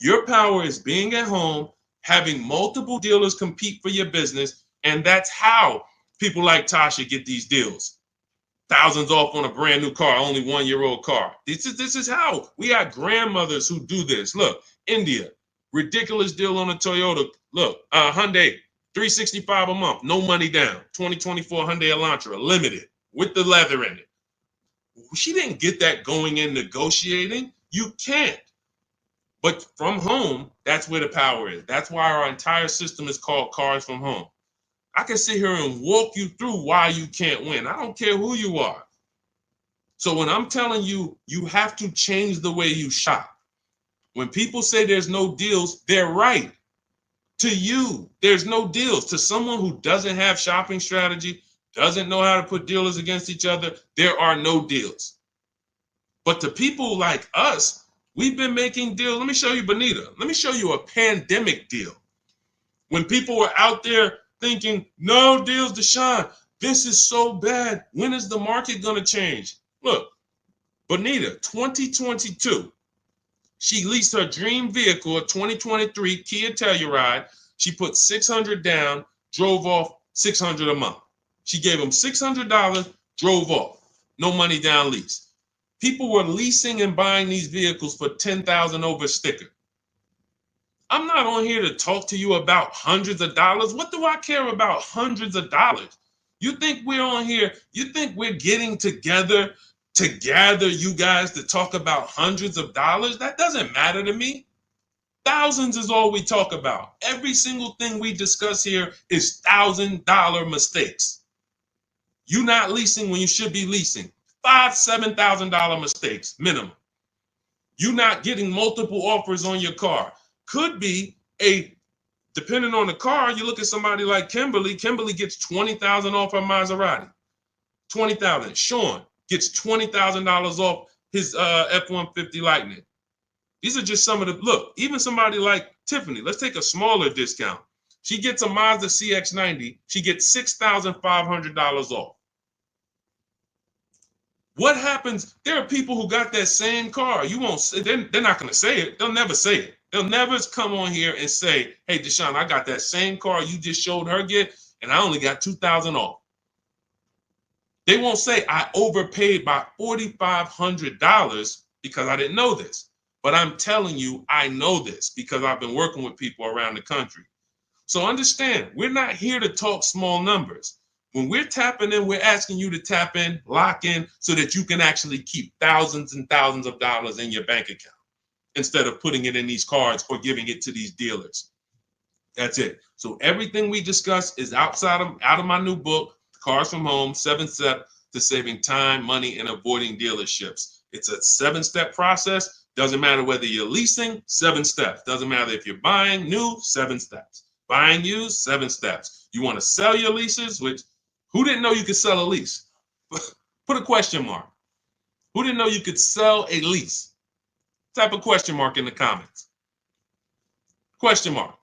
Your power is being at home, having multiple dealers compete for your business, and that's how people like Tasha get these deals. Thousands off on a brand new car, only 1-year-old car. This is how we got grandmothers who do this. Look, India, ridiculous deal on a Toyota. Look, Hyundai, $365 a month, no money down. 2024 Hyundai Elantra, limited with the leather in it. She didn't get that going in negotiating. You can't. But from home, that's where the power is. That's why our entire system is called Cars from Home. I can sit here and walk you through why you can't win. I don't care who you are. So when I'm telling you, you have to change the way you shop. When people say there's no deals, they're right. To you, there's no deals. To someone who doesn't have shopping strategy, doesn't know how to put dealers against each other, there are no deals. But to people like us, we've been making deals. Let me show you, Bonita. Let me show you a pandemic deal. When people were out there thinking, no deals, Deshone, this is so bad. When is the market going to change? Look, Bonita, 2022, she leased her dream vehicle, a 2023 Kia Telluride. She put $600 down, drove off $600 a month. She gave him $600, drove off. No money down lease. People were leasing and buying these vehicles for $10,000 over sticker. I'm not on here to talk to you about hundreds of dollars. What do I care about hundreds of dollars? You think we're on here? You think we're getting together to gather you guys to talk about hundreds of dollars? That doesn't matter to me. Thousands is all we talk about. Every single thing we discuss here is $1,000 mistakes. You not leasing when you should be leasing. $5,000, $7,000 mistakes minimum. You not getting multiple offers on your car. Could be depending on the car, you look at somebody like Kimberly. Kimberly gets $20,000 off her Maserati. $20,000. Sean gets $20,000 off his F-150 Lightning. These are just some of the, look, even somebody like Tiffany, let's take a smaller discount. She gets a Mazda CX-90. She gets $6,500 off. What happens? There are people who got that same car. You won't say, they're not going to say it. They'll never say it. They'll never come on here and say, hey, Deshone, I got that same car you just showed her get, and I only got $2,000 off. They won't say I overpaid by $4,500 because I didn't know this. But I'm telling you, I know this because I've been working with people around the country. So understand, we're not here to talk small numbers. When we're tapping in, we're asking you to tap in, lock in, so that you can actually keep thousands and thousands of dollars in your bank account instead of putting it in these cards or giving it to these dealers. That's it. So everything we discuss is out of my new book, Cars from Home, 7 Steps to Saving Time, Money, and Avoiding Dealerships. It's a 7-step process. Doesn't matter whether you're leasing, 7 steps. Doesn't matter if you're buying new, 7 steps. Buying used, 7 steps. You want to sell your leases, which who didn't know you could sell a lease? Put a question mark. Who didn't know you could sell a lease? Type a question mark in the comments. Question mark.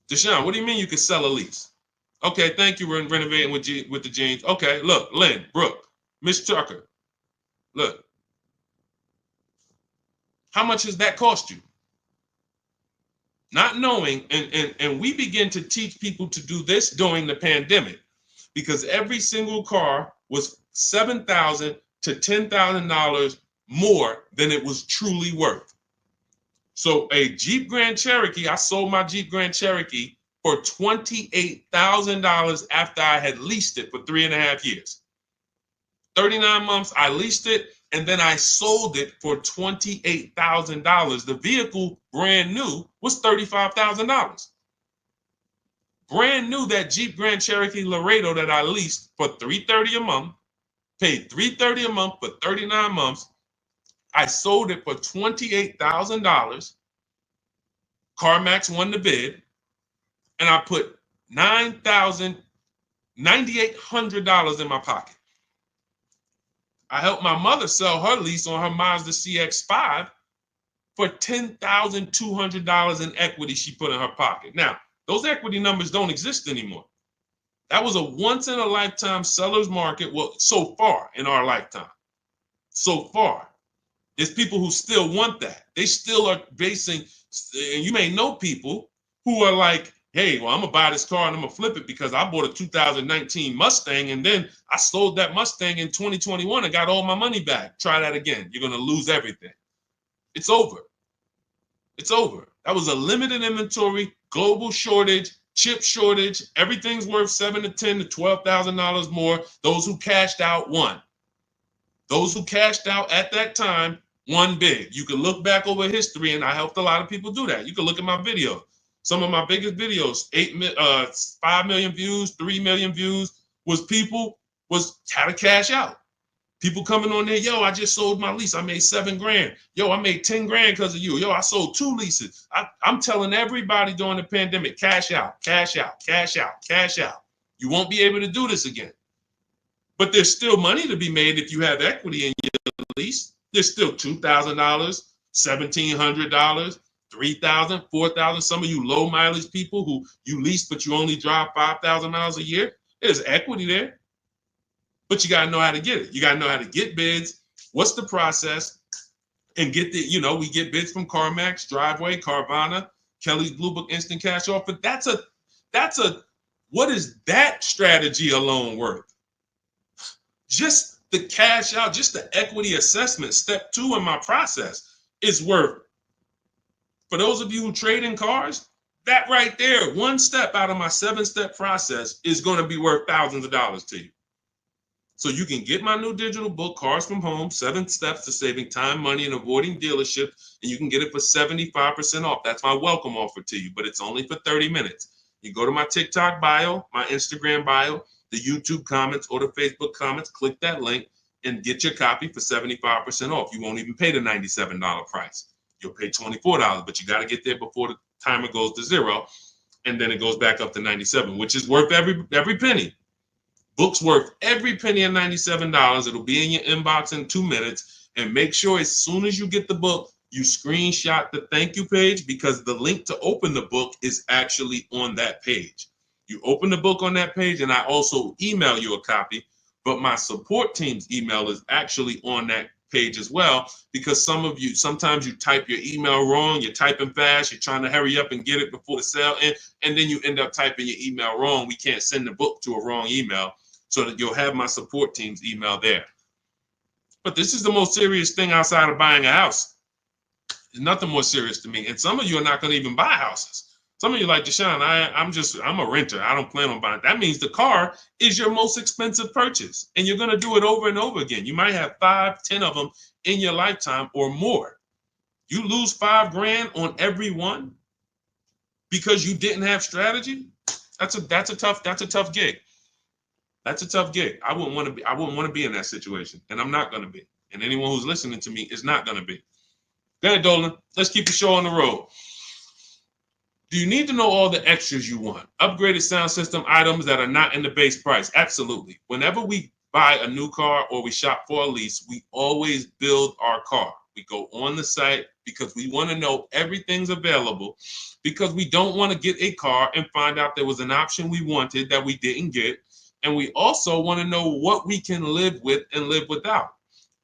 Deshone, what do you mean you could sell a lease? Okay, thank you. We're renovating with the jeans. Okay, look, Lynn, Brooke, Miss Tucker. Look. How much does that cost you? Not knowing, and we begin to teach people to do this during the pandemic because every single car was $7,000 to $10,000 more than it was truly worth. So a Jeep Grand Cherokee, I sold my Jeep Grand Cherokee for $28,000 after I had leased it for 3.5 years. 39 months, I leased it, and then I sold it for $28,000. The vehicle, brand new, was $35,000. Brand new, that Jeep Grand Cherokee Laredo that I leased for $330 a month, paid $330 a month for 39 months. I sold it for $28,000. CarMax won the bid, and I put $9,800 in my pocket. I helped my mother sell her lease on her Mazda CX-5 for $10,200 in equity she put in her pocket. Now, those equity numbers don't exist anymore. That was a once in a lifetime seller's market. Well, so far in our lifetime, so far, there's people who still want that. They still are basing, and you may know people who are like, hey, well, I'm gonna buy this car and I'm gonna flip it because I bought a 2019 Mustang and then I sold that Mustang in 2021 and got all my money back. Try that again. You're gonna lose everything. It's over. It's over. That was a limited inventory, global shortage, chip shortage. Everything's worth $7,000 to $10,000 to $12,000 more. Those who cashed out won. Those who cashed out at that time won big. You can look back over history, and I helped a lot of people do that. You can look at my videos. Some of my biggest videos, 5 million views, 3 million views, was how to cash out. People coming on there, yo, I just sold my lease. I made $7,000. Yo, I made 10 grand because of you. Yo, I sold 2 leases. I'm telling everybody during the pandemic, cash out, cash out, cash out, cash out. You won't be able to do this again. But there's still money to be made if you have equity in your lease. There's still $2,000, $1,700, $3,000, $4,000. Some of you low mileage people who you lease, but you only drive 5,000 miles a year. There's equity there. But you got to know how to get it. You got to know how to get bids. What's the process? And get we get bids from CarMax, Driveway, Carvana, Kelly's Blue Book Instant Cash Offer. What is that strategy alone worth? Just the cash out, just the equity assessment, step 2 in my process is worth. For those of you who trade in cars, that right there, one step out of my 7-step process is going to be worth thousands of dollars to you. So you can get my new digital book, Cars from Home, 7 Steps to Saving Time, Money, and Avoiding Dealership, and you can get it for 75% off. That's my welcome offer to you, but it's only for 30 minutes. You go to my TikTok bio, my Instagram bio, the YouTube comments, or the Facebook comments, click that link, and get your copy for 75% off. You won't even pay the $97 price. You'll pay $24, but you got to get there before the timer goes to 0, and then it goes back up to $97, which is worth every penny. Book's worth every penny of $97. It'll be in your inbox in 2 minutes. And make sure as soon as you get the book, you screenshot the thank you page, because the link to open the book is actually on that page. You open the book on that page, and I also email you a copy, but my support team's email is actually on that page as well, because sometimes you type your email wrong, you're typing fast, you're trying to hurry up and get it before the sale, and then you end up typing your email wrong. We can't send the book to a wrong email, so that you'll have my support team's email there. But this is the most serious thing outside of buying a house. There's nothing more serious to me. And some of you are not going to even buy houses. Some of you like, Deshone, I'm a renter. I don't plan on buying. That means the car is your most expensive purchase. And you're going to do it over and over again. You might have 5, 10 of them in your lifetime or more. You lose $5,000 on every one because you didn't have strategy. That's a tough gig. That's a tough gig. I wouldn't want to be in that situation. And I'm not going to be. And anyone who's listening to me is not going to be. Go ahead, Dolan. Let's keep the show on the road. Do you need to know all the extras you want? Upgraded sound system items that are not in the base price? Absolutely. Whenever we buy a new car or we shop for a lease, we always build our car. We go on the site because we want to know everything's available, because we don't want to get a car and find out there was an option we wanted that we didn't get. And we also want to know what we can live with and live without.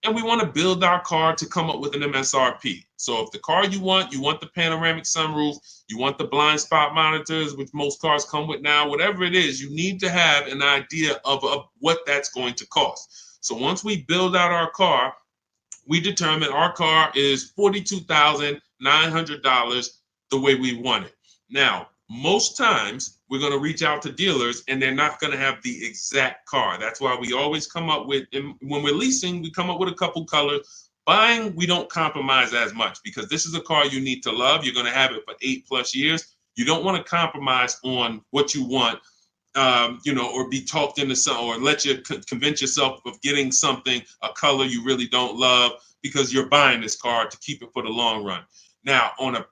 And we want to build our car to come up with an MSRP. So if the car you want the panoramic sunroof, you want the blind spot monitors, which most cars come with now, whatever it is, you need to have an idea of what that's going to cost. So once we build out our car, we determine our car is $42,900 the way we want it. Now, most times we're going to reach out to dealers and they're not going to have the exact car. That's why we always come up with, and when we're leasing, we come up with a couple colors. Buying, we don't compromise as much, because this is a car you need to love. You're going to have it for 8+ years. You don't want to compromise on what you want, or be talked into something, or let you convince yourself of getting something, a color you really don't love, because you're buying this car to keep it for the long run. Now, on a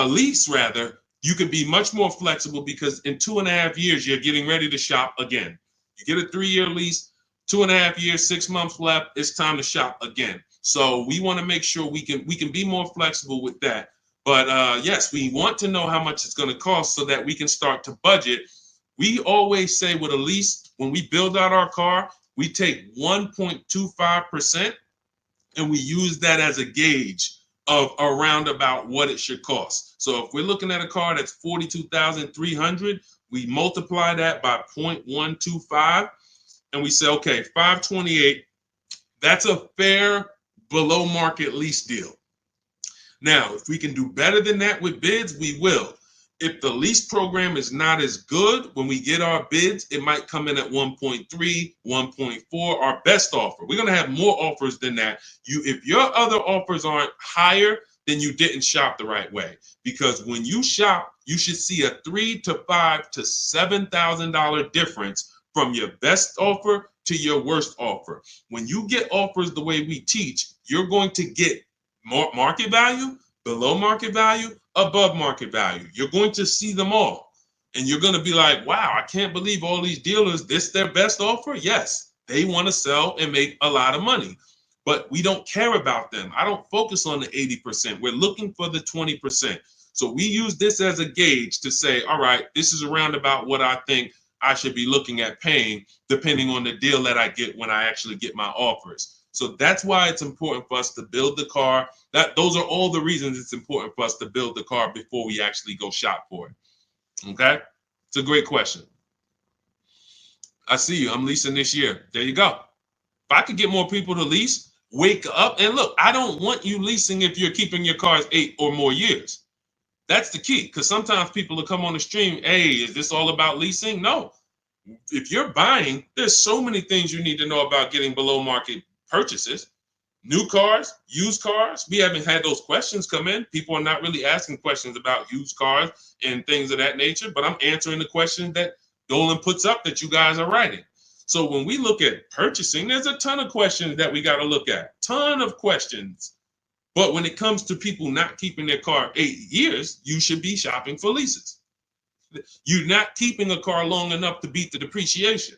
lease rather, you can be much more flexible, because in 2.5 years, you're getting ready to shop again. You get a 3-year lease, 2.5 years, 6 months left, it's time to shop again. So we want to make sure we can be more flexible with that. But yes, we want to know how much it's going to cost so that we can start to budget We always say with a lease, when we build out our car, we take 1.25% and we use that as a gauge of around about what it should cost. So if we're looking at a car that's 42,300, we multiply that by 0.125 and we say, okay, 528, that's a fair below market lease deal. Now, if we can do better than that with bids, we will. If the lease program is not as good, when we get our bids, it might come in at 1.3, 1.4, our best offer. We're going to have more offers than that. If your other offers aren't higher, then you didn't shop the right way. Because when you shop, you should see a $3,000 to $5,000 to $7,000 difference from your best offer to your worst offer. When you get offers the way we teach, you're going to get more market value, below market value, above market value. You're going to see them all. And you're going to be like, wow, I can't believe all these dealers, this their best offer? Yes, they want to sell and make a lot of money. But we don't care about them. I don't focus on the 80%. We're looking for the 20%. So we use this as a gauge to say, all right, this is around about what I think I should be looking at paying, depending on the deal that I get when I actually get my offers. So that's why it's important for us to build the car. Those are all the reasons it's important for us to build the car before we actually go shop for it. Okay? It's a great question. I see you. I'm leasing this year. There you go. If I could get more people to lease, wake up and look. I don't want you leasing if you're keeping your cars 8 or more years. That's the key, because sometimes people will come on the stream, hey, is this all about leasing? No. If you're buying, there's so many things you need to know about getting below market purchases. New cars, used cars, we haven't had those questions come in. People are not really asking questions about used cars and things of that nature, but I'm answering the questions that Dolan puts up that you guys are writing. So when we look at purchasing, there's a ton of questions that we got to look at, ton of questions. But when it comes to people not keeping their car 8 years, you should be shopping for leases. You're not keeping a car long enough to beat the depreciation.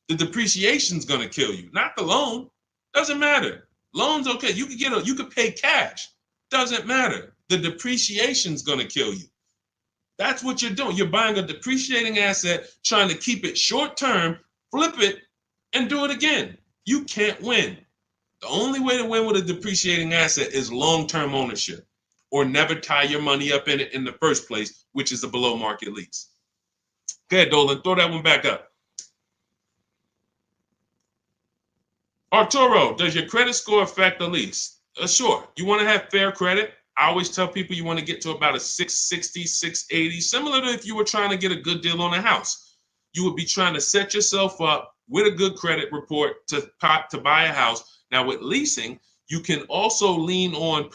The depreciation's going to kill you, not the loan. Doesn't matter. Loans, okay, you could pay cash. Doesn't matter. The depreciation's going to kill you. That's what you're doing. You're buying a depreciating asset, trying to keep it short term, flip it, and do it again. You can't win. The only way to win with a depreciating asset is long-term ownership, or never tie your money up in it in the first place, which is a below market lease. Go ahead, Dolan, throw that one back up. Arturo, does your credit score affect the lease? Sure. You want to have fair credit. I always tell people you want to get to about a 660, 680, similar to if you were trying to get a good deal on a house. You would be trying to set yourself up with a good credit report to buy a house. Now with leasing, you can also lean on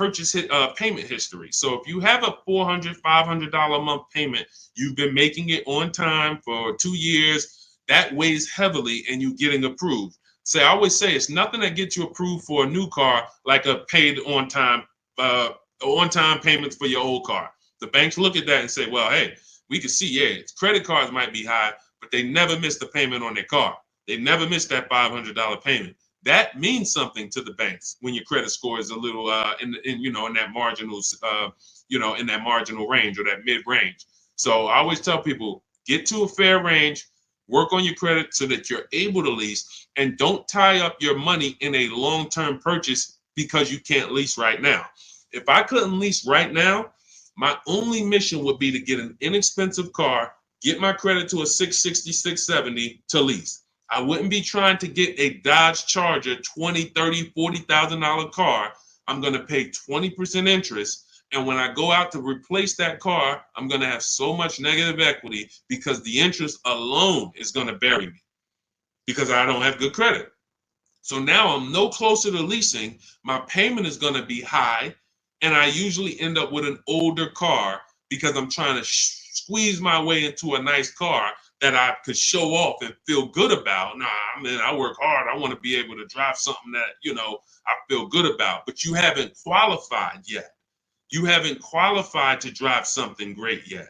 payment history. So if you have a $400, $500 a month payment, you've been making it on time for 2 years, that weighs heavily in you getting approved. I always say it's nothing that gets you approved for a new car like a paid on-time payments for your old car. The banks look at that and say, well, hey, we can see, yeah, credit cards might be high, but they never miss the payment on their car. They never miss that $500 payment. That means something to the banks when your credit score is a little in that marginal in that marginal range or that mid range. So I always tell people, get to a fair range, work on your credit so that you're able to lease, and don't tie up your money in a long-term purchase because you can't lease right now. If I couldn't lease right now, my only mission would be to get an inexpensive car, get my credit to a 660, 670 to lease. I wouldn't be trying to get a Dodge Charger, $20,000, $30,000, $40,000 car. I'm going to pay 20% interest. And when I go out to replace that car, I'm going to have so much negative equity because the interest alone is going to bury me because I don't have good credit. So now I'm no closer to leasing. My payment is going to be high. And I usually end up with an older car because I'm trying to squeeze my way into a nice car that I could show off and feel good about. Nah, I mean, I work hard. I want to be able to drive something that, I feel good about. But you haven't qualified yet. You haven't qualified to drive something great yet.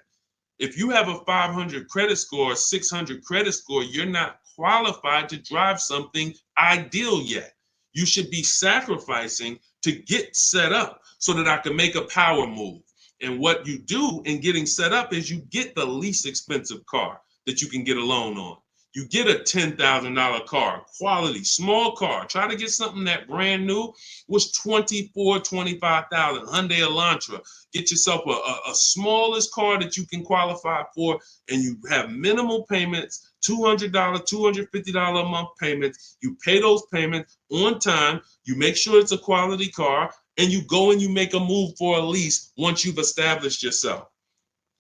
If you have a 500 credit score, 600 credit score, you're not qualified to drive something ideal yet. You should be sacrificing to get set up so that I can make a power move. And what you do in getting set up is you get the least expensive car. that you can get a loan on. You get a $10,000 car, quality, small car. Try to get something that brand new was $24,000, $25,000, Hyundai Elantra. Get yourself a smallest car that you can qualify for, and you have minimal payments, $200, $250 a month payments. You pay those payments on time. You make sure it's a quality car, and you go and you make a move for a lease once you've established yourself.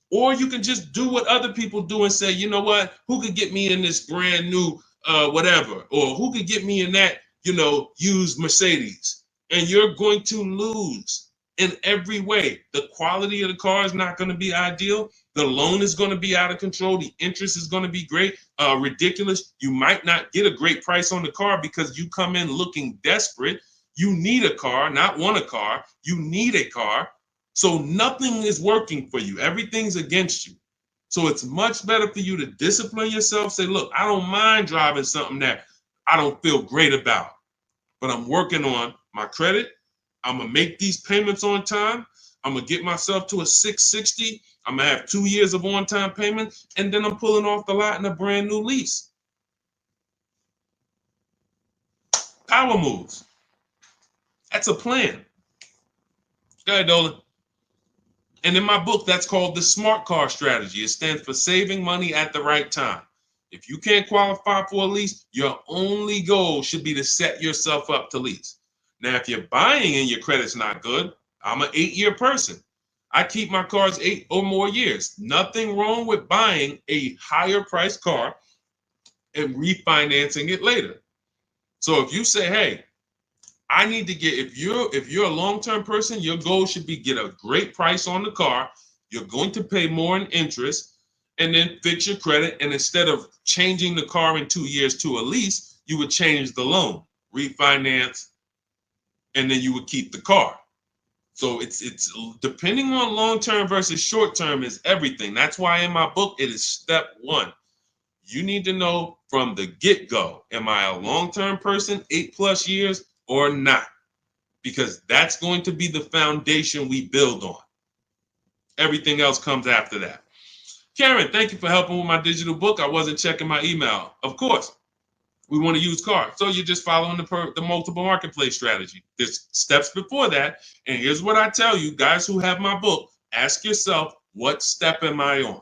Or you can just do what other people do and say, you know what, who could get me in this brand new whatever, or who could get me in that, used Mercedes? And you're going to lose in every way. The quality of the car is not going to be ideal. The loan is going to be out of control. The interest is going to be great, ridiculous. You might not get a great price on the car because you come in looking desperate. You need a car, not want a car. You need a car. So nothing is working for you. Everything's against you. So it's much better for you to discipline yourself. Say, look, I don't mind driving something that I don't feel great about, but I'm working on my credit. I'm going to make these payments on time. I'm going to get myself to a 660. I'm going to have 2 years of on-time payments, and then I'm pulling off the lot in a brand new lease. Power moves. That's a plan. Go ahead, Dolan. And in my book, that's called the SMART car strategy. It stands for saving money at the right time. If you can't qualify for a lease, your only goal should be to set yourself up to lease. Now, if you're buying and your credit's not good, I'm an 8-year person. I keep my cars 8 or more years. Nothing wrong with buying a higher priced car and refinancing it later. So if you say, hey, I need to get, if you're a long-term person, your goal should be get a great price on the car. You're going to pay more in interest and then fix your credit. And instead of changing the car in 2 years to a lease, you would change the loan, refinance, and then you would keep the car. So it's depending on long-term versus short-term is everything. That's why in my book, it is step 1. You need to know from the get-go, am I a long-term person, 8+ years, or not? Because that's going to be the foundation we build on. Everything else comes after that. Karen, thank you for helping with my digital book. I wasn't checking my email. Of course, we want to use cars. So you're just following the multiple marketplace strategy. There's steps before that. And here's what I tell you, guys who have my book, ask yourself, what step am I on?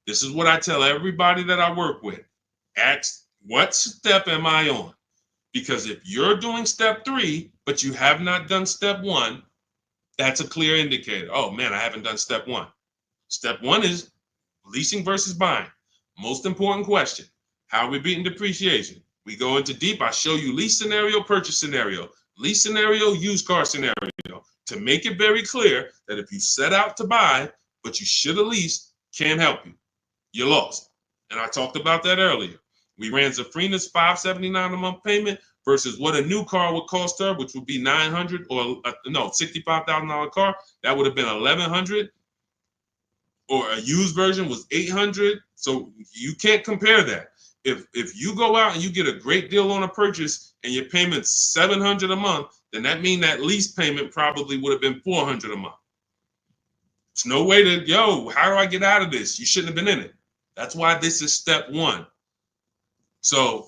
This is what I tell everybody that I work with. Ask, what step am I on? Because if you're doing step 3, but you have not done step 1, that's a clear indicator. Oh man, I haven't done step 1. Step 1 is leasing versus buying. Most important question. How are we beating depreciation? We go into deep. I show you lease scenario, purchase scenario, lease scenario, used car scenario, to make it very clear that if you set out to buy, but you should have leased, can't help you. You're lost. And I talked about that earlier. We ran Zafrina's $579 a month payment versus what a new car would cost her, which would be $900 or $65,000 car. That would have been $1,100. Or a used version was $800. So you can't compare that. If you go out and you get a great deal on a purchase and your payment's $700 a month, then that means that lease payment probably would have been $400 a month. There's no way to, how do I get out of this? You shouldn't have been in it. That's why this is step 1. So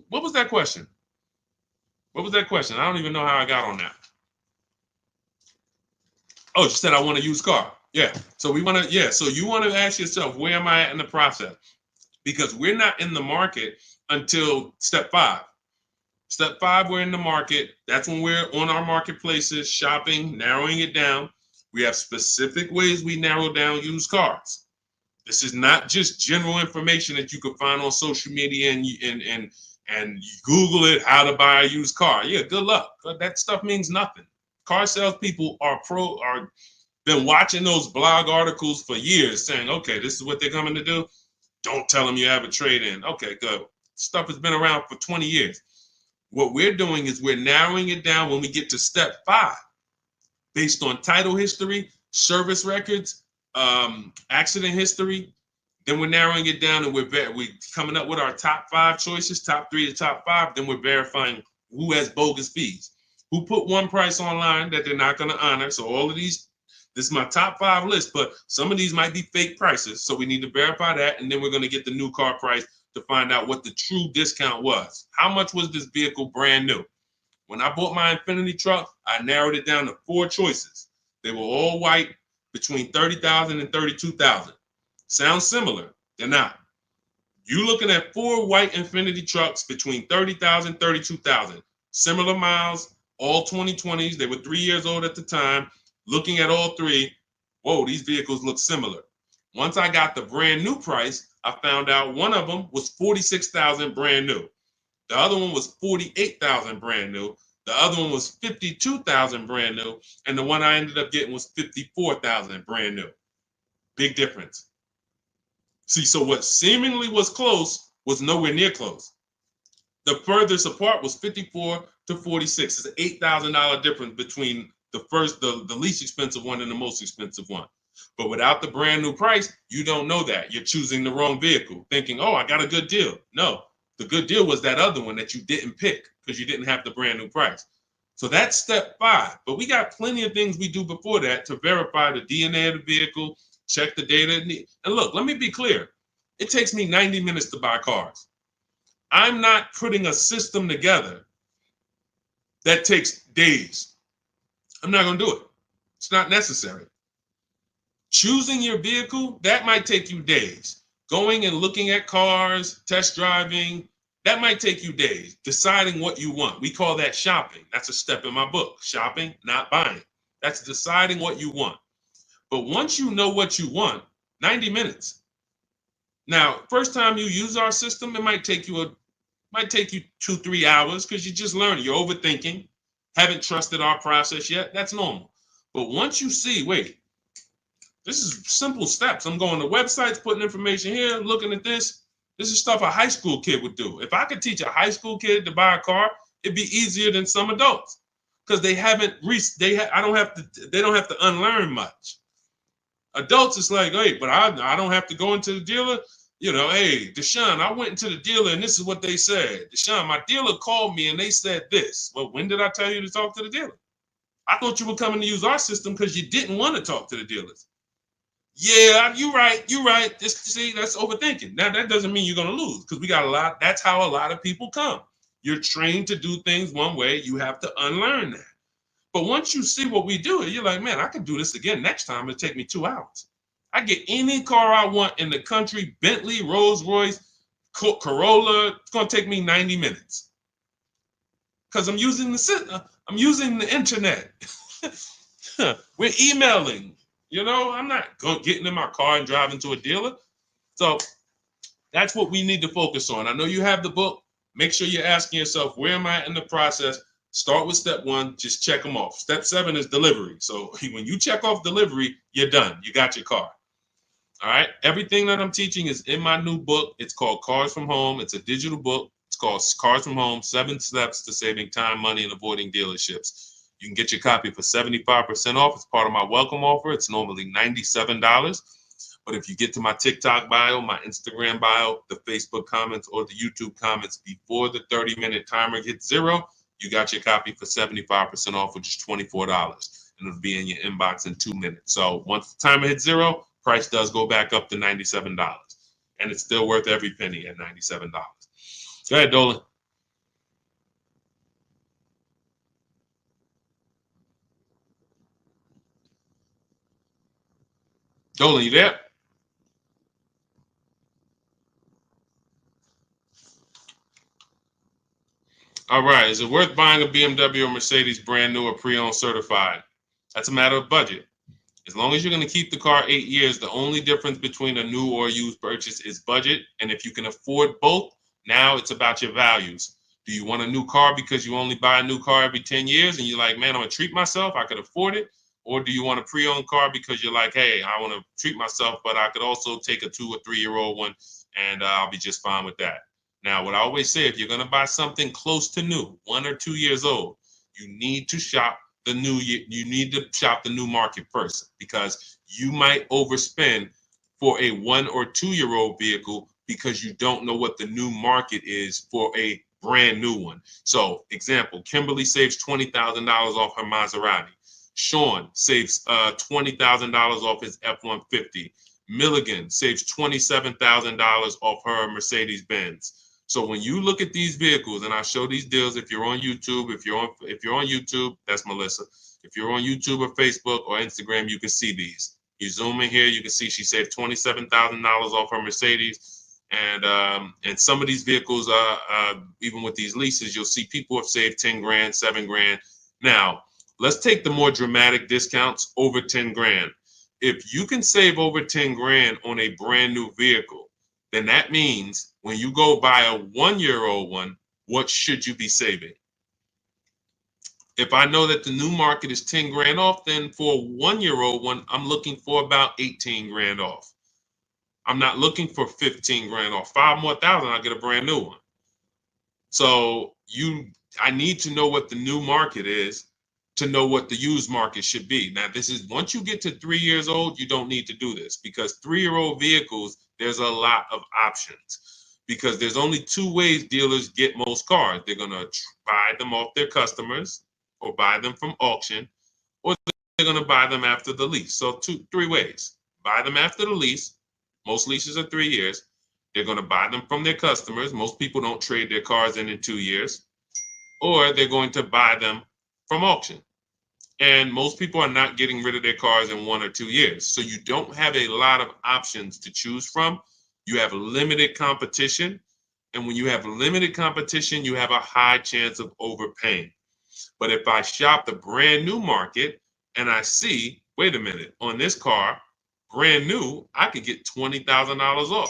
what was that question? What was that question? I don't even know how I got on that. Oh, you said I want a used car. Yeah. So so you want to ask yourself, where am I at in the process? Because we're not in the market until step 5. Step 5, we're in the market. That's when we're on our marketplaces, shopping, narrowing it down. We have specific ways we narrow down used cars. This is not just general information that you could find on social media and you Google it, how to buy a used car. Yeah, good luck. That stuff means nothing. Car salespeople are been watching those blog articles for years saying, okay, this is what they're coming to do. Don't tell them you have a trade-in. Okay, good. Stuff has been around for 20 years. What we're doing is we're narrowing it down when we get to step 5, based on title history, service records, accident history. Then we're narrowing it down and we're coming up with our top 5 choices, top 3 to top 5. Then we're verifying who has bogus fees, who put one price online that they're not going to honor. So all of these This is my top 5 list, but some of these might be fake prices. So we need to verify that. And then we're going to get the new car price to find out what the true discount was. How much was this vehicle brand new? When I bought my Infiniti truck, I narrowed it down to 4 choices. They were all white, between $30,000 and $32,000. Sounds similar. They're not. You're looking at 4 white Infiniti trucks between $30,000 and $32,000. Similar miles, all 2020s. They were 3 years old at the time. Looking at all 3, whoa, these vehicles look similar. Once I got the brand new price, I found out one of them was $46,000 brand new. The other one was $48,000 brand new. The other one was $52,000 brand new. And the one I ended up getting was $54,000 brand new. Big difference. See, so what seemingly was close was nowhere near close. The furthest apart was 54 to 46. It's an $8,000 difference between the least expensive one and the most expensive one. But without the brand new price, you don't know that. You're choosing the wrong vehicle, thinking, oh, I got a good deal. No, the good deal was that other one that you didn't pick because you didn't have the brand new price. So that's step 5. But we got plenty of things we do before that to verify the DNA of the vehicle, check the data. And look, let me be clear. It takes me 90 minutes to buy cars. I'm not putting a system together that takes days. I'm not going to do it. It's not necessary. Choosing your vehicle, that might take you days. Going and looking at cars, test driving, that might take you days. Deciding what you want. We call that shopping. That's a step in my book. Shopping, not buying. That's deciding what you want. But once you know what you want, 90 minutes. Now, first time you use our system, it might take you 2-3 hours because you're just learning. You're overthinking. Haven't trusted our process yet. That's normal. But once you see, wait, this is simple steps. I'm going to websites, putting information here, looking at this. This is stuff a high school kid would do. If I could teach a high school kid to buy a car, it'd be easier than some adults because they don't have to unlearn much. Adults, it's like, hey, but I don't have to go into the dealer. You know, hey, Deshone, I went into the dealer and this is what they said. Deshone, my dealer called me and they said this. Well, when did I tell you to talk to the dealer? I thought you were coming to use our system because you didn't want to talk to the dealers. Yeah, you're right. See, that's overthinking. Now, that doesn't mean you're going to lose because we got a lot. That's how a lot of people come. You're trained to do things one way. You have to unlearn that. But once you see what we do, you're like, man, I can do this again next time. It'll take me 2 hours. I get any car I want in the country, Bentley, Rolls Royce, Corolla. It's going to take me 90 minutes because I'm using the internet. We're emailing. You know, I'm not getting in my car and driving to a dealer. So that's what we need to focus on. I know you have the book. Make sure you're asking yourself, where am I in the process? Start with step 1, just check them off. Step 7 is delivery. So when you check off delivery, you're done. You got your car. All right. Everything that I'm teaching is in my new book. It's called Cars from Home. It's a digital book. It's called Cars from Home, 7 Steps to Saving Time, Money, and Avoiding Dealerships. You can get your copy for 75% off. It's part of my welcome offer. It's normally $97. But if you get to my TikTok bio, my Instagram bio, the Facebook comments, or the YouTube comments before the 30-minute timer hits 0, you got your copy for 75% off, which is $24. And it'll be in your inbox in 2 minutes. So once the timer hits 0, price does go back up to $97. And it's still worth every penny at $97. Go ahead, Dolan. Dolan, you there? All right. Is it worth buying a BMW or Mercedes brand new or pre-owned certified? That's a matter of budget. As long as you're going to keep the car 8 years, the only difference between a new or used purchase is budget. And if you can afford both, now it's about your values. Do you want a new car because you only buy a new car every 10 years and you're like, man, I'm going to treat myself, I could afford it? Or do you want a pre-owned car because you're like, hey, I want to treat myself, but I could also take a 2 or 3 year old one and I'll be just fine with that. Now, what I always say, if you're going to buy something close to new, 1 or 2 years old, you need to shop the new market first because you might overspend for a 1 or 2 year old vehicle because you don't know what the new market is for a brand new one. So, example, Kimberly saves $20,000 off her Maserati. Sean saves $20,000 off his F-150. Milligan saves $27,000 off her Mercedes-Benz. So when you look at these vehicles, and I show these deals, if you're on YouTube, if you're on YouTube, that's Melissa. If you're on YouTube or Facebook or Instagram, you can see these. You zoom in here, you can see she saved $27,000 off her Mercedes. And some of these vehicles, even with these leases, you'll see people have saved 10 grand, 7 grand. Now, let's take the more dramatic discounts over 10 grand. If you can save over 10 grand on a brand new vehicle, then that means when you go buy a 1-year-old one, what should you be saving? If I know that the new market is 10 grand off, then for a 1-year-old one, I'm looking for about 18 grand off. I'm not looking for 15 grand off. 5 more thousand, I'll get a brand new one. So I need to know what the new market is to know what the used market should be. Now, this is once you get to 3 years old, you don't need to do this because 3-year-old vehicles, there's a lot of options because there's only 2 ways dealers get most cars. They're going to buy them off their customers or buy them from auction, or they're going to buy them after the lease. So 3 ways. Buy them after the lease. Most leases are 3 years. They're going to buy them from their customers. Most people don't trade their cars in 2 years. Or they're going to buy them from auction. And most people are not getting rid of their cars in 1 or 2 years. So you don't have a lot of options to choose from. You have limited competition. And when you have limited competition, you have a high chance of overpaying. But if I shop the brand new market and I see, wait a minute, on this car, brand new, I could get $20,000 off.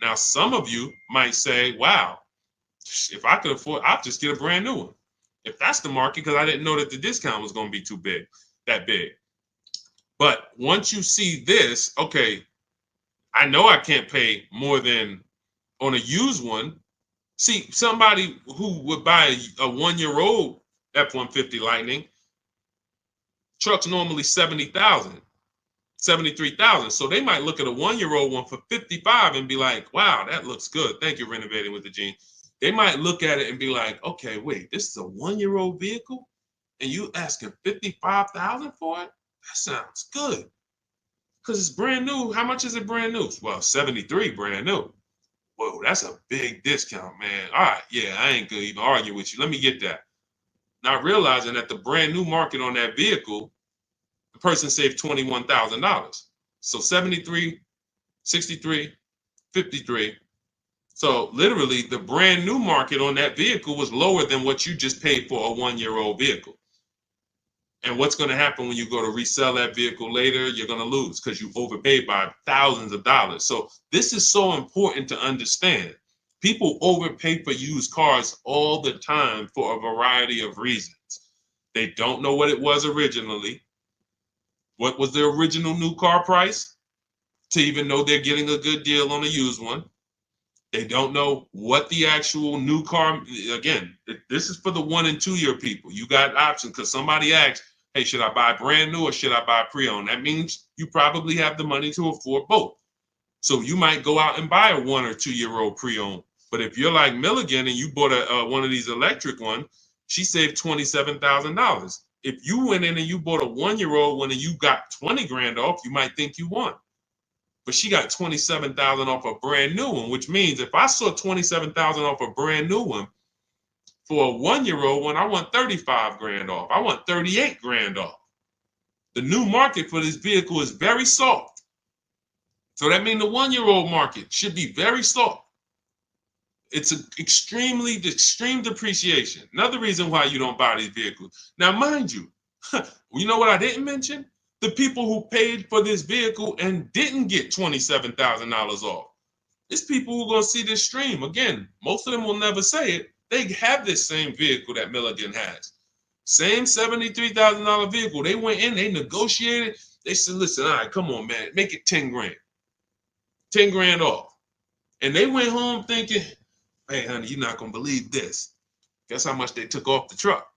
Now, some of you might say, wow, if I could afford, I'll just get a brand new one. If that's the market, because I didn't know that the discount was going to be that big. But once you see this, okay, I know I can't pay more than on a used one. See, somebody who would buy a 1-year-old F-150 Lightning, truck's normally 70,000, 73,000. So they might look at a 1-year-old one for 55 and be like, wow, that looks good. Thank you, Renovating with the Gene. They might look at it and be like, okay, wait, this is a 1-year-old vehicle and you asking 55,000 for it? That sounds good. Because it's brand new. How much is it brand new? Well, 73 brand new. Whoa, that's a big discount, man. All right, yeah, I ain't gonna even argue with you. Let me get that. Not realizing that the brand new market on that vehicle, the person saved $21,000. So 73, 63, 53. So literally the brand new market on that vehicle was lower than what you just paid for a 1-year-old vehicle. And what's going to happen when you go to resell that vehicle later? You're going to lose because you overpaid by thousands of dollars. So this is so important to understand. People overpay for used cars all the time for a variety of reasons. They don't know what it was originally. What was the original new car price? To even know they're getting a good deal on a used one. They don't know what the actual new car, again, this is for the 1 and 2 year people. You got options because somebody asked, hey, should I buy brand new or should I buy pre-owned? That means you probably have the money to afford both. So you might go out and buy a 1 or 2 year old pre-owned. But if you're like Milligan and you bought one of these electric ones, she saved $27,000. If you went in and you bought a 1-year-old one and you got 20 grand off, you might think you won. But she got 27,000 off a brand new one, which means if I saw 27,000 off a brand new one, for a 1-year-old one, I want 35 grand off. I want 38 grand off. The new market for this vehicle is very soft. So that means the 1-year-old market should be very soft. It's an extreme depreciation. Another reason why you don't buy these vehicles. Now, mind you, you know what I didn't mention? The people who paid for this vehicle and didn't get $27,000 off. It's people who are going to see this stream. Again, most of them will never say it. They have this same vehicle that Milligan has. Same $73,000 vehicle. They went in, they negotiated. They said, listen, all right, come on, man, make it 10 grand. 10 grand off. And they went home thinking, hey, honey, you're not going to believe this. Guess how much they took off the truck?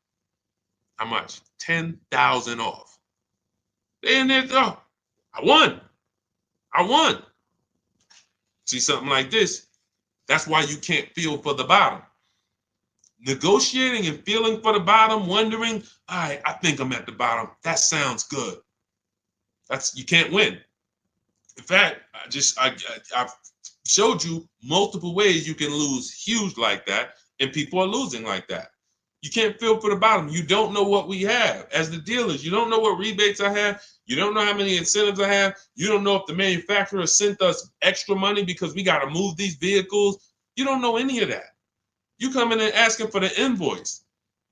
How much? 10,000 off. They in there, oh, I won. See something like this? That's why you can't feel for the bottom. Negotiating and feeling for the bottom, wondering, all right, I think I'm at the bottom. That sounds good. You can't win. In fact, I've showed you multiple ways you can lose huge like that, and people are losing like that. You can't feel for the bottom. You don't know what we have as the dealers. You don't know what rebates I have. You don't know how many incentives I have. You don't know if the manufacturer sent us extra money because we got to move these vehicles. You don't know any of that. You come in and asking for the invoice.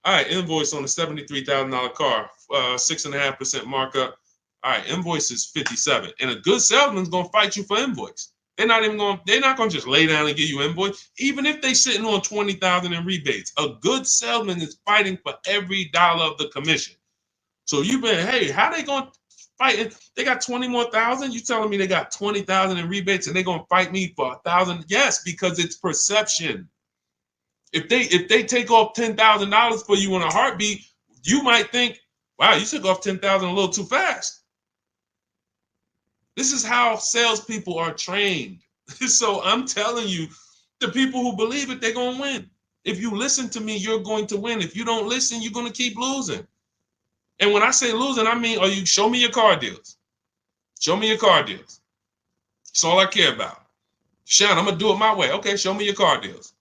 All right, invoice on a $73,000 car, 6.5% markup. All right, invoice is 57, and a good salesman's gonna fight you for invoice. They're not gonna just lay down and give you invoice, even if they sitting on 20,000 in rebates. A good salesman is fighting for every dollar of the commission. So you've been, hey, how they gonna fight? They got 20 more thousand. You telling me they got 20,000 in rebates and they gonna fight me for 1,000? Yes, because it's perception. If they take off $10,000 for you in a heartbeat, you might think, wow, you took off 10,000 a little too fast. This is how salespeople are trained. So I'm telling you, the people who believe it, they're going to win. If you listen to me, you're going to win. If you don't listen, you're going to keep losing. And when I say losing, I mean, show me your car deals. Show me your car deals. That's all I care about. Sean, I'm going to do it my way. Okay, show me your car deals.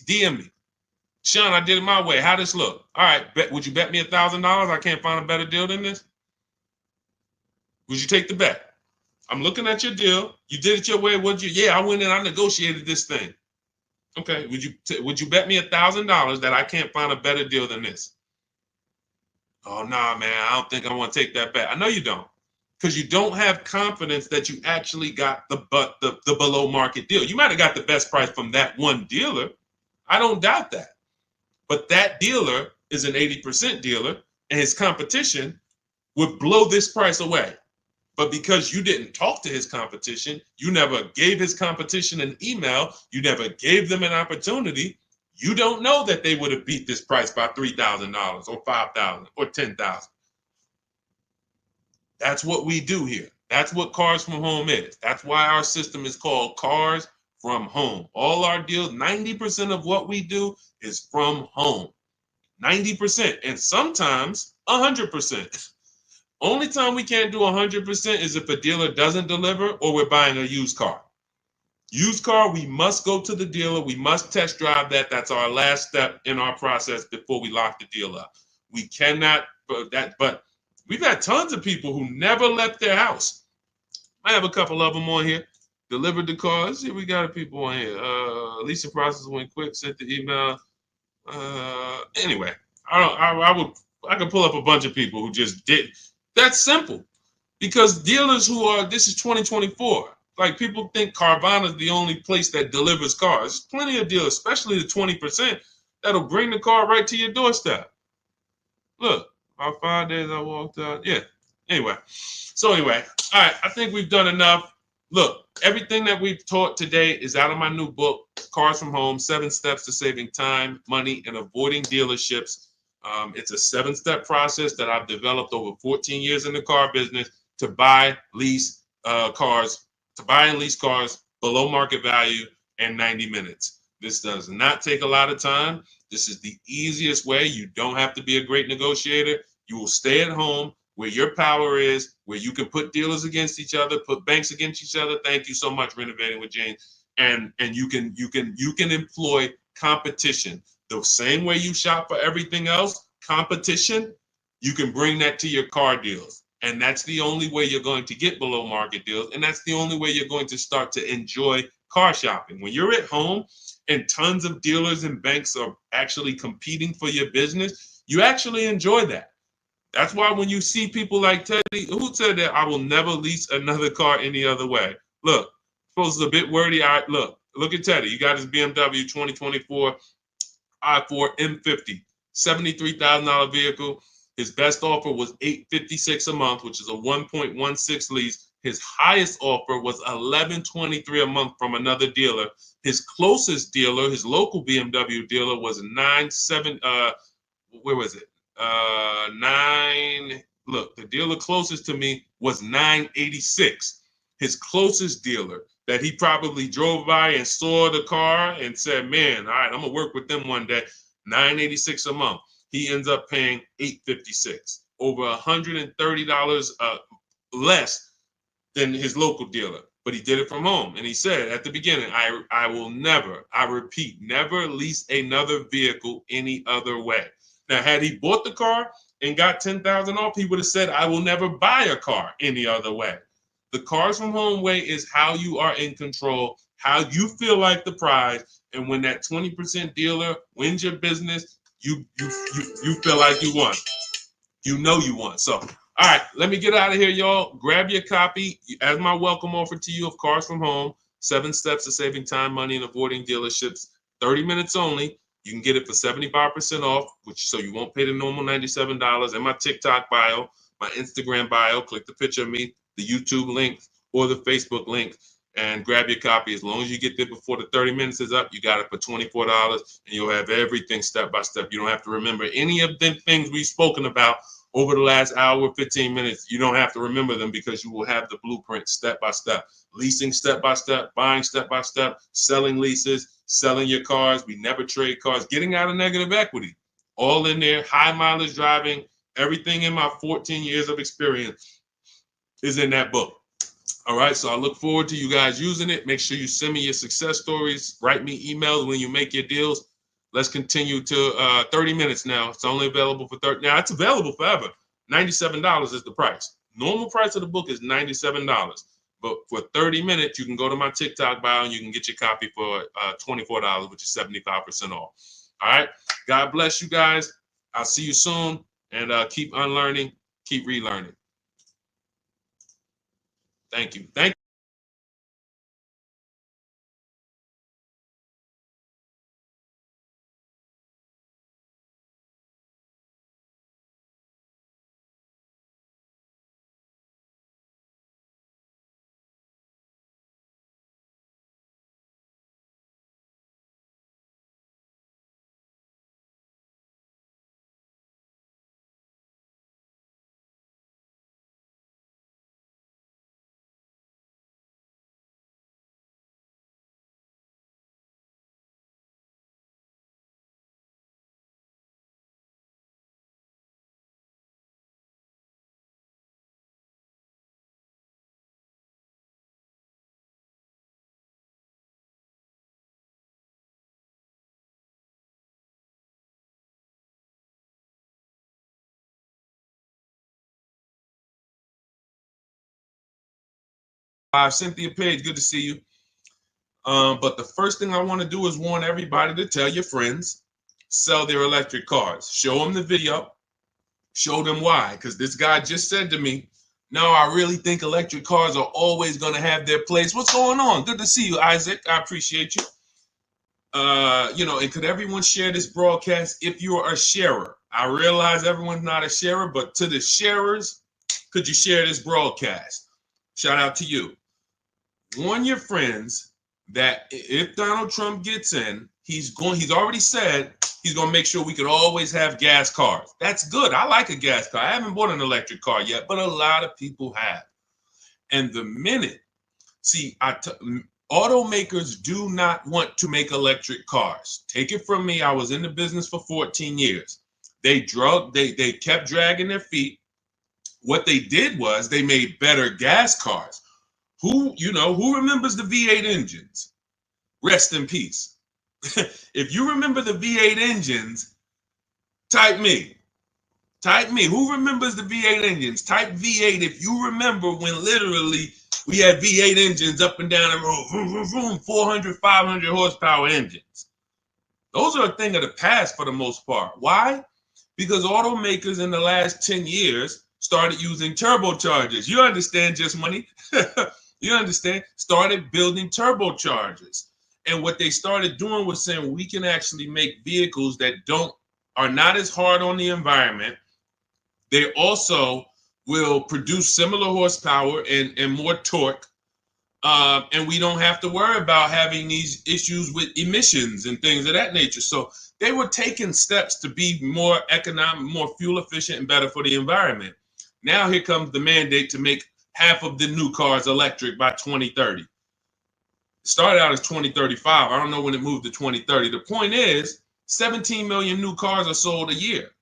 DM me. Sean, I did it my way. How this look? All right, would you bet me $1,000? I can't find a better deal than this. Would you take the bet? I'm looking at your deal. You did it your way. Yeah, I went in. I negotiated this thing. Okay. Would you bet me $1,000 that I can't find a better deal than this? Oh nah, man. I don't think I want to take that bet. I know you don't, because you don't have confidence that you actually got the below market deal. You might have got the best price from that one dealer. I don't doubt that. But that dealer is an 80% dealer, and his competition would blow this price away. But because you didn't talk to his competition, you never gave his competition an email, you never gave them an opportunity, you don't know that they would have beat this price by $3,000 or $5,000 or $10,000. That's what we do here. That's what Cars from Home is. That's why our system is called Cars from Home. All our deals, 90% of what we do is from home. 90%, and sometimes 100%. Only time we can't do 100% is if a dealer doesn't deliver or we're buying a used car. Used car, we must go to the dealer. We must test drive that. That's our last step in our process before we lock the deal up. We cannot, but we've had tons of people who never left their house. I have a couple of them on here. Delivered the car. Let's see, we got people on here. Leasing process went quick. Sent the email. Anyway, I could pull up a bunch of people who just did. That's simple, because dealers this is 2024. Like, people think Carvana is the only place that delivers cars. There's plenty of dealers, especially the 20%, that'll bring the car right to your doorstep. Look, about 5 days I walked out. Yeah. Anyway, all right. I think we've done enough. Look, everything that we've taught today is out of my new book, Cars from Home, 7 Steps to Saving Time, Money, and Avoiding Dealerships. It's a 7-step process that I've developed over 14 years in the car business to buy, lease cars, below market value in 90 minutes. This does not take a lot of time. This is the easiest way. You don't have to be a great negotiator. You will stay at home where your power is, where you can put dealers against each other, put banks against each other. Thank you so much, Renovating with James. And you can employ competition. The same way you shop for everything else, competition, you can bring that to your car deals. And that's the only way you're going to get below market deals. And that's the only way you're going to start to enjoy car shopping. When you're at home and tons of dealers and banks are actually competing for your business, you actually enjoy that. That's why when you see people like Teddy, who said that I will never lease another car any other way. Look, suppose it's a bit wordy. Look at Teddy. You got his BMW 2024 i4 M50, $73,000 vehicle. His best offer was $856 a month, which is a 1.16 lease. His highest offer was $1,123 a month from another dealer. His closest dealer, his local BMW dealer, was where was it? Look, the dealer closest to me was $986. His closest dealer that he probably drove by and saw the car and said, man, all right, I'm gonna work with them one day. $986 a month. He ends up paying $856, over $130 less than his local dealer. But he did it from home. And he said at the beginning, I will never, I repeat, never lease another vehicle any other way. Now, had he bought the car and got $10,000 off, he would have said, I will never buy a car any other way. The Cars from Home way is how you are in control, how you feel like the prize. And when that 20% dealer wins your business, you feel like you won. You know you won. So, all right, let me get out of here, y'all. Grab your copy as my welcome offer to you of Cars from Home, 7 steps to saving time, money, and avoiding dealerships. 30 minutes only. You can get it for 75% off, which so you won't pay the normal $97. In my TikTok bio, my Instagram bio, click the picture of me, the YouTube link, or the Facebook link, and grab your copy. As long as you get there before the 30 minutes is up, you got it for $24, and you'll have everything step by step. You don't have to remember any of the things we've spoken about over the last hour, 15 minutes. You don't have to remember them because you will have the blueprint step by step. Leasing step by step, buying step by step, selling leases, selling your cars. We never trade cars, getting out of negative equity. All in there, high mileage driving, everything in my 14 years of experience is in that book. All right, so I look forward to you guys using it. Make sure you send me your success stories. Write me emails when you make your deals. Let's continue to 30 minutes now. It's only available for 30. Now, it's available forever. $97 is the price. Normal price of the book is $97. But for 30 minutes, you can go to my TikTok bio and you can get your copy for $24, which is 75% off. All right. God bless you guys. I'll see you soon. And keep unlearning, keep relearning. Thank you. Thank you. Cynthia Page, good to see you. But the first thing I want to do is warn everybody to tell your friends, sell their electric cars. Show them the video. Show them why. Because this guy just said to me, no, I really think electric cars are always going to have their place. What's going on? Good to see you, Isaac. I appreciate you. And could everyone share this broadcast if you're a sharer? I realize everyone's not a sharer, but to the sharers, could you share this broadcast? Shout out to you. Warn your friends that if Donald Trump gets in, he's already said he's going to make sure we could always have gas cars. That's good. I like a gas car. I haven't bought an electric car yet, but a lot of people have. And the minute, automakers do not want to make electric cars. Take it from me. I was in the business for 14 years. They kept dragging their feet. What they did was they made better gas cars. Who remembers the V8 engines? Rest in peace. If you remember the V8 engines, type me. Who remembers the V8 engines? Type V8 if you remember when literally we had V8 engines up and down the road, vroom, vroom, vroom, 400, 500 horsepower engines. Those are a thing of the past for the most part. Why? Because automakers in the last 10 years started using turbochargers. You understand, Just Money? You understand? Started building turbochargers. And what they started doing was saying we can actually make vehicles that are not as hard on the environment. They also will produce similar horsepower and more torque. And we don't have to worry about having these issues with emissions and things of that nature. So they were taking steps to be more economic, more fuel efficient, and better for the environment. Now here comes the mandate to make half of the new cars electric by 2030. It started out as 2035. I don't know when it moved to 2030. The point is, 17 million new cars are sold a year.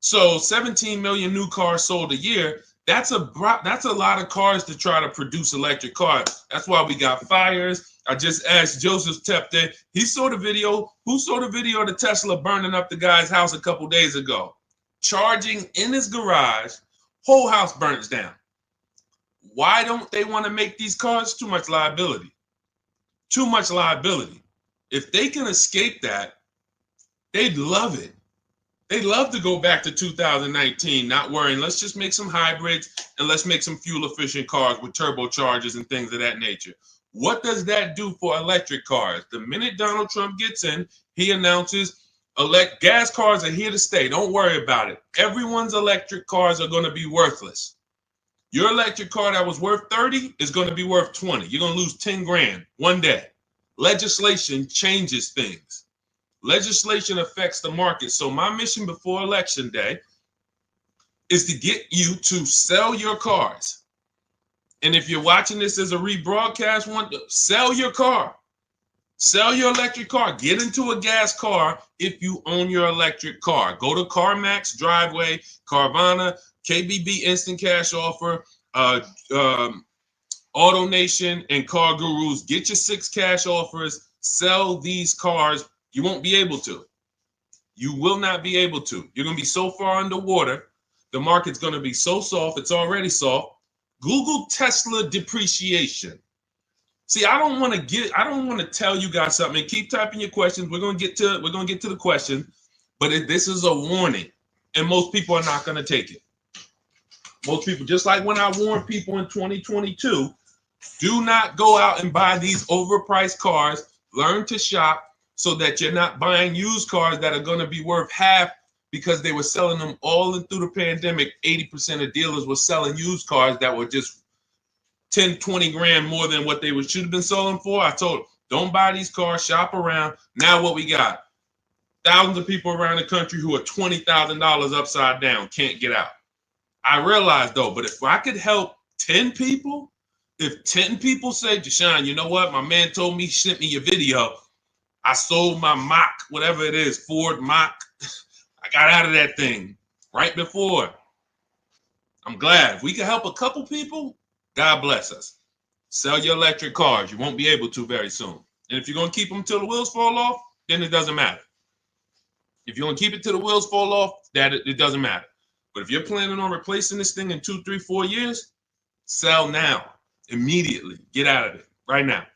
So 17 million new cars sold a year. That's a lot of cars to try to produce electric cars. That's why we got fires. I just asked Joseph Tepte. He saw the video. Who saw the video of the Tesla burning up the guy's house a couple days ago? Charging in his garage, whole house burns down. Why don't they want to make these cars? Too much liability. Too much liability. If they can escape that, they'd love it. They'd love to go back to 2019, not worrying. Let's just make some hybrids and let's make some fuel-efficient cars with turbochargers and things of that nature. What does that do for electric cars? The minute Donald Trump gets in, he announces gas cars are here to stay. Don't worry about it. Everyone's electric cars are going to be worthless. Your electric car that was worth 30 is going to be worth 20. You're going to lose 10 grand one day. Legislation changes things. Legislation affects the market. So my mission before Election Day is to get you to sell your cars. And if you're watching this as a rebroadcast, sell your car. Sell your electric car. Get into a gas car if you own your electric car. Go to CarMax, Driveway, Carvana, KBB Instant Cash Offer, AutoNation, and Car Gurus. Get your 6 cash offers. Sell these cars. You won't be able to. You will not be able to. You're going to be so far underwater. The market's going to be so soft. It's already soft. Google Tesla depreciation. See, I don't want to tell you guys something. Keep typing your questions. We're going to get to the question, but this is a warning, and most people are not going to take it. Most people, just like when I warned people in 2022, do not go out and buy these overpriced cars. Learn to shop so that you're not buying used cars that are going to be worth half because they were selling them all through the pandemic. 80% of dealers were selling used cars that were just 10, 20 grand more than what they should have been selling for. I told them, don't buy these cars, shop around. Now what we got? Thousands of people around the country who are $20,000 upside down, can't get out. I realize though, but if I could help 10 people, if 10 people say, Deshone, you know what? My man told me, he sent me your video. I sold my Mach, whatever it is, Ford Mach. I got out of that thing right before. I'm glad. If we can help a couple people, God bless us. Sell your electric cars. You won't be able to very soon. And if you're going to keep them till the wheels fall off, then it doesn't matter. If you're going to keep it till the wheels fall off, it doesn't matter. But if you're planning on replacing this thing in 2, 3, 4 years, sell now, immediately. Get out of it right now.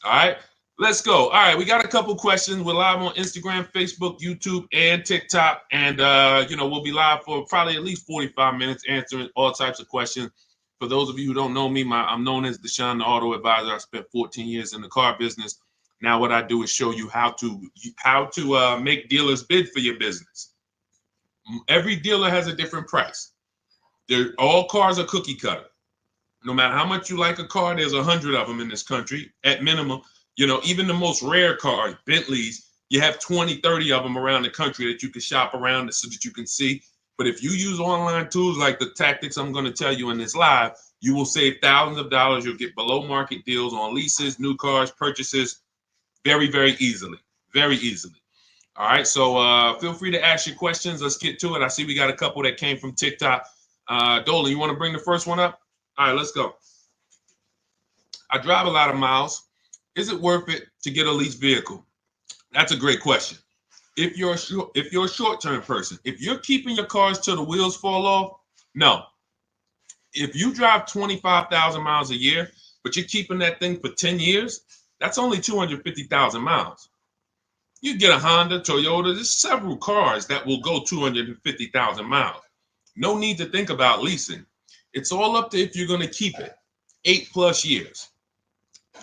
All right. Let's go. All right, we got a couple questions. We're live on Instagram, Facebook, YouTube, and TikTok. And, we'll be live for probably at least 45 minutes answering all types of questions. For those of you who don't know me, I'm known as Deshone, the auto advisor. I spent 14 years in the car business. Now what I do is show you how to make dealers bid for your business. Every dealer has a different price. All cars are cookie cutter. No matter how much you like a car, there's 100 of them in this country at minimum. Even the most rare cars, Bentleys, you have 20, 30 of them around the country that you can shop around so that you can see. But if you use online tools like the tactics I'm going to tell you in this live, you will save thousands of dollars. You'll get below market deals on leases, new cars, purchases very, very easily. Very easily. All right. So feel free to ask your questions. Let's get to it. I see we got a couple that came from TikTok. Dolan, you want to bring the first one up? All right, let's go. I drive a lot of miles. Is it worth it to get a leased vehicle? That's a great question. If you're a short-term person, if you're keeping your cars till the wheels fall off, no. If you drive 25,000 miles a year, but you're keeping that thing for 10 years, that's only 250,000 miles. You get a Honda, Toyota, there's several cars that will go 250,000 miles. No need to think about leasing. It's all up to if you're going to keep it 8+ years.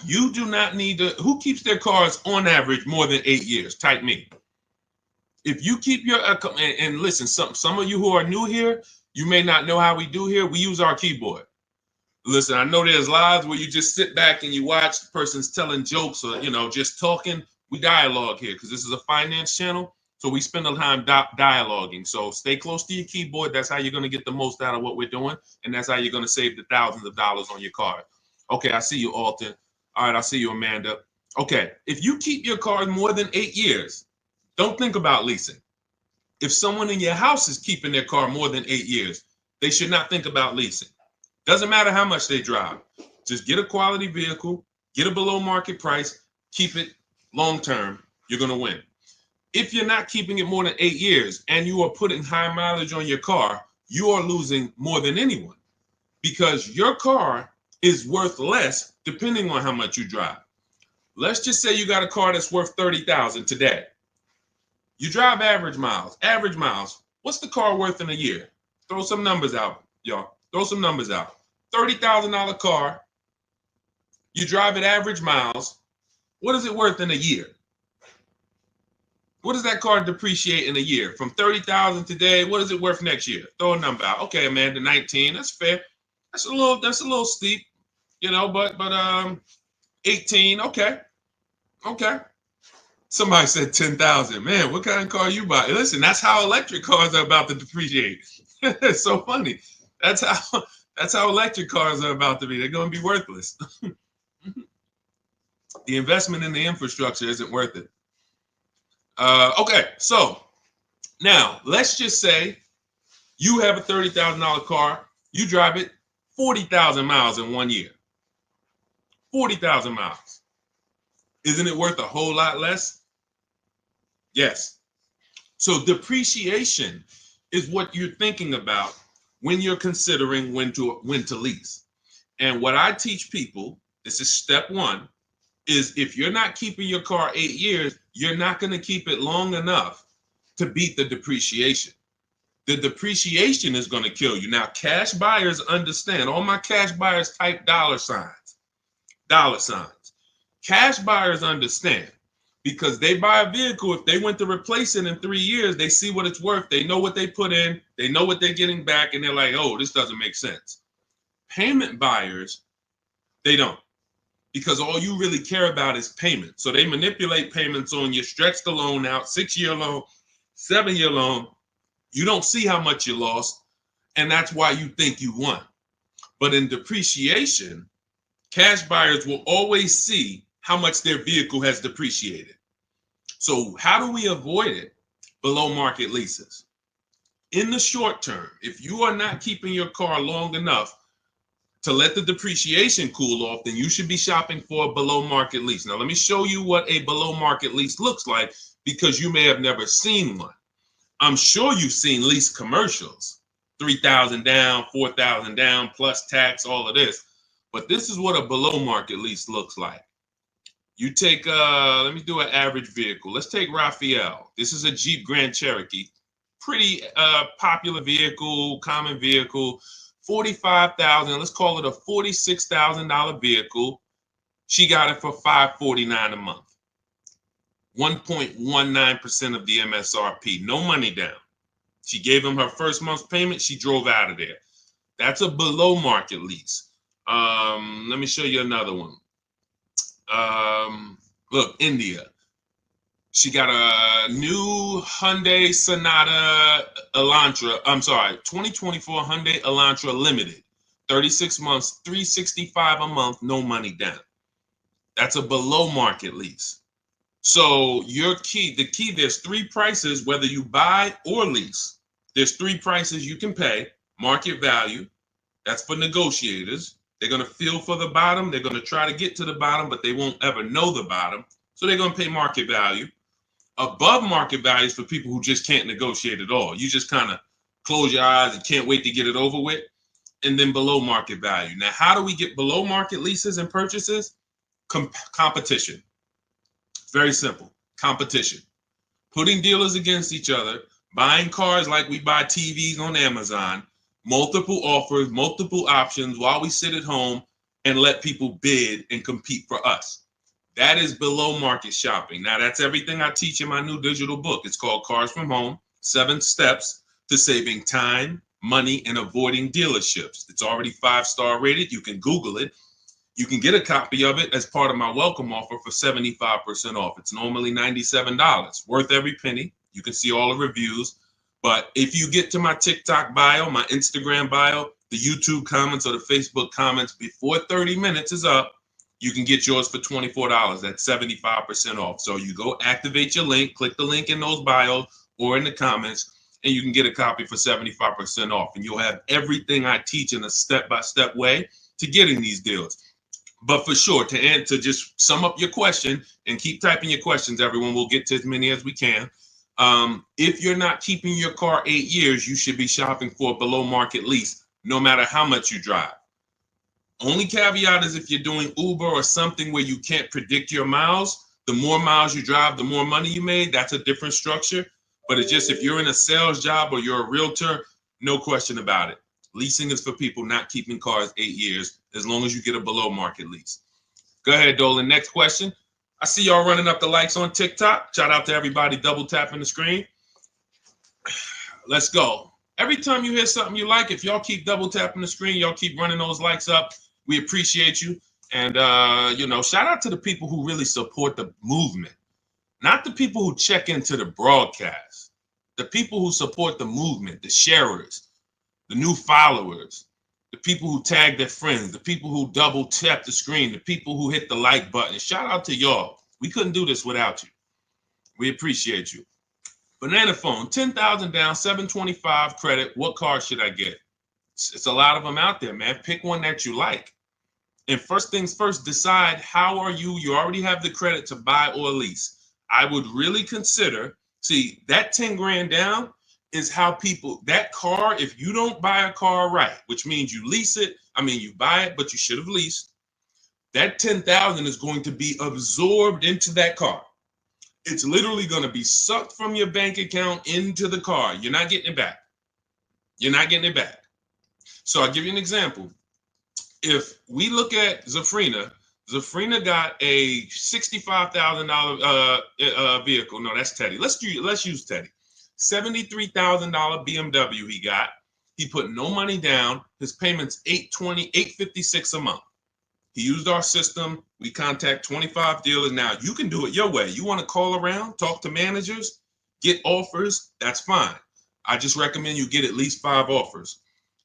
You do not need to. Who keeps their cars on average more than 8 years? Type me. If you keep your and listen, some of you who are new here, you may not know how we do here. We use our keyboard. Listen, I know there's lives where you just sit back and you watch the person's telling jokes or just talking. We dialogue here because this is a finance channel, so we spend a time dialoguing. So stay close to your keyboard. That's how you're going to get the most out of what we're doing, and that's how you're going to save the thousands of dollars on your car. Okay, I see you, Alton. All right, I see you, Amanda. Okay, if you keep your car more than 8 years, Don't think about leasing. If someone in your house is keeping their car more than 8 years, they should not think about leasing. Doesn't matter how much they drive. Just get a quality vehicle, get a below market price, keep it long term. You're going to win. If you're not keeping it more than 8 years and you are putting high mileage on your car, you are losing more than anyone because your car is worth less depending on how much you drive. Let's just say you got a car that's worth 30,000 today. You drive average miles. Average miles. What's the car worth in a year? Throw some numbers out, y'all. Throw some numbers out. $30,000 car. You drive at average miles. What is it worth in a year? What does that car depreciate in a year? From 30,000 today, what is it worth next year? Throw a number out. Okay, Amanda, 19. That's fair. That's a little steep, but 18. Okay. Somebody said 10,000. Man, what kind of car you buy? Listen, that's how electric cars are about to depreciate. It's so funny. That's how electric cars are about to be. They're going to be worthless. The investment in the infrastructure isn't worth it. Okay, so now let's just say you have a $30,000 car. You drive it 40,000 miles in 1 year. 40,000 miles. Isn't it worth a whole lot less? Yes. So depreciation is what you're thinking about when you're considering when to lease. And what I teach people, this is step one, is if you're not keeping your car 8 years, you're not going to keep it long enough to beat the depreciation. The depreciation is going to kill you. Now, cash buyers understand. All my cash buyers type dollar signs. Dollar signs. Cash buyers understand because they buy a vehicle. If they went to replace it in 3 years, they see what it's worth. They know what they put in. They know what they're getting back. And they're like, oh, this doesn't make sense. Payment buyers, they don't. Because all you really care about is payment. So they manipulate payments on you, stretch the loan out, 6-year loan, 7-year loan. You don't see how much you lost, and that's why you think you won. But in depreciation, cash buyers will always see how much their vehicle has depreciated. So how do we avoid it? Below market leases. In the short term, if you are not keeping your car long enough to let the depreciation cool off, then you should be shopping for a below market lease. Now, let me show you what a below market lease looks like because you may have never seen one. I'm sure you've seen lease commercials, 3,000 down, 4,000 down, plus tax, all of this. But this is what a below market lease looks like. You take, let me do an average vehicle. Let's take Raphael. This is a Jeep Grand Cherokee. Pretty popular vehicle, common vehicle. 45,000, let's call it a $46,000 vehicle. She got it for $549 a month. 1.19% of the MSRP, no money down. She gave him her first month's payment. She drove out of there. That's a below market lease. Let me show you another one. Look, India. She got a new Hyundai Sonata Elantra. 2024 Hyundai Elantra Limited. 36 months, $365 a month, no money down. That's a below market lease. So the key, there's 3 prices, whether you buy or lease. There's 3 prices you can pay. Market value, that's for negotiators. They're going to feel for the bottom. They're going to try to get to the bottom, but they won't ever know the bottom. So they're going to pay market value. Above market value is for people who just can't negotiate at all. You just kind of close your eyes and can't wait to get it over with. And then below market value. Now, how do we get below market leases and purchases? Competition. Very simple. Competition. Putting dealers against each other, buying cars like we buy TVs on Amazon, multiple offers, multiple options while we sit at home and let people bid and compete for us. That is below market shopping. Now, that's everything I teach in my new digital book. It's called Cars from Home, 7 Steps to Saving Time, Money, and Avoiding Dealerships. It's already 5-star rated. You can Google it. You can get a copy of it as part of my welcome offer for 75% off. It's normally $97, worth every penny. You can see all the reviews. But if you get to my TikTok bio, my Instagram bio, the YouTube comments or the Facebook comments before 30 minutes is up, you can get yours for $24. That's 75% off. So you go activate your link, click the link in those bios or in the comments, and you can get a copy for 75% off. And you'll have everything I teach in a step-by-step way to getting these deals. But for sure, to just sum up your question and keep typing your questions, everyone, we'll get to as many as we can. If you're not keeping your car 8 years, you should be shopping for a below market lease, no matter how much you drive. Only caveat is if you're doing Uber or something where you can't predict your miles, the more miles you drive, the more money you made. That's a different structure. But it's just if you're in a sales job or you're a realtor, no question about it. Leasing is for people not keeping cars 8 years, as long as you get a below market lease. Go ahead, Dolan. Next question. I see y'all running up the likes on TikTok. Shout out to everybody double tapping the screen. Let's go. Every time you hear something you like, if y'all keep double tapping the screen, y'all keep running those likes up. We appreciate you. And, shout out to the people who really support the movement, not the people who check into the broadcast, the people who support the movement, the sharers, the new followers, the people who tag their friends, the people who double tap the screen, the people who hit the like button. Shout out to y'all. We couldn't do this without you. We appreciate you. Banana phone, 10,000 down, 725 credit. What car should I get? It's a lot of them out there, man. Pick one that you like. And first things first, decide how are you already have the credit to buy or lease. I would really consider, see, that 10 grand down is how people, that car, if you don't buy a car right, which means you lease it, you buy it, but you should have leased, that 10,000 is going to be absorbed into that car. It's literally going to be sucked from your bank account into the car. You're not getting it back. You're not getting it back. So I'll give you an example. If we look at Zafrina got a $65,000 vehicle. No, that's Teddy. Let's use Teddy. $73,000 BMW he got. He put no money down. His payment's $856 a month. He used our system. We contact 25 dealers. Now you can do it your way. You want to call around, talk to managers, get offers. That's fine. I just recommend you get at least 5 offers.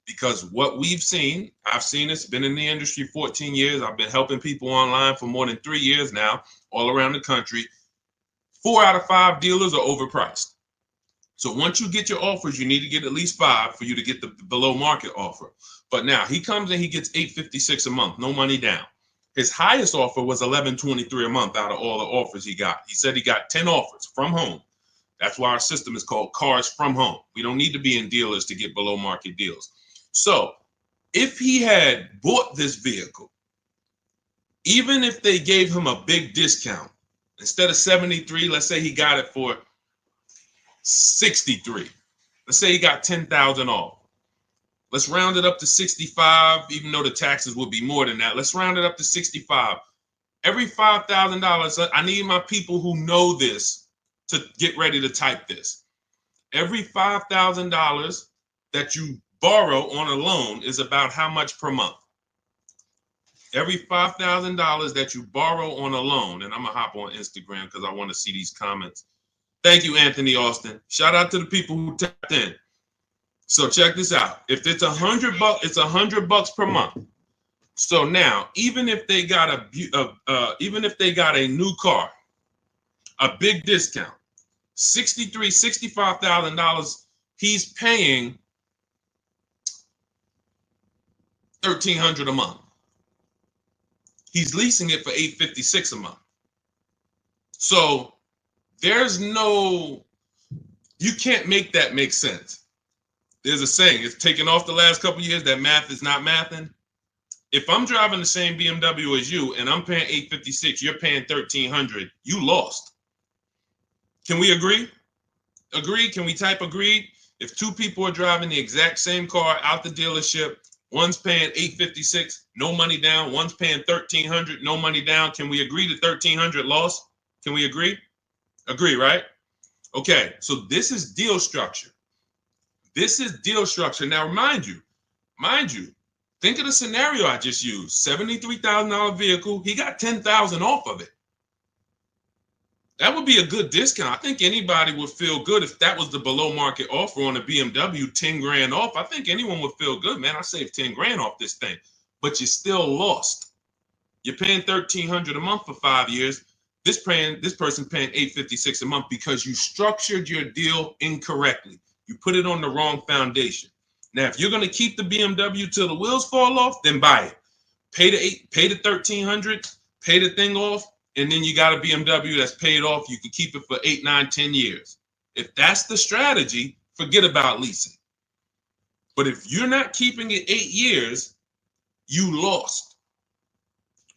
Because what we've seen, I've seen this, been in the industry 14 years. I've been helping people online for more than 3 years now, all around the country. 4 out of 5 dealers are overpriced. So once you get your offers, you need to get at least 5 for you to get the below market offer. But now he comes and he gets $856 a month, no money down. His highest offer was $1123 a month out of all the offers he got. He said he got 10 offers from home. That's why our system is called Cars from Home. We don't need to be in dealers to get below market deals. So if he had bought this vehicle, even if they gave him a big discount, instead of 73, let's say he got it for 63. Let's say he got 10,000 off. Let's round it up to 65, even though the taxes would be more than that. Let's round it up to 65. Every $5,000, I need my people who know this to get ready to type this. Every $5,000 that you borrow on a loan is about how much per month? Every $5,000 that you borrow on a loan, and I'm going to hop on Instagram because I want to see these comments. Thank you, Anthony Austin. Shout out to the people who tapped in. So check this out. If it's $100, it's $100 per month. So now, even if they got a new car, a big discount, $65,000, he's paying $1,300 a month. He's leasing it for $856 a month. So you can't make that make sense. There's a saying, it's taken off the last couple of years that math is not mathing. If I'm driving the same BMW as you and I'm paying $856, you're paying $1,300, you lost. Can we agree? Agree? Can we type agreed? If 2 people are driving the exact same car out the dealership, one's paying $856, no money down. One's paying $1,300, no money down. Can we agree to $1,300 loss? Can we agree? Agree, right? Okay, so this is deal structure. This is deal structure. Now, mind you, think of the scenario I just used. $73,000 vehicle. He got $10,000 off of it. That would be a good discount. I think anybody would feel good if that was the below market offer on a BMW, 10 grand off. I think anyone would feel good, man. I saved 10 grand off this thing, but you still lost. You're paying $1,300 a month for 5 years. This person paying $856 a month because you structured your deal incorrectly. You put it on the wrong foundation. Now, if you're going to keep the BMW till the wheels fall off, then buy it. Pay the $1,300, pay the thing off, and then you got a BMW that's paid off. You can keep it for 8, 9, 10 years. If that's the strategy, forget about leasing. But if you're not keeping it 8 years, you lost.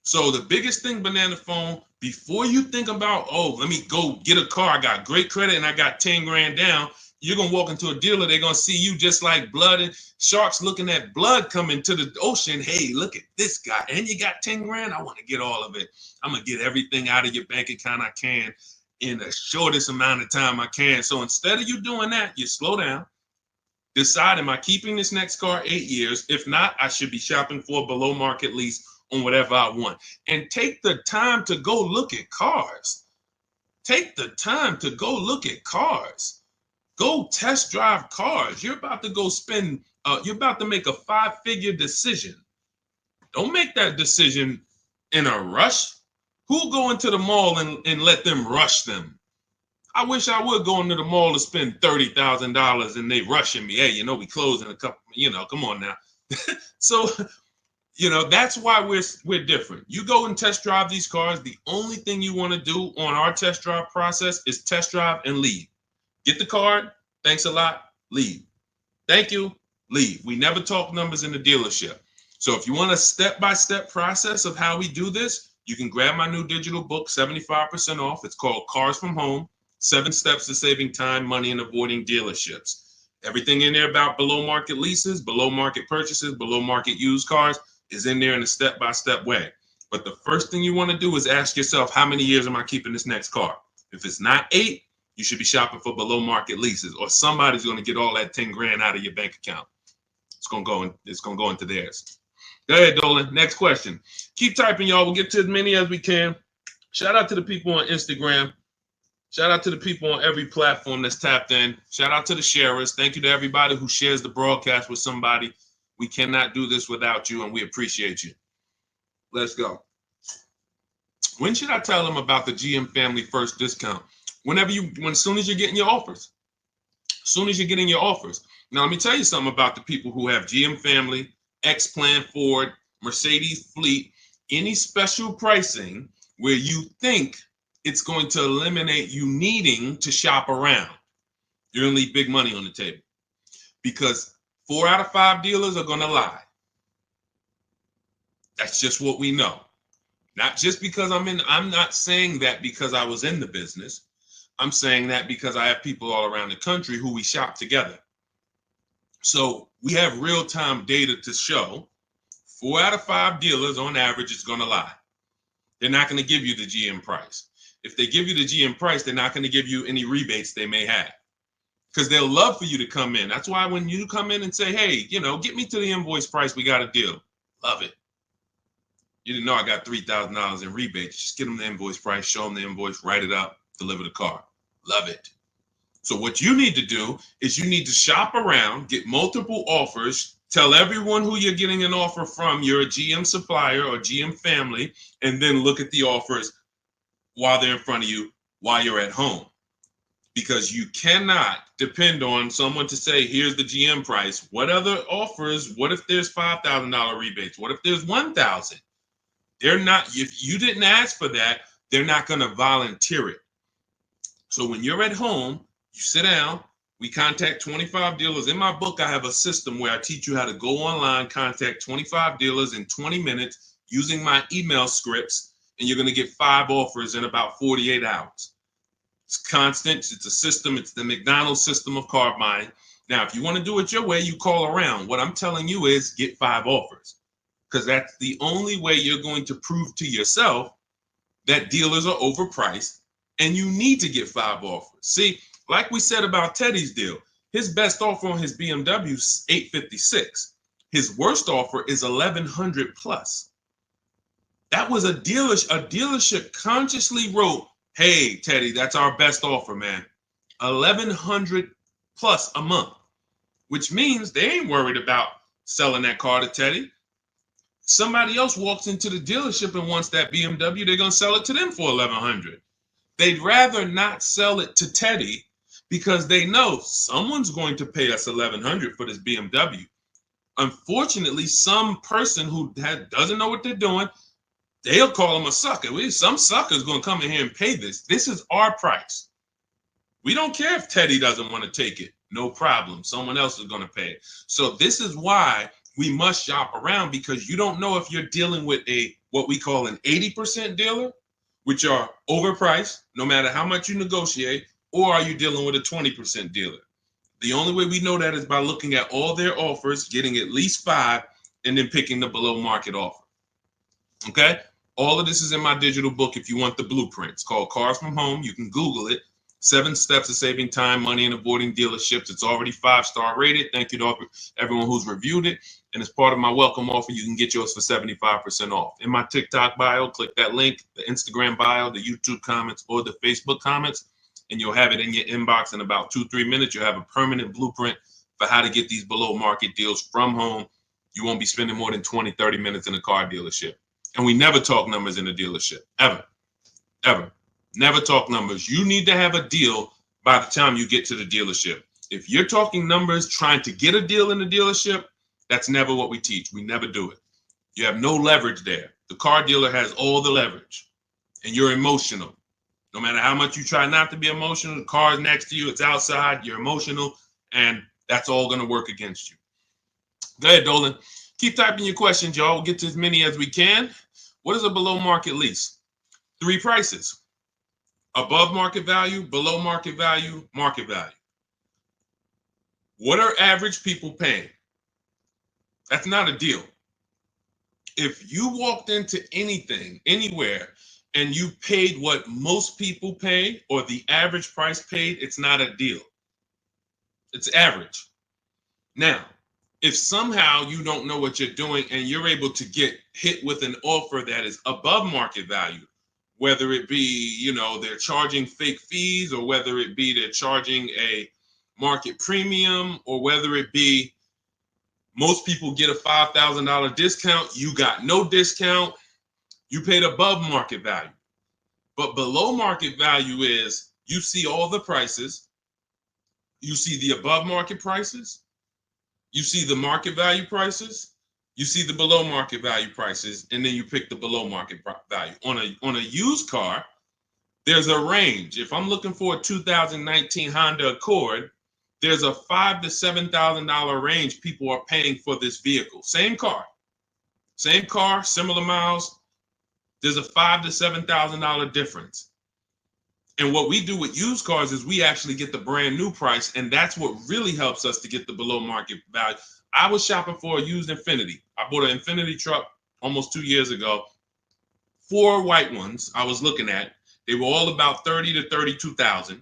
So the biggest thing, Banana Phone, before you think about, oh, let me go get a car, I got great credit and I got 10 grand down, you're going to walk into a dealer, they're going to see you just like blood and sharks looking at blood coming to the ocean. Hey, look at this guy. And you got 10 grand? I want to get all of it. I'm going to get everything out of your bank account I can in the shortest amount of time I can. So instead of you doing that, you slow down. Decide, am I keeping this next car 8 years? If not, I should be shopping for a below market lease on whatever I want. And take the time to go look at cars. Take the time to go look at cars. Go test drive cars. You're about to go spend, you're about to make a 5-figure decision. Don't make that decision in a rush. Who'll go into the mall and let them rush them? I wish I would go into the mall to spend $30,000 and they rushing me. Hey, we close in a couple, come on now. So, that's why we're different. You go and test drive these cars. The only thing you want to do on our test drive process is test drive and leave. Get the card. Thanks a lot. Leave. Thank you. Leave. We never talk numbers in the dealership. So if you want a step-by-step process of how we do this, you can grab my new digital book, 75% off. It's called Cars from Home, 7 Steps to Saving Time, Money, and Avoiding Dealerships. Everything in there about below market leases, below market purchases, below market used cars is in there in a step-by-step way. But the first thing you want to do is ask yourself, how many years am I keeping this next car? If it's not 8, you should be shopping for below market leases, or somebody's going to get all that 10 grand out of your bank account. It's going to go into theirs. Go ahead, Dolan. Next question. Keep typing, y'all. We'll get to as many as we can. Shout out to the people on Instagram. Shout out to the people on every platform that's tapped in. Shout out to the sharers. Thank you to everybody who shares the broadcast with somebody. We cannot do this without you, and we appreciate you. Let's go. When should I tell them about the GM Family First discount? As soon as you're getting your offers. As soon as you're getting your offers. Now, let me tell you something about the people who have GM Family, X-Plan Ford, Mercedes Fleet, any special pricing where you think it's going to eliminate you needing to shop around. You're going to leave big money on the table because 4 out of 5 dealers are going to lie. That's just what we know. Not just because I'm not saying that because I was in the business. I'm saying that because I have people all around the country who we shop together. So we have real-time data to show 4 out of 5 dealers on average is going to lie. They're not going to give you the GM price. If they give you the GM price, they're not going to give you any rebates they may have because they'll love for you to come in. That's why when you come in and say, hey, get me to the invoice price, we got a deal. Love it. You didn't know I got $3,000 in rebates. Just get them the invoice price, show them the invoice, write it up, deliver the car. Love it. So what you need to do is you need to shop around, get multiple offers, tell everyone who you're getting an offer from, you're a GM supplier or GM family, and then look at the offers while they're in front of you, while you're at home. Because you cannot depend on someone to say, here's the GM price. What other offers? What if there's $5,000 rebates? What if there's $1,000? They're not, if you didn't ask for that, they're not going to volunteer it. So when you're at home, you sit down, we contact 25 dealers. In my book, I have a system where I teach you how to go online, contact 25 dealers in 20 minutes using my email scripts, and you're going to get 5 offers in about 48 hours. It's constant. It's a system. It's the McDonald's system of car buying. Now, if you want to do it your way, you call around. What I'm telling you is get 5 offers because that's the only way you're going to prove to yourself that dealers are overpriced and you need to get 5 offers. See, like we said about Teddy's deal, his best offer on his BMW is $856. His worst offer is $1,100 plus. That was a dealership consciously wrote, hey, Teddy, that's our best offer, man. $1,100 plus a month, which means they ain't worried about selling that car to Teddy. Somebody else walks into the dealership and wants that BMW, they're going to sell it to them for $1,100. They'd rather not sell it to Teddy because they know someone's going to pay us $1,100 for this BMW. Unfortunately, some person who doesn't know what they're doing, they'll call them a sucker. Some sucker's going to come in here and pay this. This is our price. We don't care if Teddy doesn't want to take it. No problem. Someone else is going to pay it. So this is why we must shop around, because you don't know if you're dealing with what we call an 80% dealer, which are overpriced no matter how much you negotiate, or are you dealing with a 20% dealer? The only way we know that is by looking at all their offers, getting at least 5, and then picking the below market offer. Okay? All of this is in my digital book if you want the blueprint. It's called Cars from Home. You can Google it. 7 steps of saving time, money, and avoiding dealerships. It's already 5-star rated. Thank you to everyone who's reviewed it. And as part of my welcome offer, you can get yours for 75% off. In my TikTok bio, click that link, the Instagram bio, the YouTube comments, or the Facebook comments, and you'll have it in your inbox in about 2-3 minutes. You'll have a permanent blueprint for how to get these below market deals from home. You won't be spending more than 20-30 minutes in a car dealership. And we never talk numbers in a dealership, ever, ever. Never talk numbers. You need to have a deal by the time you get to the dealership. If you're talking numbers, trying to get a deal in the dealership, that's never what we teach. We never do it. You have no leverage there. The car dealer has all the leverage, and you're emotional. No matter how much you try not to be emotional, the car is next to you, it's outside, you're emotional, and that's all going to work against you. Go ahead, Dolan. Keep typing your questions, y'all. We'll get to as many as we can. What is a below market lease? 3 prices. Above market value, below market value, market value. What are average people paying? That's not a deal. If you walked into anything, anywhere, and you paid what most people pay or the average price paid, it's not a deal. It's average. Now, if somehow you don't know what you're doing and you're able to get hit with an offer that is above market value, whether it be, they're charging fake fees, or whether it be they're charging a market premium, or whether it be most people get a $5,000 discount, you got no discount, you paid above market value. But below market value is you see all the prices, you see the above market prices, you see the market value prices, you see the below market value prices, and then you pick the below market value. On a used car, there's a range. If I'm looking for a 2019 Honda Accord, there's a $5,000 to $7,000 range people are paying for this vehicle. Same car, similar miles. There's a $5,000 to $7,000 difference. And what we do with used cars is we actually get the brand new price, and that's what really helps us to get the below market value. I was shopping for a used Infiniti. I bought an Infiniti truck almost 2 years ago. 4 white ones I was looking at. They were all about 30 to 32,000.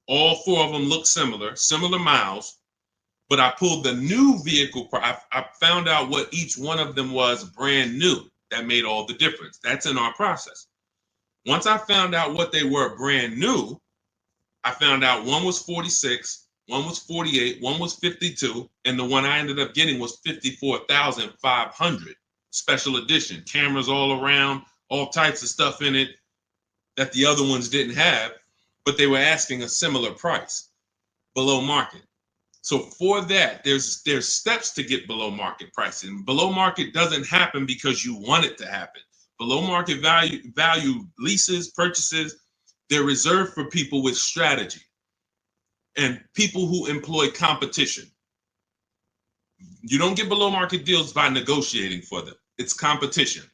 All 4 of them looked similar miles. But I pulled the new vehicle. I found out what each one of them was brand new. That made all the difference. That's in our process. Once I found out what they were brand new, I found out one was 46, one was 48, one was 52, and the one I ended up getting was 54,500 special edition. Cameras all around, all types of stuff in it that the other ones didn't have, but they were asking a similar price, below market. So for that, there's steps to get below market pricing. Below market doesn't happen because you want it to happen. Below market value leases, purchases, they're reserved for people with strategy and people who employ competition. You don't get below market deals by negotiating for them. It's competition.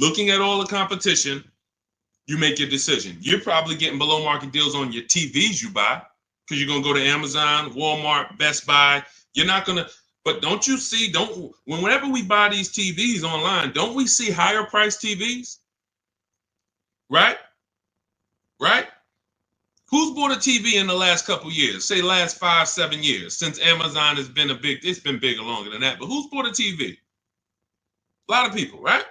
Looking at all the competition, you make your decision. You're probably getting below market deals on your TVs you buy, because you're going to go to Amazon, Walmart, Best Buy. You're not going to, but don't you see, whenever we buy these TVs online, don't we see higher priced TVs? Right? Right? Who's bought a TV in the last couple years? Say last 5-7 years, since Amazon has been it's been bigger longer than that, but who's bought a TV? A lot of people, right?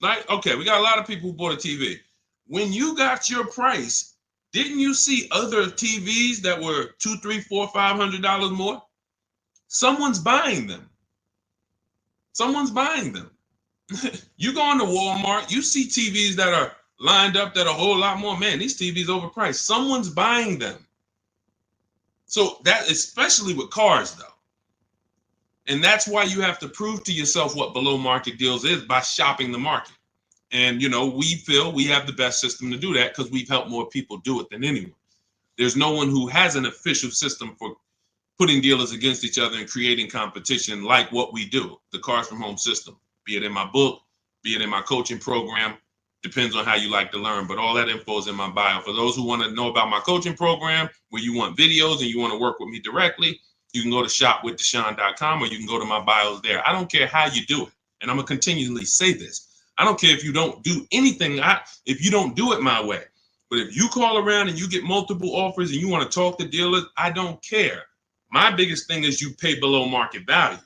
Like, okay, we got a lot of people who bought a TV. When you got your price, didn't you see other TVs that were $200, $300, $400, $500 more? Someone's buying them. Someone's buying them. You go into Walmart, you see TVs that are lined up that are a whole lot more. Man, these TVs overpriced. Someone's buying them. So that, especially with cars though. And that's why you have to prove to yourself what below market deals is by shopping the market. And, we feel we have the best system to do that because we've helped more people do it than anyone. There's no one who has an official system for putting dealers against each other and creating competition like what we do, the Cars from Home system, be it in my book, be it in my coaching program, depends on how you like to learn, but all that info is in my bio. For those who want to know about my coaching program, where you want videos and you want to work with me directly, you can go to shopwithdeshone.com or you can go to my bios there. I don't care how you do it. And I'm going to continually say this. I don't care if you don't do anything, if you don't do it my way. But if you call around and you get multiple offers and you want to talk to dealers, I don't care. My biggest thing is you pay below market value.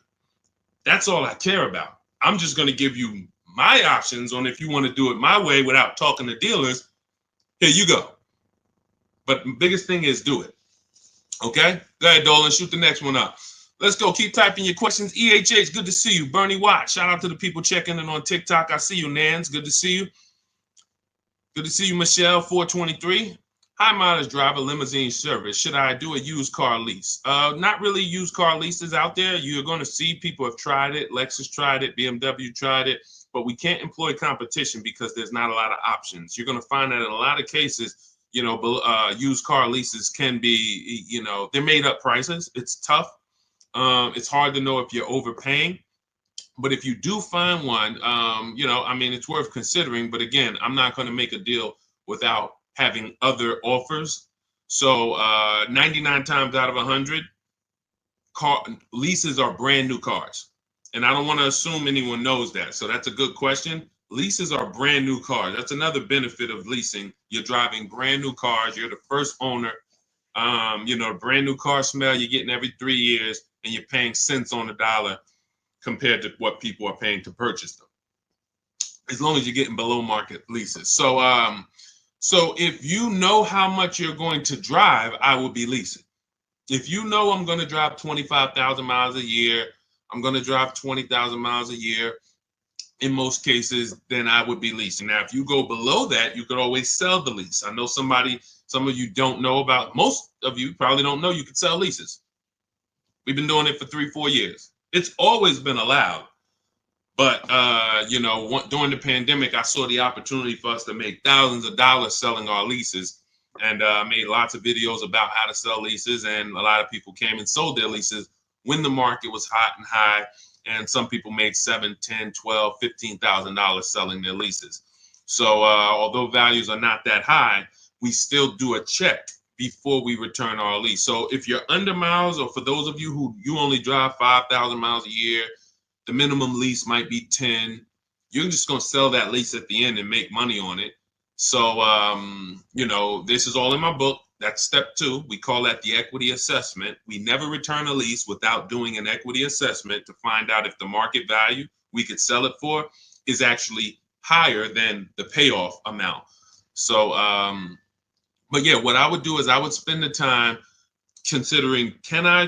That's all I care about. I'm just going to give you my options on if you want to do it my way without talking to dealers. Here you go. But the biggest thing is do it. Okay? Go ahead, Dolan. Shoot the next one up. Let's go. Keep typing your questions. EHH, good to see you. Bernie Watt, shout out to the people checking in on TikTok. I see you, Nans. Good to see you. Good to see you, Michelle, 423. High mileage driver, limousine service. Should I do a used car lease? Not really used car leases out there. You're going to see people have tried it. Lexus tried it. BMW tried it. But we can't employ competition because there's not a lot of options. You're going to find that in a lot of cases, used car leases can be, they're made up prices. It's tough. It's hard to know if you're overpaying. But if you do find one, it's worth considering. But again, I'm not going to make a deal without having other offers. So 99 times out of 100, leases are brand new cars. And I don't want to assume anyone knows that. So that's a good question. Leases are brand new cars. That's another benefit of leasing. You're driving brand new cars. You're the first owner. Brand new car smell you're getting every 3 years, and you're paying cents on the dollar compared to what people are paying to purchase them, as long as you're getting below market leases. So if you know how much you're going to drive, I will be leasing. If you know I'm going to drive 25,000 miles a year, I'm going to drive 20,000 miles a year, in most cases, then I would be leasing. Now, if you go below that, you could always sell the lease. I know some of you don't know about, most of you probably don't know you could sell leases. We've been doing it for 3-4 years. It's always been allowed. But, during the pandemic, I saw the opportunity for us to make thousands of dollars selling our leases. And made lots of videos about how to sell leases. And a lot of people came and sold their leases when the market was hot and high. And some people made $7,000, $10,000, $12,000, $15,000 selling their leases. So although values are not that high, we still do a check before we return our lease. So if you're under miles, or for those of you who you only drive 5,000 miles a year, the minimum lease might be 10. You're just going to sell that lease at the end and make money on it. So, this is all in my book. That's step 2. We call that the equity assessment. We never return a lease without doing an equity assessment to find out if the market value we could sell it for is actually higher than the payoff amount. So, but yeah, what I would do is I would spend the time considering, can I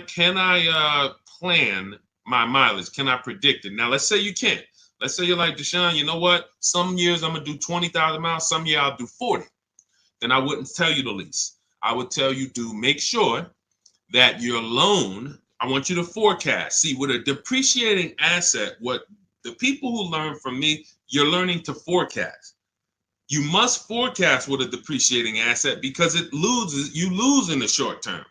plan my mileage? Can I predict it? Now, let's say you can't. Let's say you're like, Deshone, you know what? Some years I'm going to do 20,000 miles. Some year I'll do 40. Then I wouldn't tell you to lease. I would tell you to make sure that your loan, I want you to forecast. See, with a depreciating asset, what the people who learn from me, you're learning to forecast. You must forecast with a depreciating asset because you lose in the short term.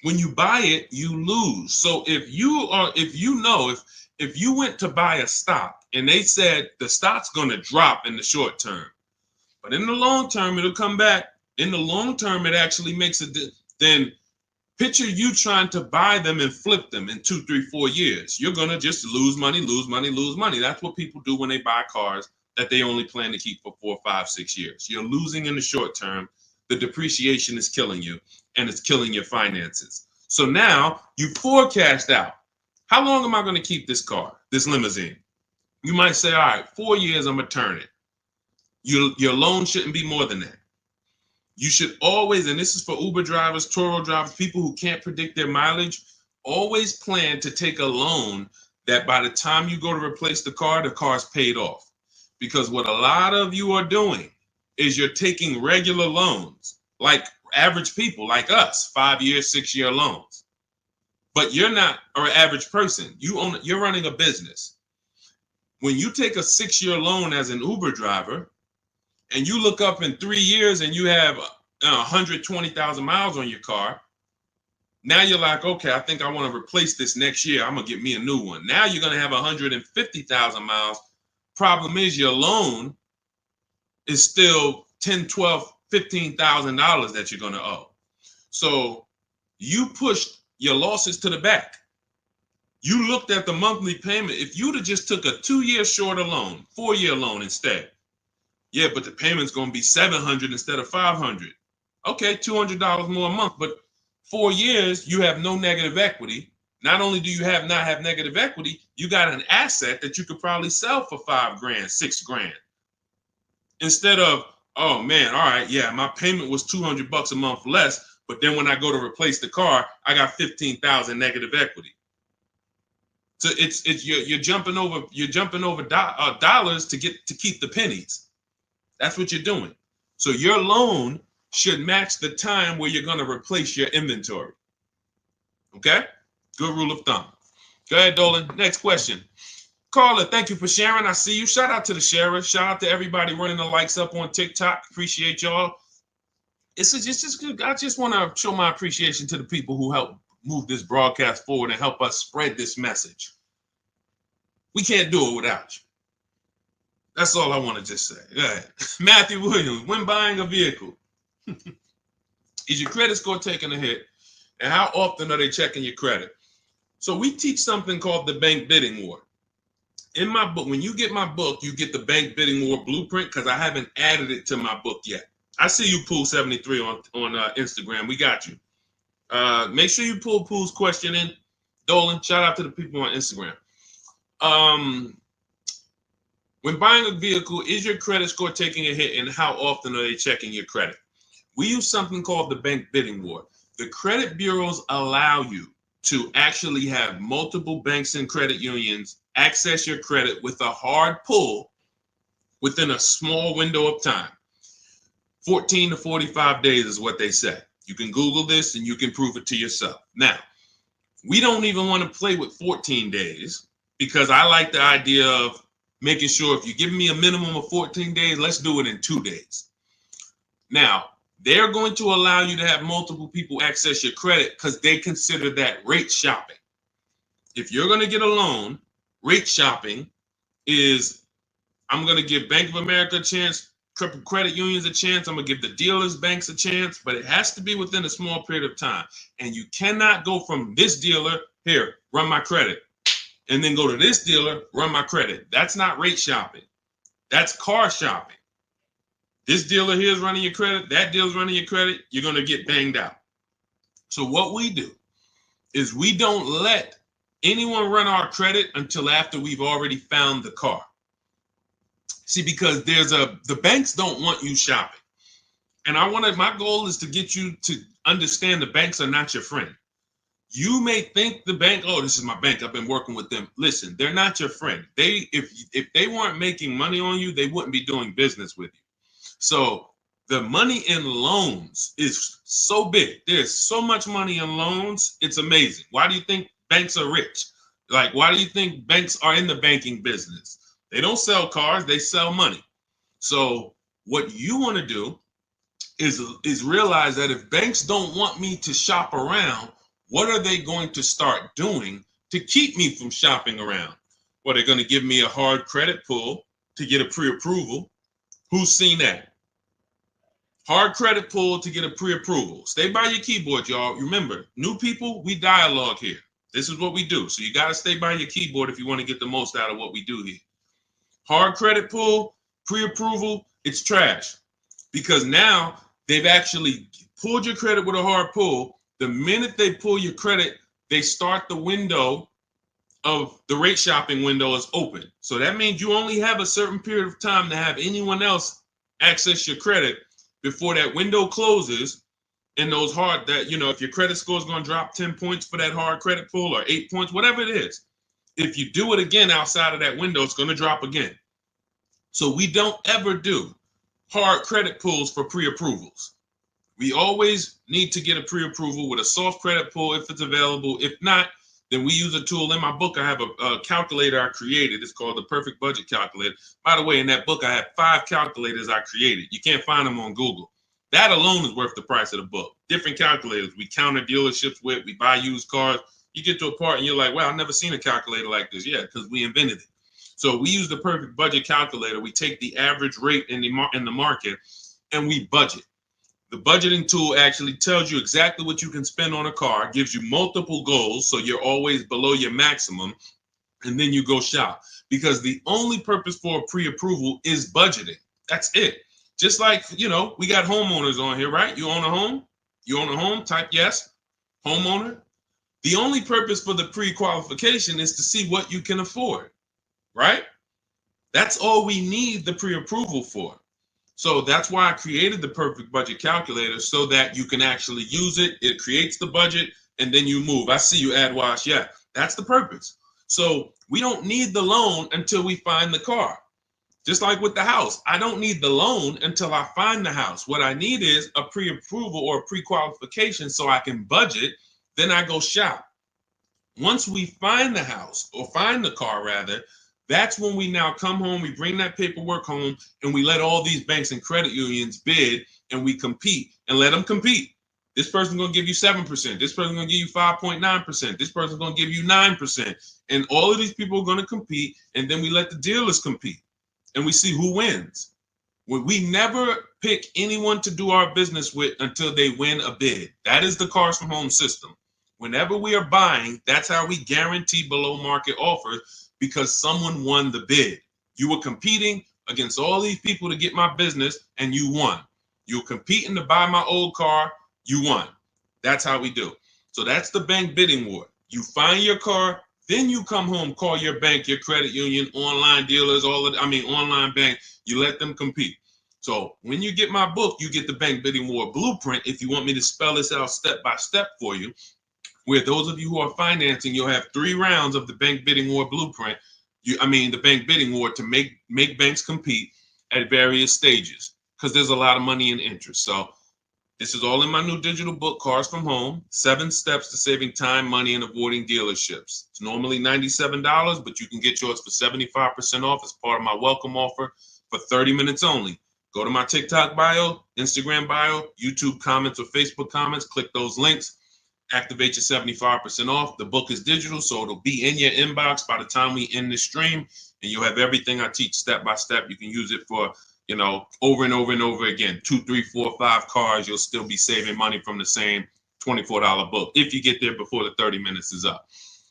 When you buy it, you lose. So if you went to buy a stock and they said the stock's going to drop in the short term, but in the long term, it'll come back. In the long term, it actually makes then picture you trying to buy them and flip them in 2, 3, 4 years. You're going to just lose money, lose money, lose money. That's what people do when they buy cars that they only plan to keep for 4, 5, 6 years. You're losing in the short term. The depreciation is killing you, and it's killing your finances. So now you forecast out. How long am I going to keep this car, this limousine? You might say, all right, 4 years, I'm going to turn it. Your loan shouldn't be more than that. You should always, and this is for Uber drivers, Turo drivers, people who can't predict their mileage, always plan to take a loan that by the time you go to replace the car's paid off. Because what a lot of you are doing is you're taking regular loans, like average people like us, 5-year, 6-year loans. But you're not an average person. You're running a business. When you take a 6-year loan as an Uber driver and you look up in 3 years and you have 120,000 miles on your car, now you're like, okay, I think I want to replace this next year. I'm going to get me a new one. Now you're going to have 150,000 miles. Problem is your loan is still $10, $12, $15,000 that you're going to owe. So you pushed your losses to the back. You looked at the monthly payment. If you'd have just took a 2-year shorter loan, 4-year loan instead, yeah, but the payment's going to be $700 instead of $500. Okay, $200 more a month, but 4 years, you have no negative equity. Not only do you not have negative equity, you got an asset that you could probably sell for $5,000, $6,000. Instead of, oh man, all right, yeah, my payment was $200 a month less, but then when I go to replace the car, I got 15,000 negative equity. So you're jumping over dollars to keep the pennies. That's what you're doing. So your loan should match the time where you're going to replace your inventory. Okay? Good rule of thumb. Go ahead, Dolan. Next question. Carla, thank you for sharing. I see you. Shout out to the sharers. Shout out to everybody running the likes up on TikTok. Appreciate y'all. It's just good. I just want to show my appreciation to the people who help move this broadcast forward and help us spread this message. We can't do it without you. That's all I want to just say. Go ahead. Matthew Williams, when buying a vehicle, is your credit score taking a hit? And how often are they checking your credit? So we teach something called the bank bidding war. In my book, when you get my book, you get the bank bidding war blueprint because I haven't added it to my book yet. I see you, Pool73 on Instagram. We got you. Make sure you pull Pool's question in. Dolan, shout out to the people on Instagram. When buying a vehicle, is your credit score taking a hit, and how often are they checking your credit? We use something called the bank bidding war. The credit bureaus allow you to actually have multiple banks and credit unions access your credit with a hard pull within a small window of time. 14 to 45 days is what they say. You can Google this and you can prove it to yourself. Now, we don't even want to play with 14 days because I like the idea of making sure if you give me a minimum of 14 days, let's do it in 2 days. Now, they're going to allow you to have multiple people access your credit because they consider that rate shopping. If you're going to get a loan, rate shopping is, I'm going to give Bank of America a chance, credit unions a chance, I'm going to give the dealers, banks a chance, but it has to be within a small period of time. And you cannot go from this dealer, here, run my credit, and then go to this dealer, run my credit. That's not rate shopping. That's car shopping. This dealer here is running your credit, that dealer's running your credit, you're going to get banged out. So what we do is we don't let anyone run our credit until after we've already found the car. See, because the banks don't want you shopping. And my goal is to get you to understand the banks are not your friend. You may think the bank, oh, this is my bank, I've been working with them. Listen, they're not your friend. If they weren't making money on you, they wouldn't be doing business with you. So the money in loans is so big. There's so much money in loans. It's amazing. Why do you think banks are rich? Like, why do you think banks are in the banking business? They don't sell cars, they sell money. So what you want to do is realize that if banks don't want me to shop around, what are they going to start doing to keep me from shopping around? Well, they're going to give me a hard credit pull to get a pre-approval. Who's seen that? Hard credit pull to get a pre-approval. Stay by your keyboard, y'all. Remember, new people, we dialogue here. This is what we do. So you got to stay by your keyboard if you want to get the most out of what we do here. Hard credit pull, pre-approval, it's trash. Because now they've actually pulled your credit with a hard pull. The minute they pull your credit, they start the window of the rate shopping window is open. So that means you only have a certain period of time to have anyone else access your credit before that window closes. And those hard, that, if your credit score is going to drop 10 points for that hard credit pull or 8 points, whatever it is, If you do it again outside of that window, it's going to drop again. So we don't ever do hard credit pulls for pre-approvals. We always need to get a pre-approval with a soft credit pull if it's available. If not, then we use a tool. In my book, I have a calculator I created. It's called the Perfect Budget Calculator. By the way, in that book, I have 5 calculators I created. You can't find them on Google. That alone is worth the price of the book. Different calculators. We counter dealerships with. We buy used cars. You get to a part and you're like, wow, I've never seen a calculator like this. Yeah, because we invented it. So we use the Perfect Budget Calculator. We take the average rate in the market and we budget. The budgeting tool actually tells you exactly what you can spend on a car, gives you multiple goals, so you're always below your maximum, and then you go shop. Because the only purpose for a pre-approval is budgeting. That's it. Just like, you know, we got homeowners on here, right? You own a home? You own a home? Type yes. Homeowner. The only purpose for the pre-qualification is to see what you can afford, right? That's all we need the pre-approval for. So that's why I created the Perfect Budget Calculator, so that you can actually use it. It creates the budget and then you move. I see you, AdWash. Yeah, that's the purpose. So we don't need the loan until we find the car. Just like with the house, I don't need the loan until I find the house. What I need is a pre-approval or a pre-qualification so I can budget. Then I go shop. Once we find the house, or find the car rather, that's when we now come home, we bring that paperwork home, and we let all these banks and credit unions bid, and we compete and let them compete. This person's going to give you 7%. This person's going to give you 5.9%. This person's going to give you 9%. And all of these people are going to compete, and then we let the dealers compete, and we see who wins. We never pick anyone to do our business with until they win a bid. That is the Cars from Home system. Whenever we are buying, that's how we guarantee below market offers, because someone won the bid. You were competing against all these people to get my business, and you won. You were competing to buy my old car, you won. That's how we do. So that's the bank bidding war. You find your car, then you come home, call your bank, your credit union, online dealers, online bank, you let them compete. So when you get my book, you get the bank bidding war blueprint. If you want me to spell this out step by step for you, where those of you who are financing, you'll have 3 rounds of the bank bidding war blueprint. The bank bidding war to make banks compete at various stages, because there's a lot of money and interest. So this is all in my new digital book, Cars from Home, 7 Steps to Saving Time, Money, and Avoiding Dealerships. It's normally $97, but you can get yours for 75% off as part of my welcome offer for 30 minutes only. Go to my TikTok bio, Instagram bio, YouTube comments, or Facebook comments. Click those links. Activate your 75% off. The book is digital, so it'll be in your inbox by the time we end this stream, and you'll have everything I teach step by step. You can use it for, over and over and over again. 2, 3, 4, 5 cars. You'll still be saving money from the same $24 book if you get there before the 30 minutes is up.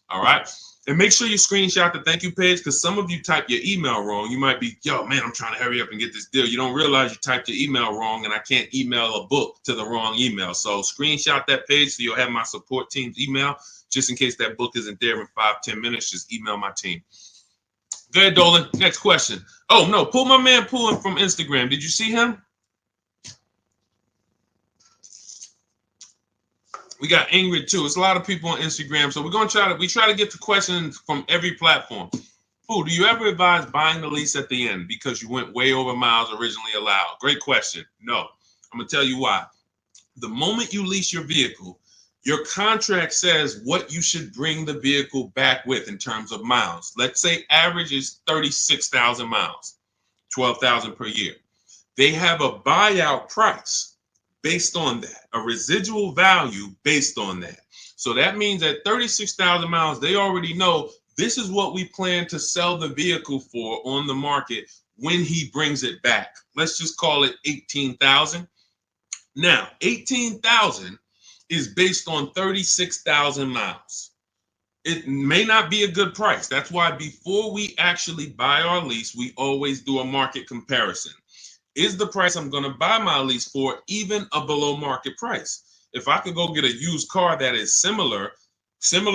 All right. And make sure you screenshot the thank you page, because some of you type your email wrong. You might be, yo, man, I'm trying to hurry up and get this deal. You don't realize you typed your email wrong, and I can't email a book to the wrong email. So screenshot that page so you'll have my support team's email, just in case that book isn't there in 5-10 minutes. Just email my team. Go ahead, Dolan. Next question. Oh, no, pull my man Pulling from Instagram. Did you see him? We got Ingrid too. It's a lot of people on Instagram, so we're gonna try to get to questions from every platform. Do you ever advise buying the lease at the end because you went way over miles originally allowed? Great question. No, I'm gonna tell you why. The moment you lease your vehicle, your contract says what you should bring the vehicle back with in terms of miles. Let's say average is 36,000 miles, 12,000 per year. They have a buyout price based on that, a residual value based on that. So that means at 36,000 miles, they already know this is what we plan to sell the vehicle for on the market when he brings it back. Let's just call it 18,000. Now, 18,000 is based on 36,000 miles. It may not be a good price. That's why before we actually buy our lease, we always do a market comparison. Is the price I'm going to buy my lease for even a below market price? If I could go get a used car that is similar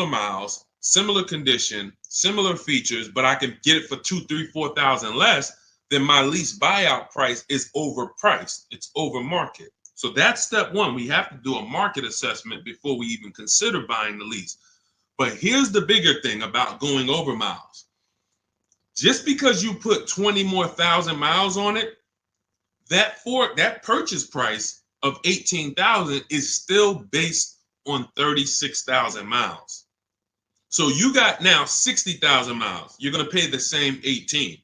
miles, similar condition, similar features, but I can get it for 2, 3, 4,000 less, then my lease buyout price is overpriced. It's over market. So that's step one. We have to do a market assessment before we even consider buying the lease. But here's the bigger thing about going over miles. Just because you put 20 more thousand miles on it, that purchase price of 18,000 is still based on 36,000 miles. So you got now 60,000 miles. You're going to pay the same 18.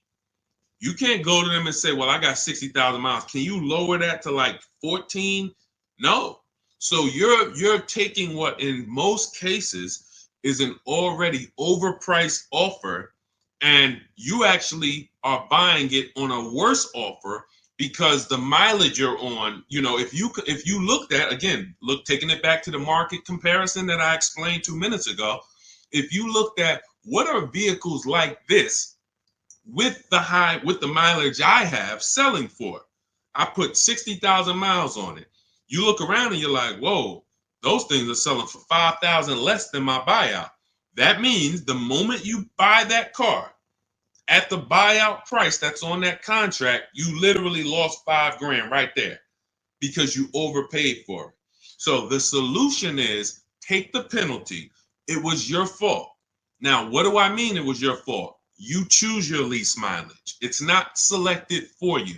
You can't go to them and say, well, I got 60,000 miles. Can you lower that to like 14? No. So you're taking what in most cases is an already overpriced offer, and you actually are buying it on a worse offer because the mileage you're on, if you looked at, again, taking it back to the market comparison that I explained 2 minutes ago, if you looked at what are vehicles like this with the mileage I have selling for, I put 60,000 miles on it. You look around and you're like, whoa, those things are selling for 5,000 less than my buyout. That means the moment you buy that car at the buyout price that's on that contract, you literally lost $5,000 right there because you overpaid for it. So the solution is take the penalty. It was your fault. Now, what do I mean it was your fault? You choose your lease mileage. It's not selected for you.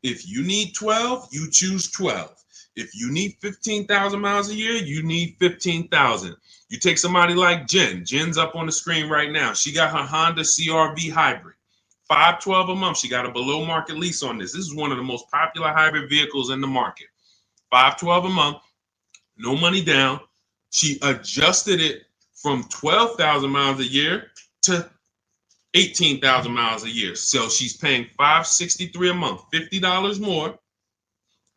If you need 12, you choose 12. If you need 15,000 miles a year, you need 15,000. You take somebody like Jen. Jen's up on the screen right now. She got her Honda CR-V hybrid. $512 a month. She got a below market lease on this. This is one of the most popular hybrid vehicles in the market. $512 a month, no money down. She adjusted it from 12,000 miles a year to 18,000 miles a year. So she's paying $563 a month, $50 more,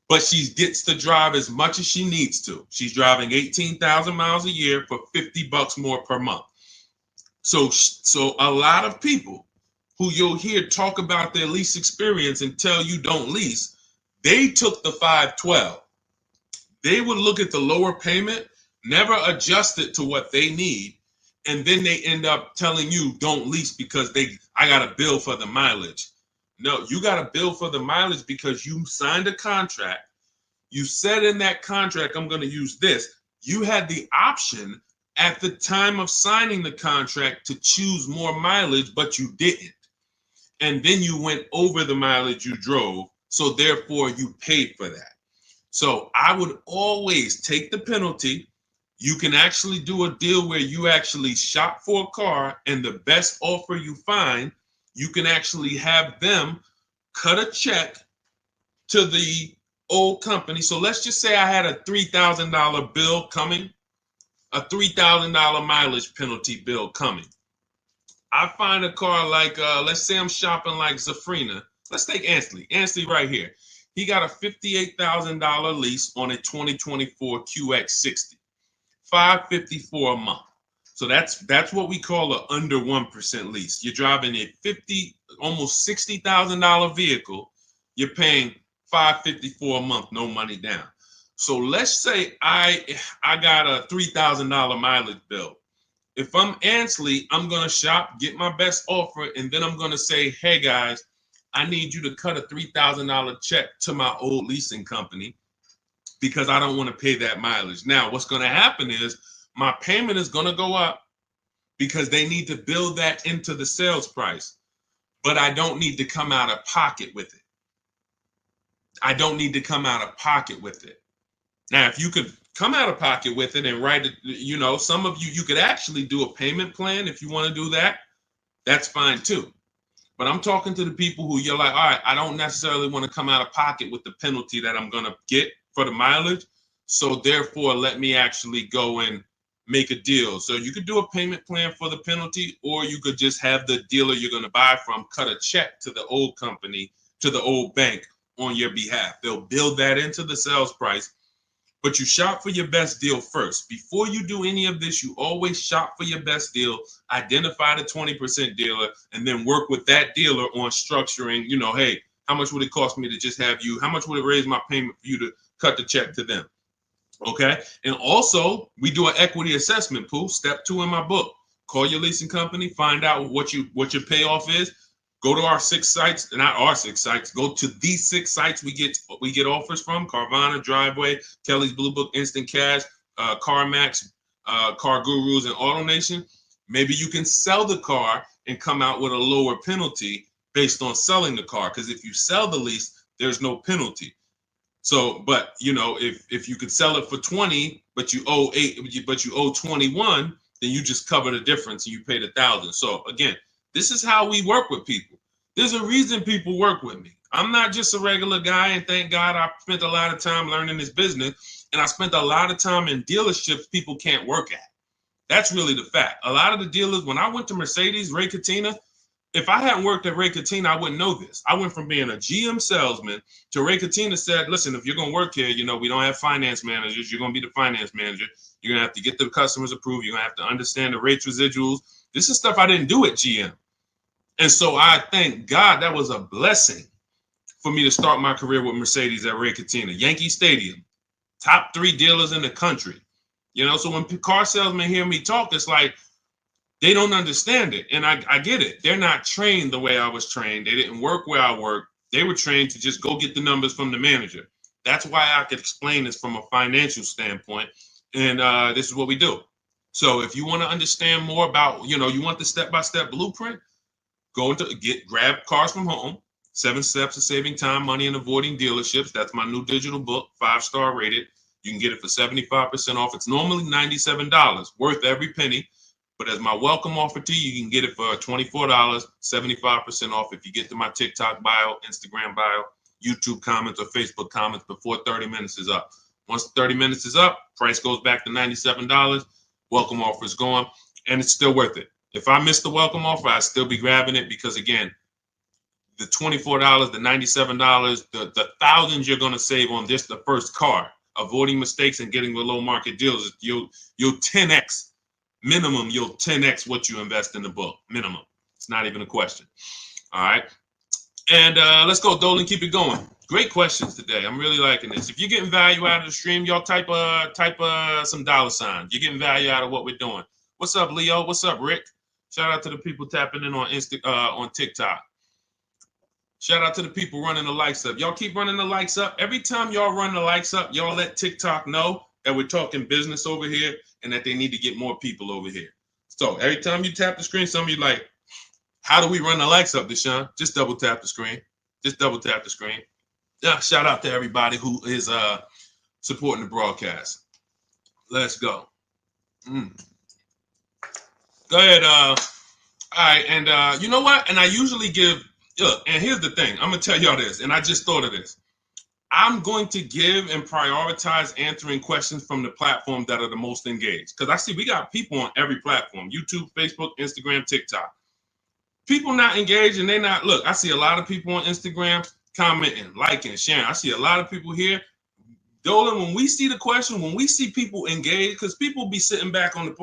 but she gets to drive as much as she needs to. She's driving 18,000 miles a year for $50 more per month. So a lot of people who you'll hear talk about their lease experience and tell you don't lease, they took the 512. They would look at the lower payment, never adjust it to what they need, and then they end up telling you don't lease because I got a bill for the mileage. No, you got a bill for the mileage because you signed a contract. You said in that contract, I'm going to use this. You had the option at the time of signing the contract to choose more mileage, but you didn't. And then you went over the mileage you drove. So therefore you paid for that. So I would always take the penalty. You can actually do a deal where you actually shop for a car, and the best offer you find, you can actually have them cut a check to the old company. So let's just say I had a $3,000 bill coming, a $3,000 mileage penalty bill coming. I find a car like, let's say I'm shopping like Zafrina. Let's take Ansley. Ansley right here. He got a $58,000 lease on a 2024 QX60. $554 a month. So that's what we call an under 1% lease. You're driving a almost $60,000 vehicle. You're paying $554 a month, no money down. So let's say I got a $3,000 mileage bill. If I'm Ansley, I'm gonna shop, get my best offer, and then I'm gonna say, hey guys, I need you to cut a $3,000 check to my old leasing company, because I don't want to pay that mileage. Now, what's going to happen is my payment is going to go up because they need to build that into the sales price, but I don't need to come out of pocket with it. I don't need to come out of pocket with it. Now, if you could come out of pocket with it and write it, some of you could actually do a payment plan if you want to do that. That's fine too. But I'm talking to the people who you're like, all right, I don't necessarily want to come out of pocket with the penalty that I'm going to get for the mileage. So therefore, let me actually go and make a deal. So you could do a payment plan for the penalty, or you could just have the dealer you're going to buy from cut a check to the old company, to the old bank on your behalf. They'll build that into the sales price, but you shop for your best deal first. Before you do any of this, you always shop for your best deal, identify the 20% dealer, and then work with that dealer on structuring, hey, how much would it cost me to just have you? How much would it raise my payment for you to cut the check to them? Okay. And also, we do an equity assessment, Pooh. Step 2 in my book. Call your leasing company, find out what your payoff is. Go to our 6 sites, not our 6 sites. Go to these 6 sites we get offers from: Carvana, Driveway, Kelly's Blue Book, Instant Cash, CarMax, Car Gurus and Auto Nation, maybe you can sell the car and come out with a lower penalty based on selling the car. Because if you sell the lease, there's no penalty. So, but you know, if you could sell it for 20, but you owe 21, then you just cover the difference and you pay the 1,000. So again, this is how we work with people. There's a reason people work with me. I'm not just a regular guy, and thank God I spent a lot of time learning this business, and I spent a lot of time in dealerships people can't work at. That's really the fact. A lot of the dealers, when I went to Mercedes, Ray Catena, if I hadn't worked at Ray Catena, I wouldn't know this. I went from being a GM salesman to Ray Catena said, listen, if you're going to work here, you know, we don't have finance managers. You're going to be the finance manager. You're going to have to get the customers approved. You're going to have to understand the rates residuals. This is stuff I didn't do at GM. And so I thank God that was a blessing for me to start my career with Mercedes at Ray Catena. Yankee Stadium, top 3 dealers in the country. You know, so when car salesmen hear me talk, it's like they don't understand it. And I get it. They're not trained the way I was trained. They didn't work where I worked. They were trained to just go get the numbers from the manager. That's why I could explain this from a financial standpoint. And this is what we do. So if you want to understand more about, you know, you want the step-by-step blueprint, grab Cars from Home, 7 Steps to Saving Time, Money, and Avoiding Dealerships. That's my new digital book, 5-star rated. You can get it for 75% off. It's normally $97, worth every penny. But as my welcome offer to you, you can get it for $24, 75% off if you get to my TikTok bio, Instagram bio, YouTube comments, or Facebook comments before 30 minutes is up. Once 30 minutes is up, price goes back to $97. Welcome offer is gone, and it's still worth it. If I miss the welcome offer, I'd still be grabbing it because, again, the $24, the $97, the thousands you're going to save on this, the first car, avoiding mistakes and getting below market deals, you'll 10x. Minimum, you'll 10x what you invest in the book. Minimum. It's not even a question. All right. And let's go, Dolan. Keep it going. Great questions today. I'm really liking this. If you're getting value out of the stream, y'all type some dollar signs. You're getting value out of what we're doing. What's up, Leo? What's up, Rick? Shout out to the people tapping in on TikTok. Shout out to the people running the likes up. Y'all keep running the likes up. Every time y'all run the likes up, y'all let TikTok know that we're talking business over here and that they need to get more people over here. So every time you tap the screen, some of you like, how do we run the likes up, Deshone? Just double tap the screen. Just double tap the screen. Yeah, shout out to everybody who is supporting the broadcast. Let's go. Go ahead. All right, and you know what? And I usually look, and here's the thing. I'm going to tell y'all this, and I just thought of this. I'm going to give and prioritize answering questions from the platforms that are the most engaged. Because I see we got people on every platform, YouTube, Facebook, Instagram, TikTok. People not engaged and they not, look, I see a lot of people on Instagram commenting, liking, sharing. I see a lot of people here. Dolan, when we see the question, when we see people engaged, because people be sitting back on the,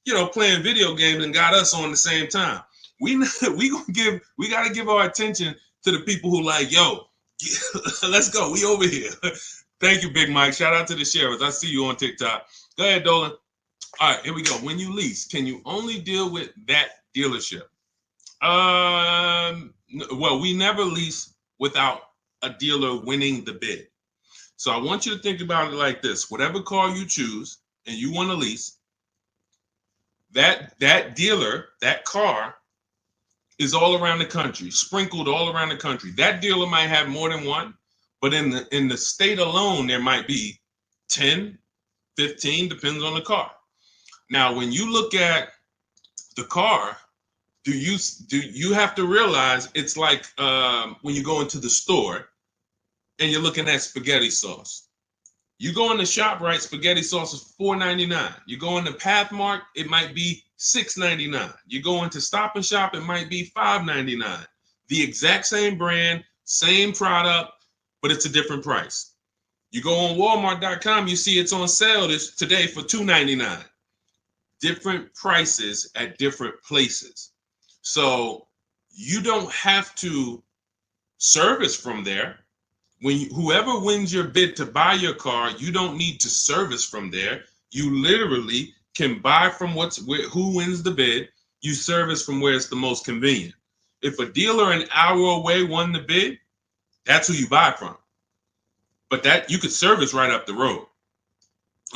you know, playing video games and got us on the same time. We got to give our attention to the people who like, yo, let's go. We over here. Thank you, Big Mike. Shout out to the sheriffs. I see you on TikTok. Go ahead, Dolan. All right, here we go. When you lease, can you only deal with that dealership? Well, we never lease without a dealer winning the bid. So I want you to think about it like this. Whatever car you choose and you want to lease, that dealer, that car is all around the country, sprinkled all around the country. That dealer might have more than one, but in the state alone, there might be 10, 15, depends on the car. Now, when you look at the car, do you have to realize it's like when you go into the store and you're looking at spaghetti sauce. You go in the ShopRite, spaghetti sauce is $4.99. You go into Pathmark, it might be $6.99. You go into Stop and Shop, it might be $5.99. The exact same brand, same product, but it's a different price. You go on Walmart.com, you see it's on sale today for $2.99. Different prices at different places. So you don't have to service from there. Whoever wins your bid to buy your car, you don't need to service from there. You literally can buy from who wins the bid. You service from where it's the most convenient. If a dealer an hour away won the bid, that's who you buy from. But that you could service right up the road.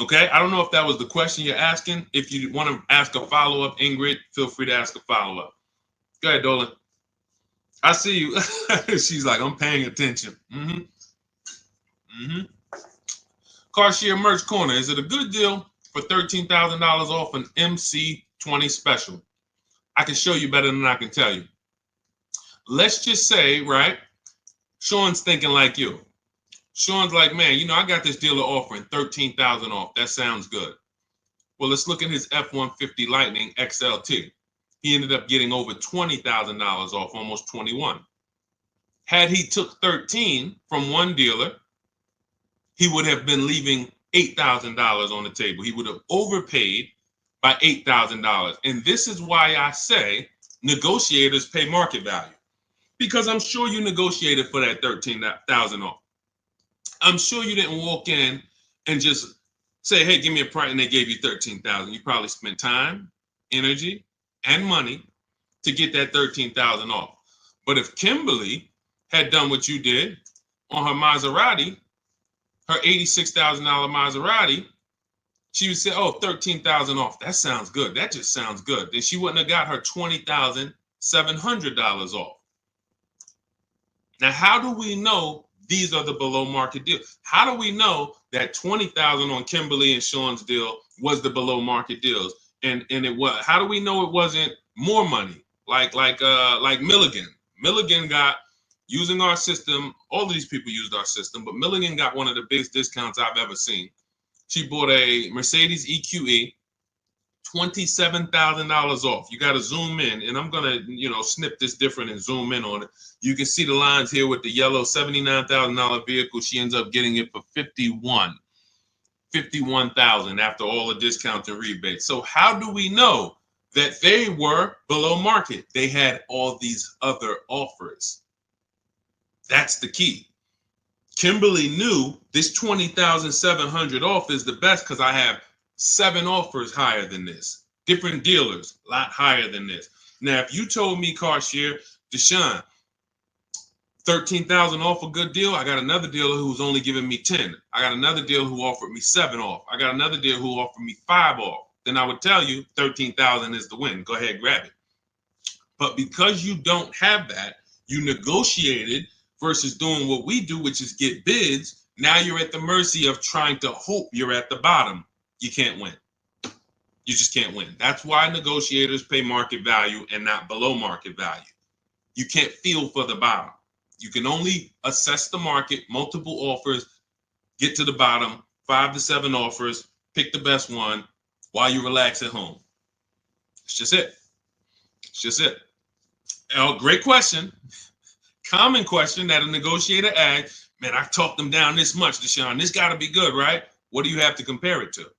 Okay, I don't know if that was the question you're asking. If you want to ask a follow-up, Ingrid, feel free to ask a follow-up. Go ahead, Dolan. I see you. She's like, I'm paying attention. Car Merch Corner. Is it a good deal for $13,000 off an MC20 special? I can show you better than I can tell you. Let's just say, right, Sean's thinking like you. Sean's like, man, I got this dealer offering $13,000 off. That sounds good. Well, let's look at his F-150 Lightning XLT. He ended up getting over $20,000 off, almost 21. Had he took 13 from one dealer, he would have been leaving $8,000 on the table. He would have overpaid by $8,000. And this is why I say negotiators pay market value. Because I'm sure you negotiated for that $13,000 off. I'm sure you didn't walk in and just say, hey, give me a price, and they gave you $13,000. You probably spent time, energy, and money to get that $13,000 off. But if Kimberly had done what you did on her Maserati, her $86,000 Maserati, she would say, oh, $13,000 off. That sounds good. That just sounds good. Then she wouldn't have got her $20,700 off. Now, how do we know these are the below market deals? How do we know that $20,000 on Kimberly and Sean's deal was the below market deals? And it was. How do we know it wasn't more money? Like Milligan. Milligan got, using our system, all of these people used our system, but Milligan got one of the biggest discounts I've ever seen. She bought a Mercedes EQE, $27,000 off. You got to zoom in, and I'm gonna, snip this different and zoom in on it. You can see the lines here with the yellow $79,000 vehicle. She ends up getting it for $51,000 after all the discounts and rebates. So how do we know that they were below market? They had all these other offers. That's the key. Kimberly knew this $20,700 off is the best because I have 7 offers higher than this. Different dealers, a lot higher than this. Now, if you told me, Carshare, Deshone, $13,000 off a good deal, I got another dealer who's only giving me 10. I got another dealer who offered me 7 off. I got another dealer who offered me 5 off. Then I would tell you 13,000 is the win. Go ahead, grab it. But because you don't have that, you negotiated versus doing what we do, which is get bids. Now you're at the mercy of trying to hope you're at the bottom. You can't win. You just can't win. That's why negotiators pay market value and not below market value. You can't feel for the bottom. You can only assess the market, multiple offers, get to the bottom, 5 to 7 offers, pick the best one while you relax at home. It's just it. It's just it. Oh, great question. Common question that a negotiator asks. Man, I talked them down this much, Deshone. This got to be good, right? What do you have to compare it to?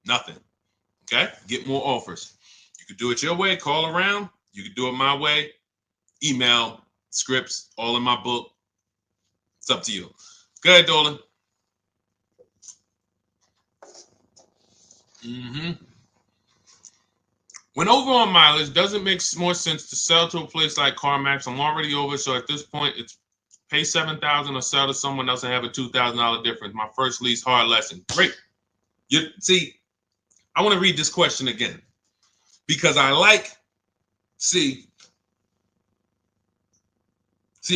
Nothing. Okay? Get more offers. You could do it your way, call around. You could do it my way. Email, scripts, all in my book. It's up to you. Go ahead, Dolan. When over on mileage, does it make more sense to sell to a place like CarMax? I'm already over, so at this point, it's pay $7,000 or sell to someone else and have a $2,000 difference. My first lease, hard lesson. Great. See, I want to read this question again because see,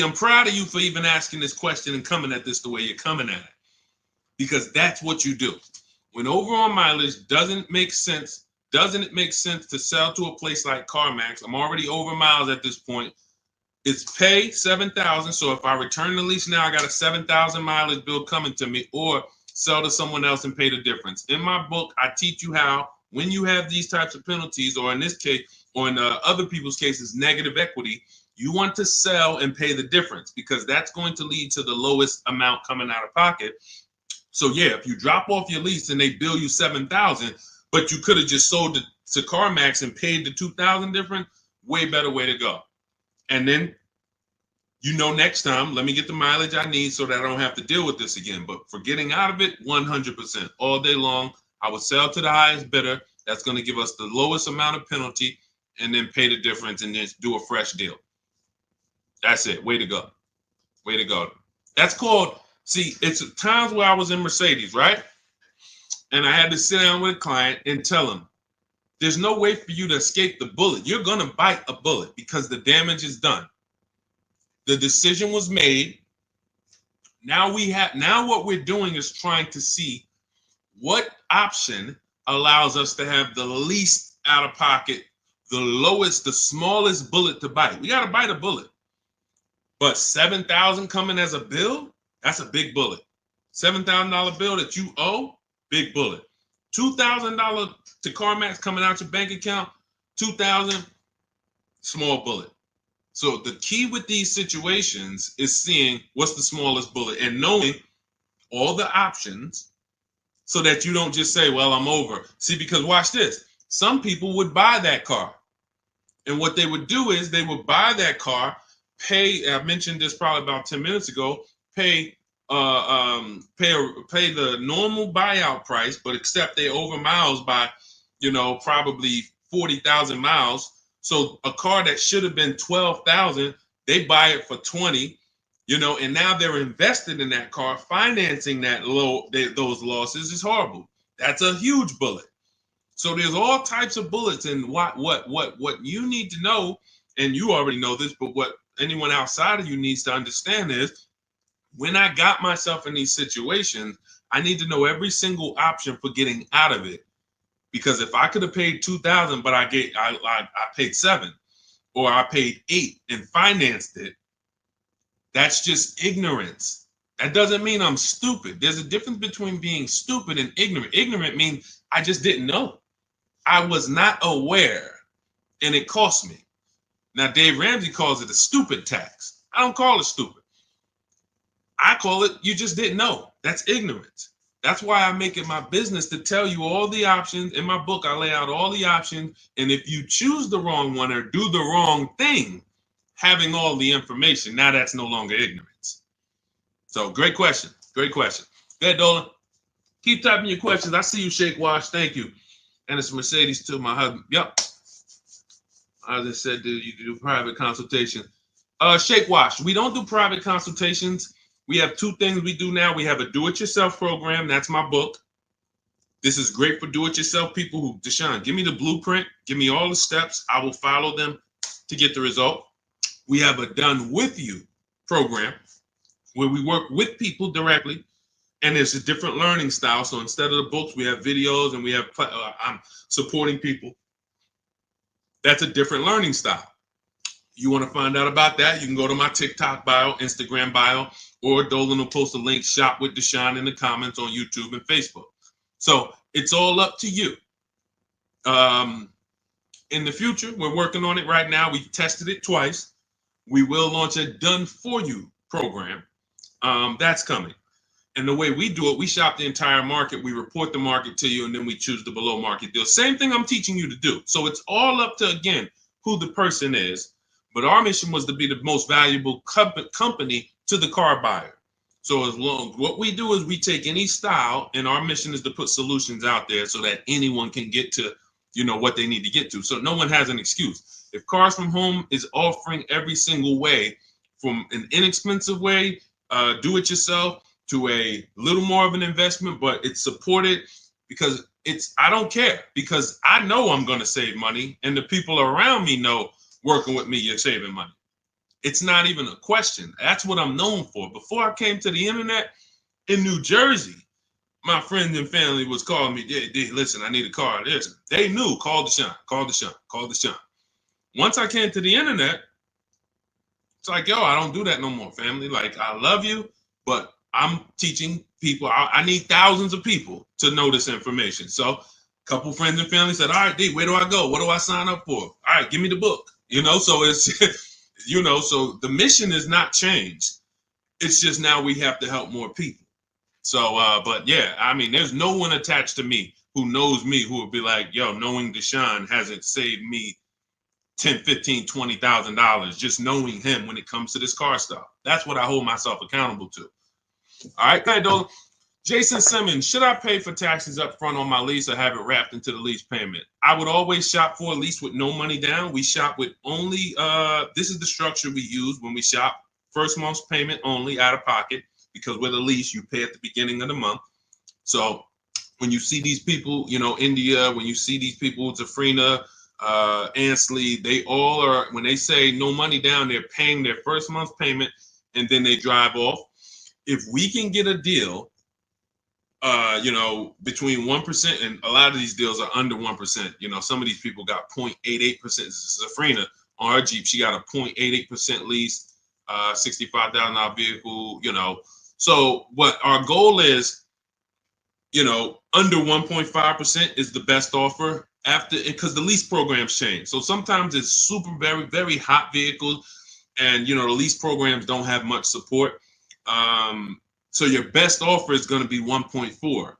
I'm proud of you for even asking this question and coming at this the way you're coming at it, because that's what you do. When over on mileage, doesn't it make sense to sell to a place like CarMax? I'm already over miles at this point. It's pay $7,000. So if I return the lease now, I got a 7,000 mileage bill coming to me, or sell to someone else and pay the difference. In my book, I teach you how, when you have these types of penalties, or in this case, or in other people's cases, negative equity, you want to sell and pay the difference, because that's going to lead to the lowest amount coming out of pocket. So yeah, if you drop off your lease and they bill you $7,000, but you could have just sold it to CarMax and paid the $2,000 difference, way better way to go. And then, next time, let me get the mileage I need so that I don't have to deal with this again. But for getting out of it, 100%. All day long, I would sell to the highest bidder. That's going to give us the lowest amount of penalty, and then pay the difference and then do a fresh deal. That's it. Way to go. Way to go. That's called See, it's times where I was in Mercedes, right? And I had to sit down with a client and tell him, there's no way for you to escape the bullet. You're going to bite a bullet because the damage is done. The decision was made. Now what we're doing is trying to see what option allows us to have the least out of pocket, the lowest, the smallest bullet to bite. We got to bite a bullet. But $7,000 coming as a bill, that's a big bullet. $7,000 bill that you owe, big bullet. $2,000 to CarMax coming out your bank account, $2,000, small bullet. So the key with these situations is seeing what's the smallest bullet and knowing all the options so that you don't just say, well, I'm over. See, because watch this. Some people would buy that car. And what they would do is they would buy that car, pay, I mentioned this probably about 10 minutes ago, pay the normal buyout price, but except they over miles by, probably 40,000 miles. So a car that should have been 12,000, they buy it for 20, and now they're invested in that car. Financing those losses is horrible. That's a huge bullet. So there's all types of bullets, and what you need to know, and you already know this, but what anyone outside of you needs to understand is, when I got myself in these situations, I need to know every single option for getting out of it. Because if I could have paid $2,000, but I paid $7,000, or I paid $8,000 and financed it, that's just ignorance. That doesn't mean I'm stupid. There's a difference between being stupid and ignorant. Ignorant means I just didn't know. I was not aware, and it cost me. Now, Dave Ramsey calls it a stupid tax. I don't call it stupid. I call it you just didn't know. That's ignorance. That's why I make it my business to tell you all the options. In my book, I lay out all the options. And if you choose the wrong one or do the wrong thing, having all the information, now that's no longer ignorance. So great question. Great question. Go ahead, Dolan. Keep typing your questions. I see you, Shake Wash. Thank you. And it's Mercedes to my husband. Yep. I just said, you do private consultation. Shake Wash. We don't do private consultations. We have two things we do now. We have a do-it-yourself program. That's my book. This is great for do-it-yourself people who, Deshone, give me the blueprint. Give me all the steps. I will follow them to get the result. We have a done with you program where we work with people directly. And it's a different learning style. So instead of the books, we have videos and we have, I'm supporting people. That's a different learning style. You want to find out about that, you can go to my TikTok bio, Instagram bio, or Dolan will post a link, Shop with Deshone, in the comments on YouTube and Facebook. So it's all up to you. In the future, we're working on it right now. We tested it twice. We will launch a done for you program. That's coming. And the way we do it, we shop the entire market. We report the market to you, and then we choose the below market deal. Same thing I'm teaching you to do. So it's all up to, again, who the person is. But our mission was to be the most valuable company to the car buyer. So what we do is we take any style, and our mission is to put solutions out there so that anyone can get to, what they need to get to. So no one has an excuse. If Cars From Home is offering every single way, from an inexpensive way, do it yourself, to a little more of an investment, but it's supported because I don't care, because I know I'm going to save money, and the people around me know working with me, you're saving money. It's not even a question. That's what I'm known for. Before I came to the internet in New Jersey, my friends and family was calling me, listen, I need a car. Listen, they knew, call Deshone, call Deshone, call Deshone. Once I came to the internet, it's like, yo, I don't do that no more, family. Like, I love you, but I'm teaching people. I need thousands of people to know this information. So a couple friends and family said, all right, D, where do I go? What do I sign up for? All right, give me the book. So it's, so the mission is not changed. It's just now we have to help more people. So, but yeah, I mean, there's no one attached to me who knows me who would be like, yo, knowing Deshone hasn't saved me $10, $15, $20,000 just knowing him when it comes to this car stuff. That's what I hold myself accountable to. All right, go ahead, Dolan. Jason Simmons, should I pay for taxes up front on my lease or have it wrapped into the lease payment? I would always shop for a lease with no money down. We shop with only, this is the structure we use when we shop. First month's payment only, out of pocket. because with a lease, you pay at the beginning of the month. So when you see these people, India, when you see these people, Zafrina, Ansley, they all are, when they say no money down, they're paying their first month's payment and then they drive off. If we can get a deal, between 1%, and a lot of these deals are under 1%. Some of ththese people got 0.88%. Zafrina on her Jeep, she got a 0.88% lease, $65,000 vehicle. So what our goal is, under 1.5% is the best offer after, because the lease programs change. So sometimes it's super, very, very hot vehicles, and the lease programs don't have much support. So your best offer is going to be 1.4.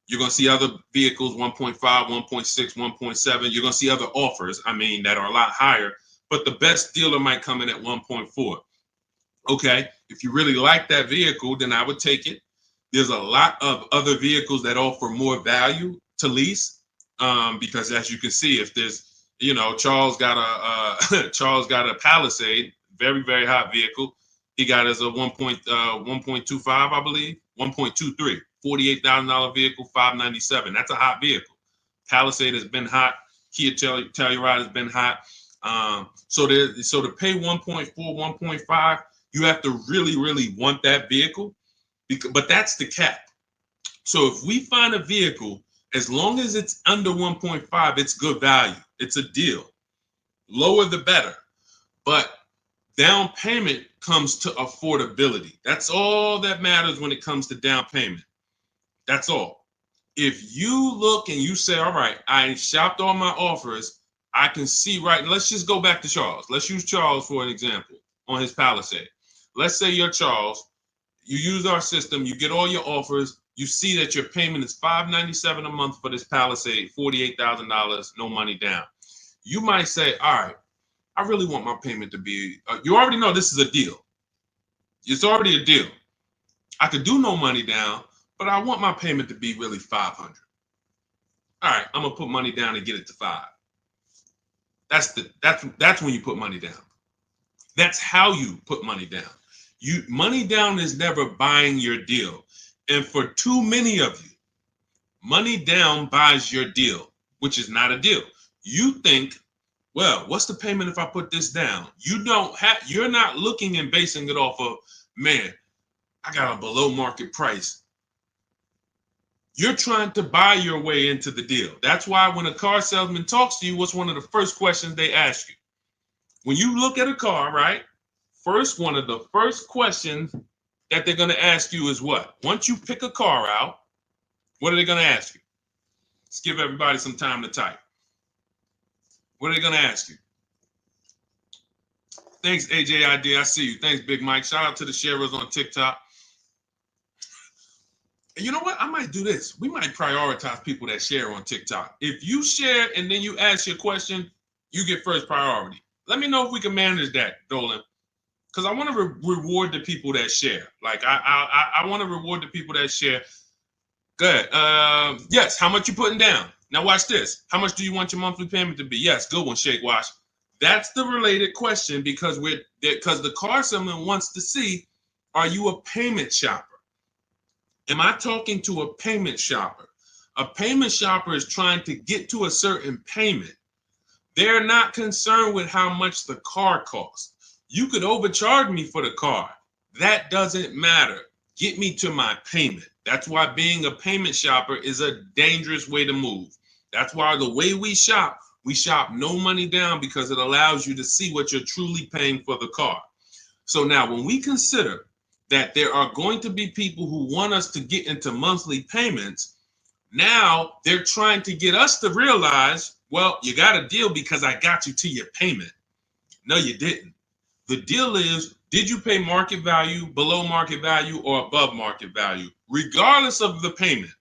You're going to see other vehicles 1.5, 1.6, 1.7. You're going to see other offers, that are a lot higher, but the best dealer might come in at 1.4. Okay, if you really like that vehicle, then I would take it. There's a lot of other vehicles that offer more value to lease, because as you can see, if there's, Charles got a Palisade, very, very hot vehicle. He got as a 1.25, I believe, 1.23, $48,000 vehicle, $597. That's a hot vehicle. Palisade has been hot. Kia Telluride has been hot. So to pay 1.4, 1.5, you have to really, really want that vehicle. But that's the cap. So if we find a vehicle, as long as it's under 1.5, it's good value. It's a deal. Lower the better. But down payment comes to affordability. That's all that matters when it comes to down payment. That's all. If you look and you say, all right, I shopped all my offers, I can see right. Let's just go back to Charles. Let's use Charles for an example on his Palisade. Let's say you're Charles. You use our system, you get all your offers, you see that your payment is $597 a month for this Palisade, $48,000, no money down. You might say, all right, I really want my payment to be, you already know this is a deal. It's already a deal. I could do no money down, but I want my payment to be really $500. All right, I'm gonna put money down and get it to $5. That's when you put money down. That's how you put money down. Money down is never buying your deal. And for too many of you, money down buys your deal, which is not a deal. You think, well, what's the payment if I put this down? You're not looking and basing it off of, man, I got a below market price. You're trying to buy your way into the deal. That's why when a car salesman talks to you, what's one of the first questions they ask you? When you look at a car, right? One of the first questions that they're going to ask you is what? Once you pick a car out, what are they going to ask you? Let's give everybody some time to type. What are they going to ask you? Thanks, AJID. I see you. Thanks, Big Mike. Shout out to the sharers on TikTok. And you know what? I might do this. We might prioritize people that share on TikTok. If you share and then you ask your question, you get first priority. Let me know if we can manage that, Dolan. Because I want to reward the people that share. Like, I want to reward the people that share. Good. Yes, how much you putting down? Now watch this. How much do you want your monthly payment to be? Yes, good one, Shake Wash. That's the related question because the car salesman wants to see, are you a payment shopper? Am I talking to a payment shopper? A payment shopper is trying to get to a certain payment. They're not concerned with how much the car costs. You could overcharge me for the car. That doesn't matter. Get me to my payment. That's why being a payment shopper is a dangerous way to move. That's why the way we shop no money down because it allows you to see what you're truly paying for the car. So now when we consider that there are going to be people who want us to get into monthly payments, now they're trying to get us to realize, well, you got a deal because I got you to your payment. No, you didn't. The deal is, did you pay market value, below market value, or above market value, regardless of the payment?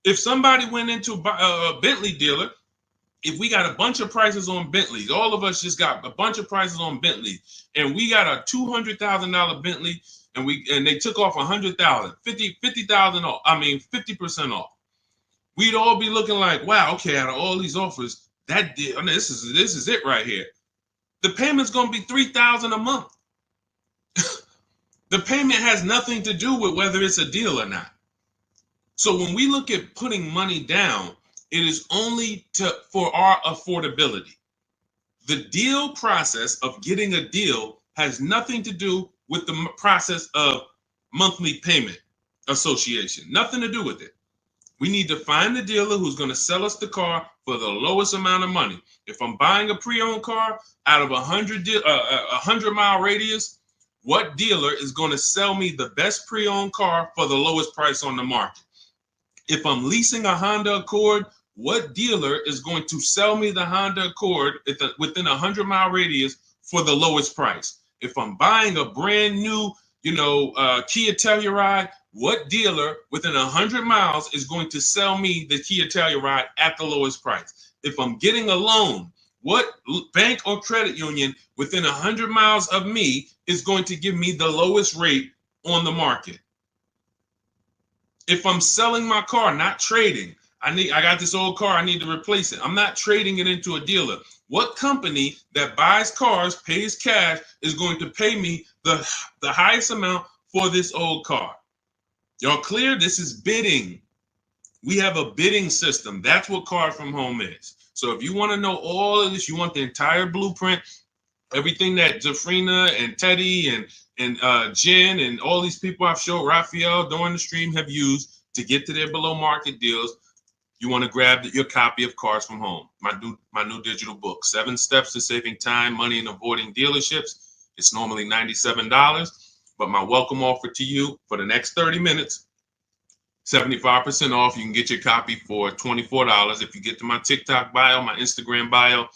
If somebody went into a Bentley dealer, if we got a bunch of prices on Bentleys, all of us just got a bunch of prices on Bentleys, and we got a $200,000 Bentley, and they took off $100,000, $50,000 off. 50% off. We'd all be looking like, wow, okay, out of all these offers, that deal, this is it right here. The payment's gonna be $3,000 a month. The payment has nothing to do with whether it's a deal or not. So when we look at putting money down, it is only for our affordability. The deal process of getting a deal has nothing to do with the process of monthly payment association. Nothing to do with it. We need to find the dealer who's going to sell us the car for the lowest amount of money. If I'm buying a pre-owned car out of a 100-mile radius, what dealer is going to sell me the best pre-owned car for the lowest price on the market? If I'm leasing a Honda Accord, what dealer is going to sell me the Honda Accord within a 100-mile radius for the lowest price? If I'm buying a brand new, Kia Telluride, what dealer within 100 miles is going to sell me the Kia Telluride at the lowest price? If I'm getting a loan, what bank or credit union within 100 miles of me is going to give me the lowest rate on the market? If I'm selling my car, not trading, I got this old car, I need to replace it. I'm not trading it into a dealer. What company that buys cars, pays cash, is going to pay me the highest amount for this old car? Y'all clear? This is bidding. We have a bidding system. That's what Cars from Home is. So if you want to know all of this, you want the entire blueprint, everything that Jafrina and Teddy and Jen and all these people I've showed, Raphael, during the stream have used to get to their below market deals, you want to grab your copy of Cars from Home, my new digital book, 7 Steps to Saving Time, Money, and Avoiding Dealerships. It's normally $97, but my welcome offer to you for the next 30 minutes, 75% off. You can get your copy for $24 if you get to my TikTok bio, my Instagram bio,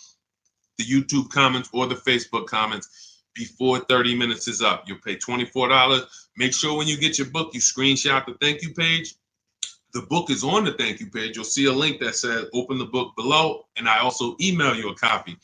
the YouTube comments, or the Facebook comments before 30 minutes is up. You'll pay $24. Make sure when you get your book, you screenshot the thank you page. The book is on the thank you page. You'll see a link that says open the book below, and I also email you a copy.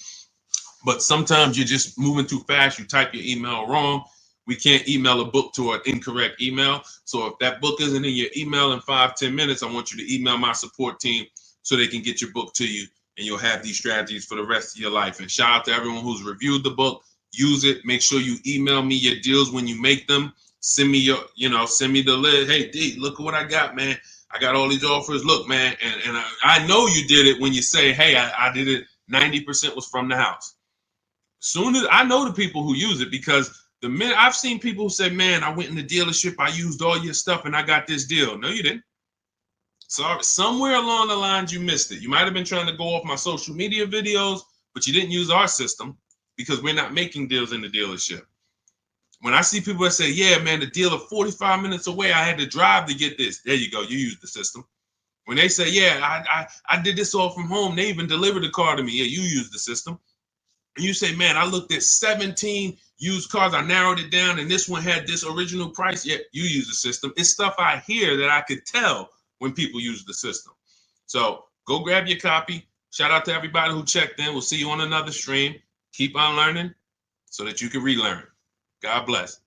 But sometimes you're just moving too fast. You type your email wrong. We can't email a book to an incorrect email. So if that book isn't in your email in 5-10 minutes, I want you to email my support team so they can get your book to you, and you'll have these strategies for the rest of your life. And shout out to everyone who's reviewed the book. Use it. Make sure you email me your deals when you make them. Send me send me the list. Hey, D, look at what I got, man. I got all these offers. Look, man, and I know you did it when you say, hey, I did it. 90% was from the house. Soon as I know the people who use it, because the minute I've seen people who say, man, I went in the dealership, I used all your stuff, and I got this deal. No, you didn't. Sorry, somewhere along the lines you missed it. You might have been trying to go off my social media videos, but you didn't use our system because we're not making deals in the dealership. When I see people that say, yeah, man, the dealer 45 minutes away, I had to drive to get this. There you go. You use the system. When they say, yeah, I did this all from home, they even delivered the car to me. Yeah, you use the system. And you say, man, I looked at 17 used cars. I narrowed it down, and this one had this original price. Yeah, you use the system. It's stuff I hear that I could tell when people use the system. So go grab your copy. Shout out to everybody who checked in. We'll see you on another stream. Keep on learning so that you can relearn. God bless.